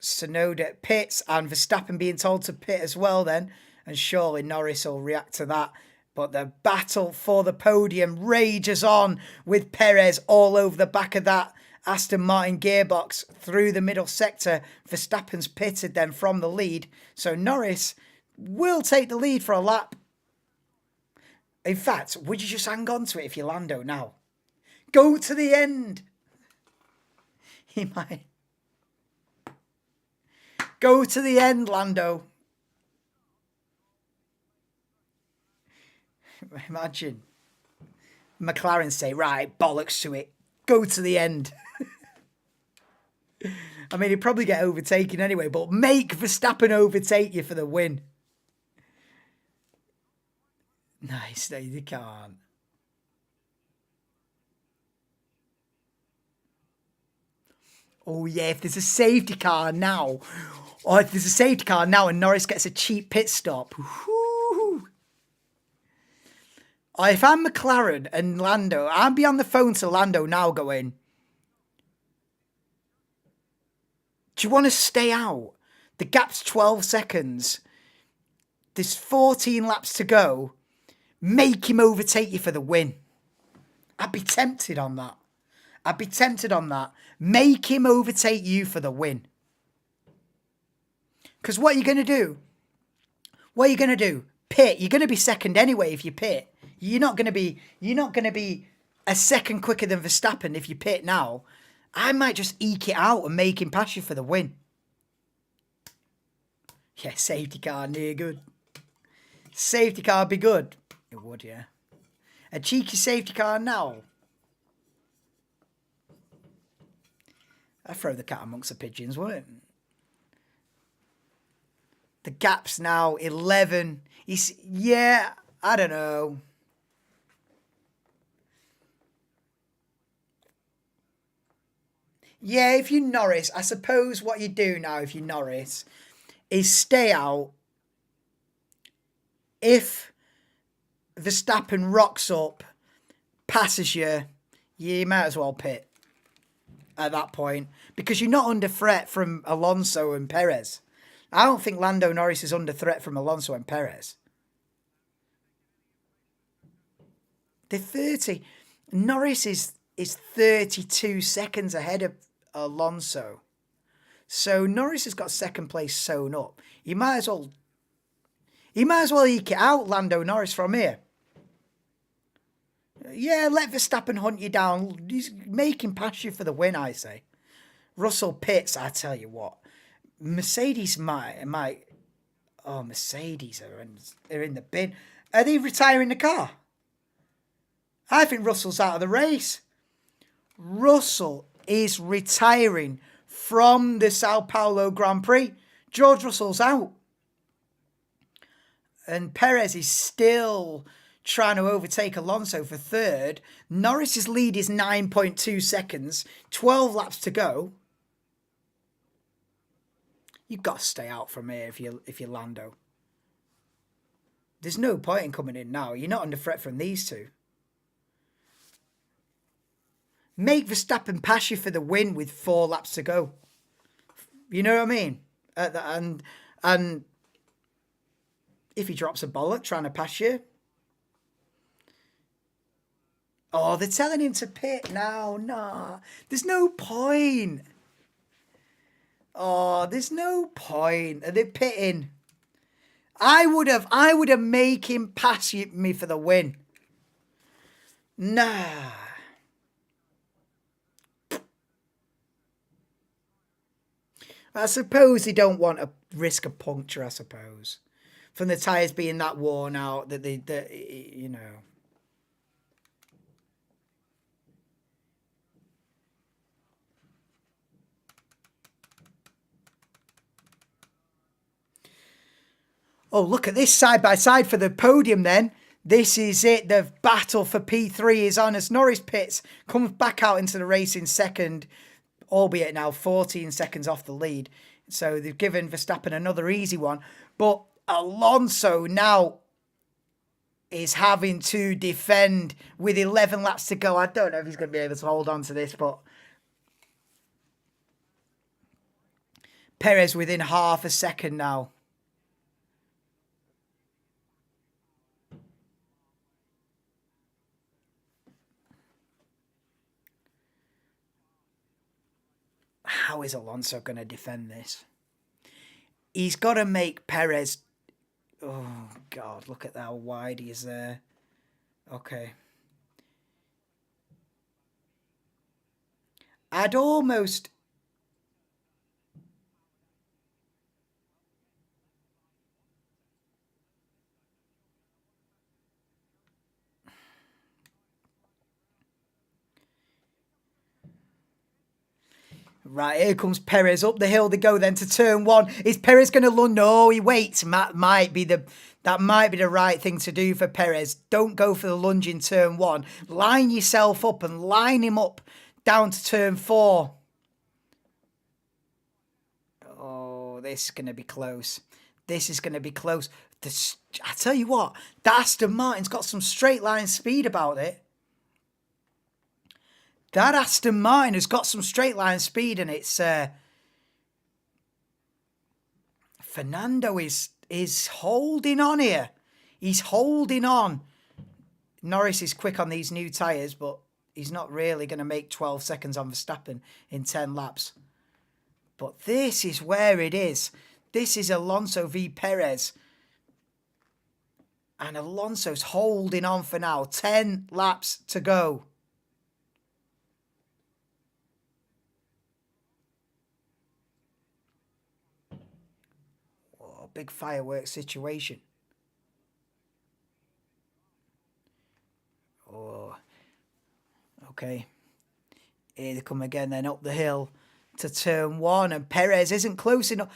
A: Tsunoda pits, and Verstappen being told to pit as well then, and surely Norris will react to that. But the battle for the podium rages on with Perez all over the back of that Aston Martin gearbox through the middle sector. Verstappen's pitted then from the lead, so Norris will take the lead for a lap. In fact, would you just hang on to it if you're Lando now? Go to the end. He might. Go to the end, Lando. Imagine McLaren say, right, bollocks to it. Go to the end. I mean, he'd probably get overtaken anyway, but make Verstappen overtake you for the win. Nice, no, you can't. Oh, yeah, if there's a safety car now, or if there's a safety car now and Norris gets a cheap pit stop. Whoo. Or if I'm McLaren and Lando, I'd be on the phone to Lando now going, do you want to stay out? The gap's 12 seconds. There's 14 laps to go. Make him overtake you for the win. I'd be tempted on that. Make him overtake you for the win. Because what are you going to do? Pit. You're going to be second anyway if you pit. You're not going to be a second quicker than Verstappen if you pit now. I might just eke it out and make him pass you for the win. Yeah, safety car near good. Safety car would be good. It would, yeah. A cheeky safety car now. I'd throw the cat amongst the pigeons, wouldn't it? The gap's now 11. Yeah, I don't know. Yeah, if you're Norris, I suppose what you do now if you're Norris is stay out. If Verstappen rocks up, passes you, you might as well pit at that point because you're not under threat from Alonso and Perez. I don't think Lando Norris is under threat from Alonso and Perez. They're 30. Norris is 32 seconds ahead of Alonso. So Norris has got second place sewn up. You might as well eke it out, Lando Norris, from here. Yeah, let Verstappen hunt you down. Make him pass you for the win, I say. Russell pits, I tell you what. Mercedes might. Oh, Mercedes are in the bin. Are they retiring the car? I think Russell's out of the race. Russell is retiring from the Sao Paulo Grand Prix. George Russell's out. And Perez is still trying to overtake Alonso for third. Norris's lead is 9.2 seconds. 12 laps to go. You've got to stay out from here if you're Lando. There's no point in coming in now. You're not under threat from these two. Make Verstappen pass you for the win with 4 laps to go. You know what I mean? And if he drops a bollock trying to pass you, Oh, they're telling him to pit now. Nah, there's no point. Oh, there's no point. Are they pitting? I would have make him pass me for the win. Nah. I suppose they don't want to risk a puncture, I suppose. From the tyres being that worn out that you know. Oh, look at this side by side for the podium then. This is it. The battle for P3 is on as Norris pits, comes back out into the race in second, albeit now 14 seconds off the lead. So they've given Verstappen another easy one. But Alonso now is having to defend with 11 laps to go. I don't know if he's going to be able to hold on to this, but Perez within half a second now. How is Alonso going to defend this? He's got to make Perez... Oh, God, look at how wide he is there. Okay. I'd almost... Right, here comes Perez up the hill. They go then to turn one. Is Perez going to lunge? No, he waits. That might be the right thing to do for Perez. Don't go for the lunge in turn one. Line yourself up and line him up down to turn four. Oh, this is going to be close. This is going to be close. I tell you what, that Aston Martin's got some straight line speed about it. That Aston Martin has got some straight line speed, and it's Fernando is holding on here. He's holding on. Norris is quick on these new tyres, but he's not really going to make 12 seconds on Verstappen in 10 laps. But this is where it is. This is Alonso v Perez. And Alonso's holding on for now. 10 laps to go. Big fireworks situation. Oh, okay. Here they come again then up the hill to turn one, and Perez isn't close enough.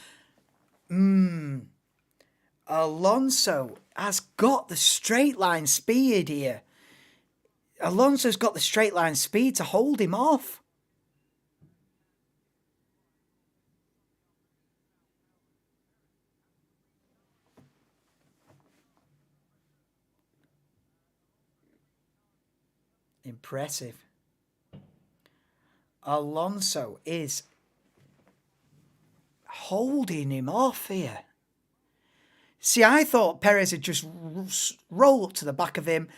A: Alonso has got the straight line speed here. Alonso's got the straight line speed to hold him off. Impressive. Alonso is holding him off here. See, I thought Perez would just roll up to the back of him.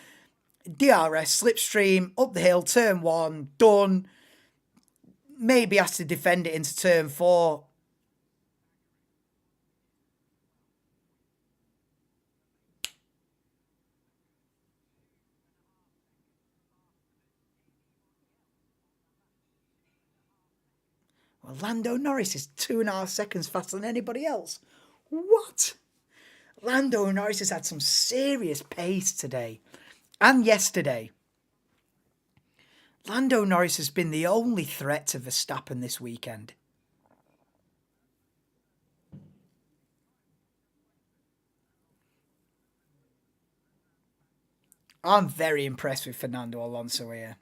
A: DRS, slipstream, up the hill, turn one, done. Maybe has to defend it into turn four. Well, Lando Norris is 2.5 seconds faster than anybody else. What? Lando Norris has had some serious pace today and yesterday. Lando Norris has been the only threat to Verstappen this weekend. I'm very impressed with Fernando Alonso here.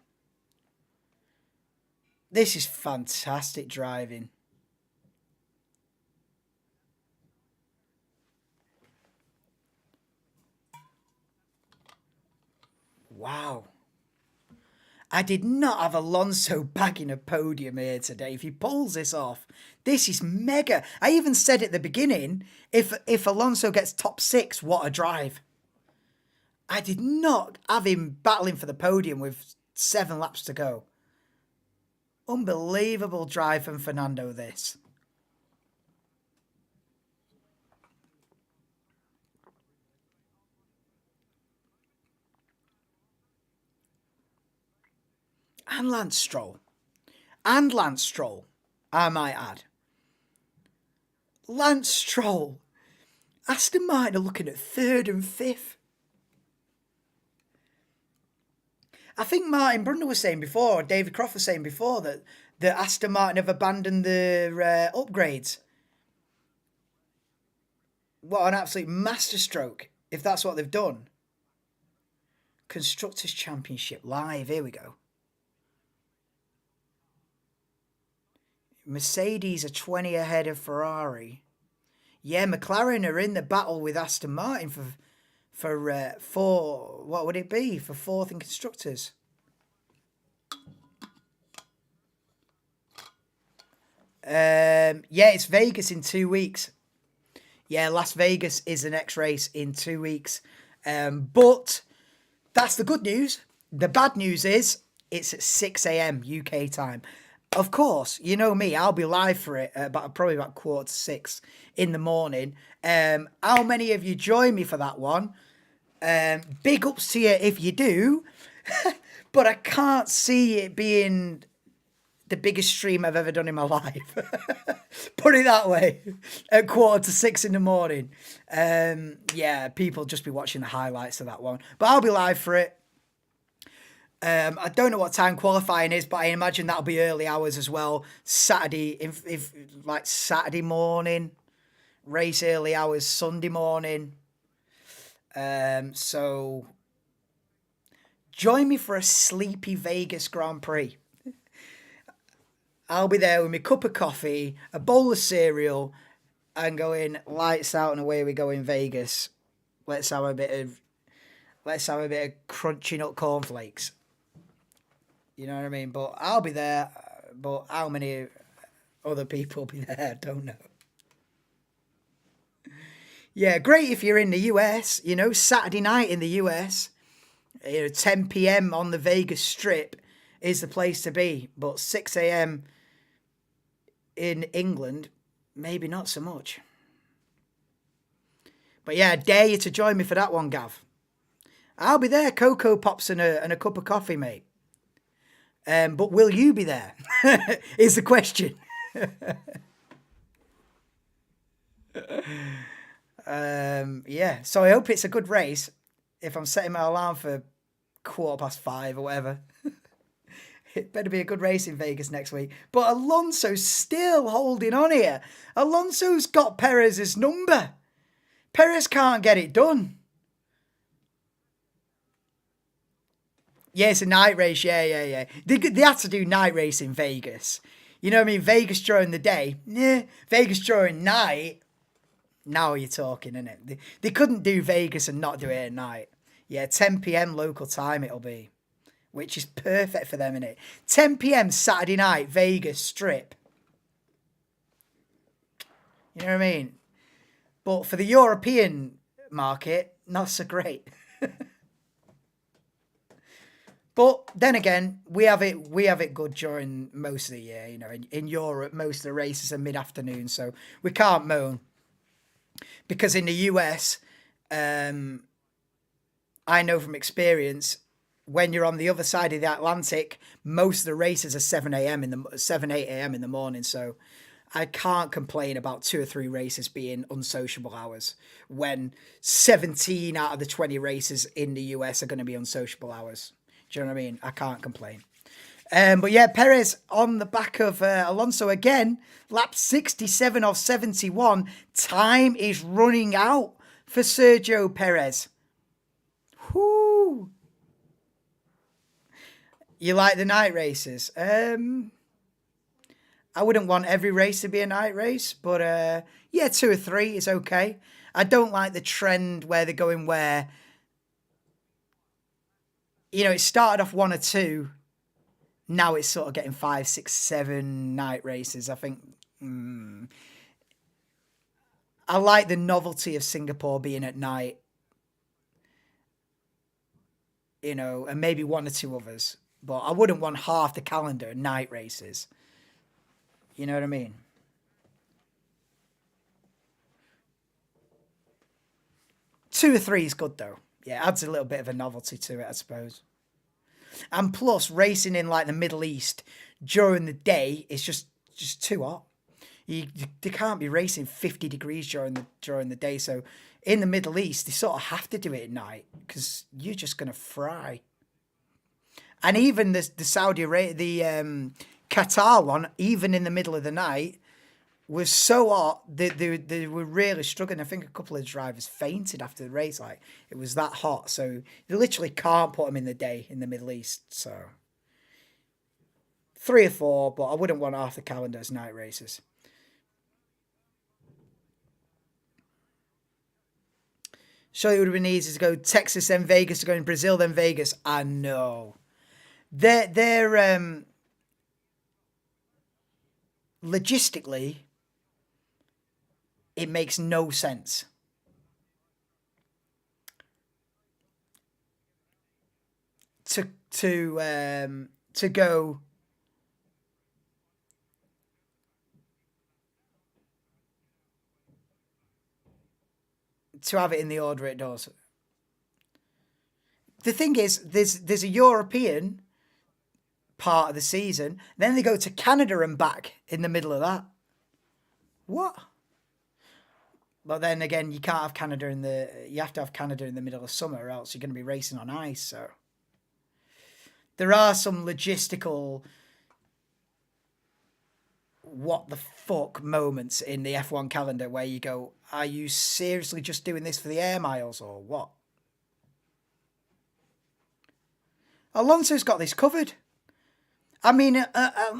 A: This is fantastic driving. Wow. I did not have Alonso bagging a podium here today. If he pulls this off, this is mega. I even said at the beginning, if Alonso gets top 6, what a drive. I did not have him battling for the podium with 7 laps to go. Unbelievable drive from Fernando, this. And Lance Stroll. And Lance Stroll, I might add. Lance Stroll. Aston Martin are looking at 3rd and 5th. I think Martin Brundle was saying before, or David Croft was saying before, that Aston Martin have abandoned their upgrades. What an absolute masterstroke, if that's what they've done. Constructors' Championship live, here we go. Mercedes are 20 ahead of Ferrari. Yeah, McLaren are in the battle with Aston Martin for what would it be? For 4th in constructors. Yeah, it's Vegas in 2 weeks. Yeah, Las Vegas is the next race in 2 weeks. But that's the good news. The bad news is it's at 6 a.m. UK time. Of course, you know me, I'll be live for it probably about 5:45 in the morning. How many of you join me for that one? Big ups to you if you do. But I can't see it being the biggest stream I've ever done in my life. Put it that way. At 5:45 in the morning. Yeah, people just be watching the highlights of that one. But I'll be live for it. I don't know what time qualifying is, but I imagine that'll be early hours as well. Saturday, if like Saturday morning, race early hours, Sunday morning. So join me for a sleepy Vegas Grand Prix. I'll be there with my cup of coffee, a bowl of cereal, and going lights out and away we go in Vegas. Let's have a bit of crunchy nut cornflakes. You know what I mean? But I'll be there. But how many other people will be there? I don't know. Yeah, great if you're in the US. You know, Saturday night in the US, 10 p.m. on the Vegas Strip is the place to be. But 6 a.m. in England, maybe not so much. But yeah, I dare you to join me for that one, Gav. I'll be there. Cocoa Pops and a cup of coffee, mate. But will you be there? Is the question. Yeah, so I hope it's a good race. If I'm setting my alarm for 5:15 or whatever. It better be a good race in Vegas next week. But Alonso's still holding on here. Alonso's got Perez's number. Perez can't get it done. Yeah, it's a night race. Yeah. They had to do night race in Vegas. You know what I mean? Vegas during the day. Yeah. Vegas during night. Now you're talking, innit? They couldn't do Vegas and not do it at night. Yeah, 10 p.m. local time it'll be. Which is perfect for them, innit? 10 p.m. Saturday night, Vegas Strip. You know what I mean? But for the European market, not so great. But then again, we have it good during most of the year. You know, in Europe, most of the races are mid-afternoon, so we can't moan. Because in the US, I know from experience, when you're on the other side of the Atlantic, most of the races are 7 8 a.m. in the morning. So I can't complain about 2 or 3 races being unsociable hours when 17 out of the 20 races in the US are going to be unsociable hours. Do you know what I mean? I can't complain. But yeah, Perez on the back of Alonso again, lap 67 of 71. Time is running out for Sergio Perez. Whoo! You like the night races? I wouldn't want every race to be a night race, but yeah, 2 or 3 is okay. I don't like the trend where they're going where, you know, it started off 1 or 2. Now it's sort of getting 5, 6, 7 night races. I think I like the novelty of Singapore being at night, you know, and maybe 1 or 2 others. But I wouldn't want half the calendar night races. You know what I mean? Two or three is good though. Yeah, adds a little bit of a novelty to it, I suppose. And plus, racing in like the Middle East during the day is just too hot. You can't be racing 50 degrees during the day. So in the Middle East, they sort of have to do it at night because you're just going to fry. And even the Saudi Arabia, the Qatar one, even in the middle of the night, was so hot that they were really struggling. I think a couple of drivers fainted after the race. Like, it was that hot. So you literally can't put them in the day in the Middle East. So 3 or 4, but I wouldn't want half the calendar as night races. So it would have been easy to go Texas, then Vegas, to go in Brazil, then Vegas. I know. They're logistically, it makes no sense. To go to have it in the order it does. The thing is, there's a European part of the season, then they go to Canada and back in the middle of that. What? But then again, you can't have Canada you have to have Canada in the middle of summer, or else you're going to be racing on ice. So there are some logistical what the fuck moments in the F1 calendar where you go, are you seriously just doing this for the air miles or what? Alonso's got this covered. I mean,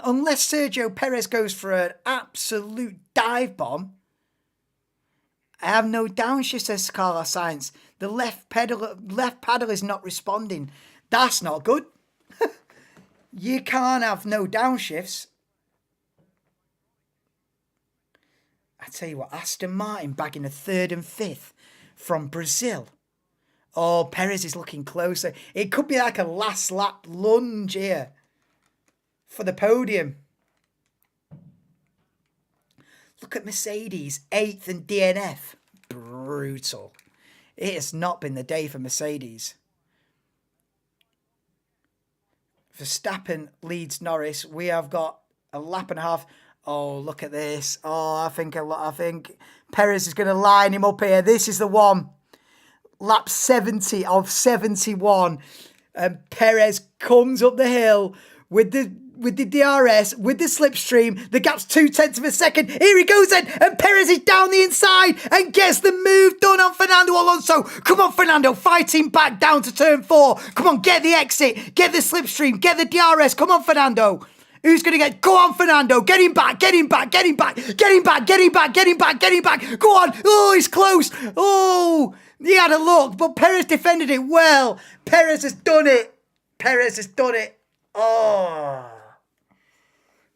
A: unless Sergio Perez goes for an absolute dive bomb, I have no downshift, says Carlos Sainz. The left paddle is not responding. That's not good. You can't have no downshifts. I tell you what, Aston Martin bagging a 3rd and 5th from Brazil. Oh, Perez is looking closer. It could be like a last lap lunge here for the podium. Look at Mercedes, 8th and DNF. Brutal. It has not been the day for Mercedes. Verstappen leads Norris. We have got a lap and a half. Oh, look at this. Oh, I think Perez is going to line him up here. This is the one. Lap 70 of 71. And Perez comes up the hill with the DRS, with the slipstream. The gap's 0.2 of a second. Here he goes then. And Perez is down the inside and gets the move done on Fernando Alonso. Come on, Fernando. Fighting back down to turn 4. Come on, get the exit. Get the slipstream. Get the DRS. Come on, Fernando. Who's going to get... Go on, Fernando. Get him back. Get him back. Get him back. Get him back. Get him back. Get him back. Get him back. Go on. Oh, he's close. Oh, he had a look, but Perez defended it well. Perez has done it. Perez has done it. Oh.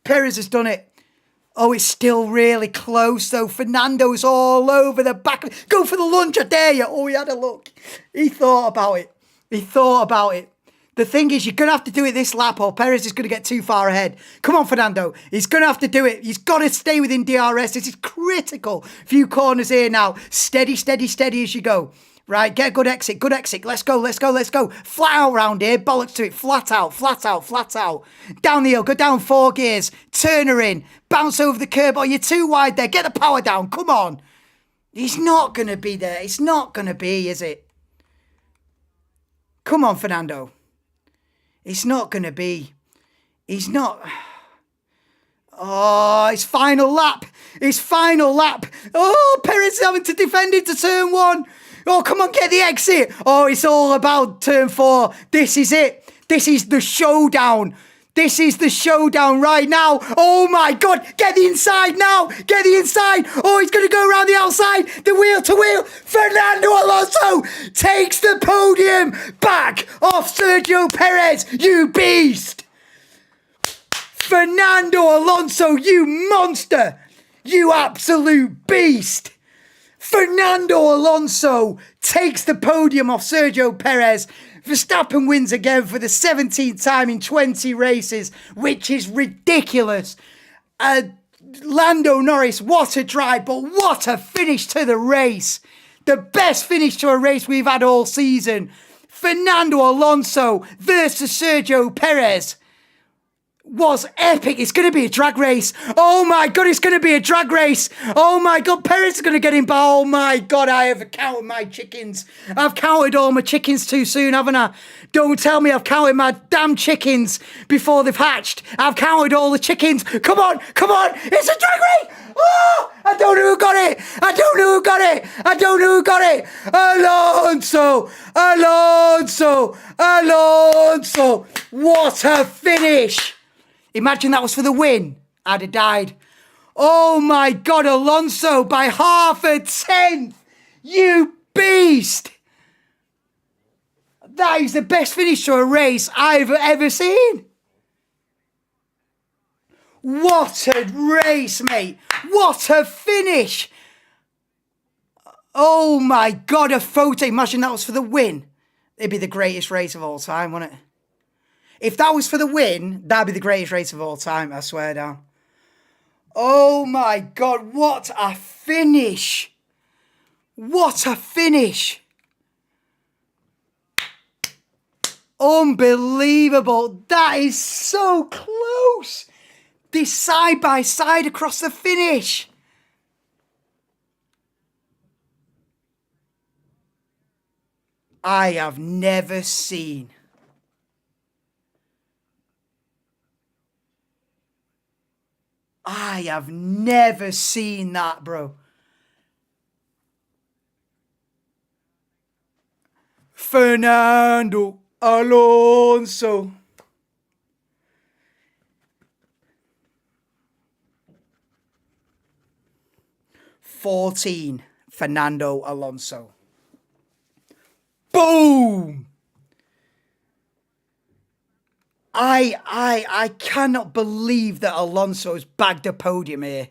A: Perez has done it. Oh, it's still really close, though. Fernando's all over the back. Go for the lunge, I dare you. Oh, he had a look. He thought about it. He thought about it. The thing is, you're going to have to do it this lap or Perez is going to get too far ahead. Come on, Fernando. He's going to have to do it. He's got to stay within DRS. This is critical. Few corners here now. Steady, steady, steady as you go. Right, get a good exit, good exit. Let's go, let's go, let's go. Flat out round here, bollocks to it. Flat out, flat out, flat out. Down the hill, go down 4 gears. Turn her in. Bounce over the curb. Oh, you're too wide there. Get the power down. Come on. He's not going to be there. It's not going to be, is it? Come on, Fernando. It's not going to be. He's not. Oh, his final lap. His final lap. Oh, Perez is having to defend into turn 1. Oh, come on, get the exit. Oh, it's all about turn 4. This is it. This is the showdown. This is the showdown right now. Oh, my God. Get the inside now. Get the inside. Oh, he's going to go around the outside. The wheel to wheel. Fernando Alonso takes the podium back off Sergio Perez. You beast. Fernando Alonso, you monster. You absolute beast. Fernando Alonso takes the podium off Sergio Perez. Verstappen wins again for the 17th time in 20 races, which is ridiculous. Lando Norris, what a drive, but what a finish to the race. The best finish to a race we've had all season. Fernando Alonso versus Sergio Perez was epic. It's going to be a drag race. Oh my God, it's going to be a drag race. Oh my God, Perez is going to get in. Oh my God, I have counted my chickens. I've counted all my chickens too soon, haven't I? Don't tell me I've counted my damn chickens before they've hatched. I've counted all the chickens. Come on, come on. It's a drag race. Oh, I don't know who got it. I don't know who got it. I don't know who got it. Alonso, Alonso, Alonso. What a finish. Imagine that was for the win. I'd have died. Oh my God, Alonso by half a tenth. You beast. That is the best finish to a race I've ever seen. What a race, mate. What a finish. Oh my God, a photo. Imagine that was for the win. It'd be the greatest race of all time, wouldn't it? If that was for the win, that'd be the greatest race of all time, I swear down. Oh my God, what a finish. What a finish. Unbelievable. That is so close. This side by side across the finish. I have never seen that, bro. Fernando Alonso. "14, Fernando Alonso." Boom! I cannot believe that Alonso's bagged a podium here.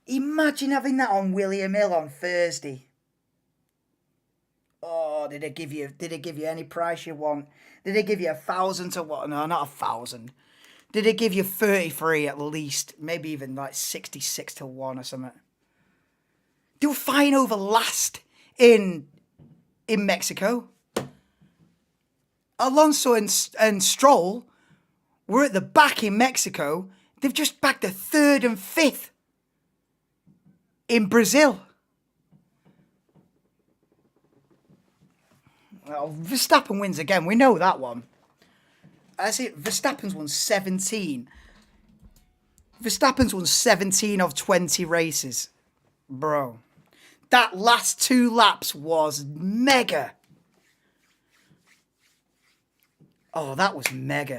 A: Imagine having that on William Hill on Thursday. Oh, did it give you any price you want? Did it give you 1,000 to what? No, not 1,000. Did it give you 33 at least? Maybe even like 66 to 1 or something. They were flying over last in Mexico. Alonso and Stroll were at the back in Mexico. They've just bagged a 3rd and 5th in Brazil. Well, Verstappen wins again. We know that one. Verstappen's won 17. Verstappen's won 17 of 20 races. Bro. That last 2 laps was mega. Oh, that was mega.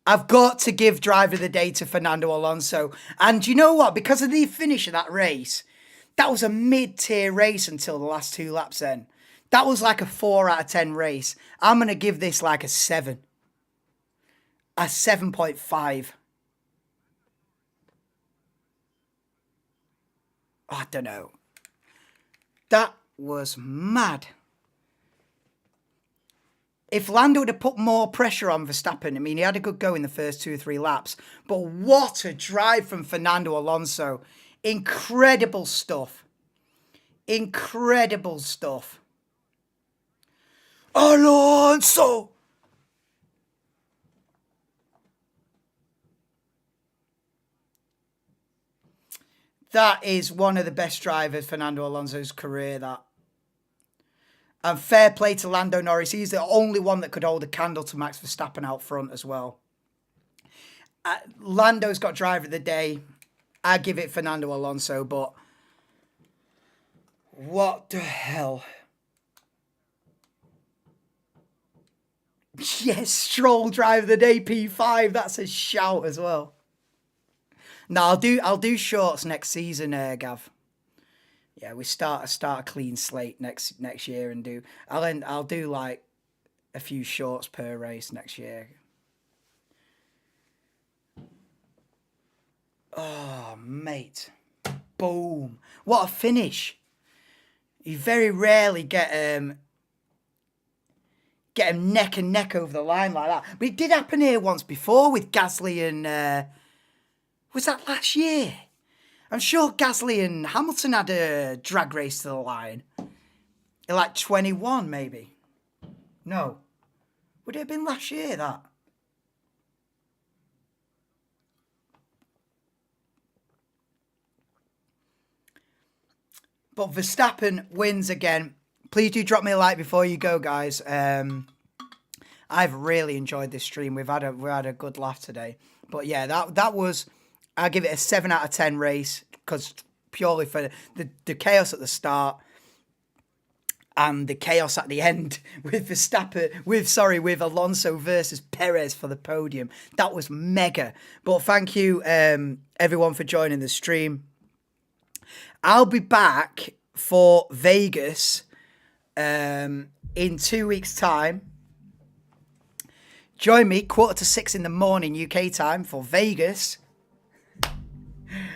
A: I've got to give driver of the day to Fernando Alonso. And you know what? Because of the finish of that race, that was a mid-tier race until the last 2 laps then. That was like a 4 out of 10 race. I'm going to give this like a 7. A 7.5. I don't know. That was mad. If Lando would have put more pressure on Verstappen, I mean, he had a good go in the first 2 or 3 laps. But what a drive from Fernando Alonso. Incredible stuff. Incredible stuff. Alonso! That is one of the best drivers Fernando Alonso's career, that. And fair play to Lando Norris. He's the only one that could hold a candle to Max Verstappen out front as well. Lando's got driver of the day. I give it Fernando Alonso, but what the hell? Yes, Stroll driver of the day, P5. That's a shout as well. No, I'll do shorts next season, Gav. Yeah, we start a clean slate next year and I'll do like a few shorts per race next year. Oh, mate. Boom. What a finish. You very rarely get him neck and neck over the line like that. But it did happen here once before with Gasly and... was that last year? I'm sure Gasly and Hamilton had a drag race to the line. In like 21, maybe. No. Would it have been last year, that? But Verstappen wins again. Please do drop me a like before you go, guys. I've really enjoyed this stream. We had a good laugh today. But yeah, that was... I'll give it a 7 out of 10 race because purely for the chaos at the start and the chaos at the end with with Alonso versus Perez for the podium. That was mega. But thank you everyone for joining the stream. I'll be back for Vegas in 2 weeks' time. Join me 5:45 in the morning UK time for Vegas.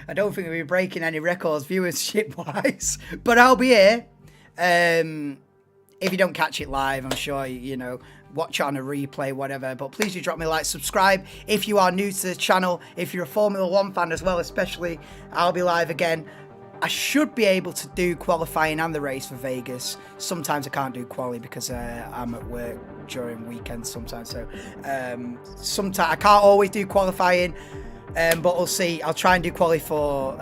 A: I don't think we'll be breaking any records viewership-wise, but I'll be here. If you don't catch it live, I'm sure, you know, watch it on a replay, whatever. But please do drop me a like, subscribe if you are new to the channel. If you're a Formula 1 fan as well, especially, I'll be live again. I should be able to do qualifying and the race for Vegas. Sometimes I can't do quali because I'm at work during weekends sometimes. So sometimes I can't always do qualifying. But we'll see. I'll try and do quali for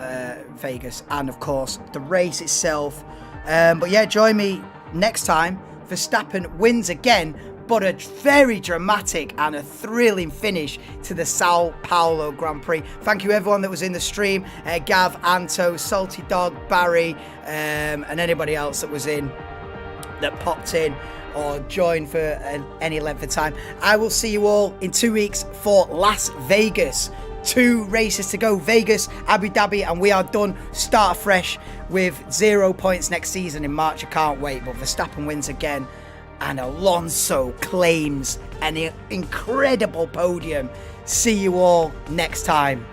A: Vegas and, of course, the race itself. But yeah, join me next time. Verstappen wins again, but a very dramatic and a thrilling finish to the Sao Paulo Grand Prix. Thank you, everyone that was in the stream. Gav, Anto, Salty Dog, Barry, and anybody else that was in, that popped in or joined for any length of time. I will see you all in 2 weeks for Las Vegas. 2 races to go. Vegas, Abu Dhabi, and we are done. Start fresh with 0 points next season in March. I can't wait. But Verstappen wins again, and Alonso claims an incredible podium. See you all next time.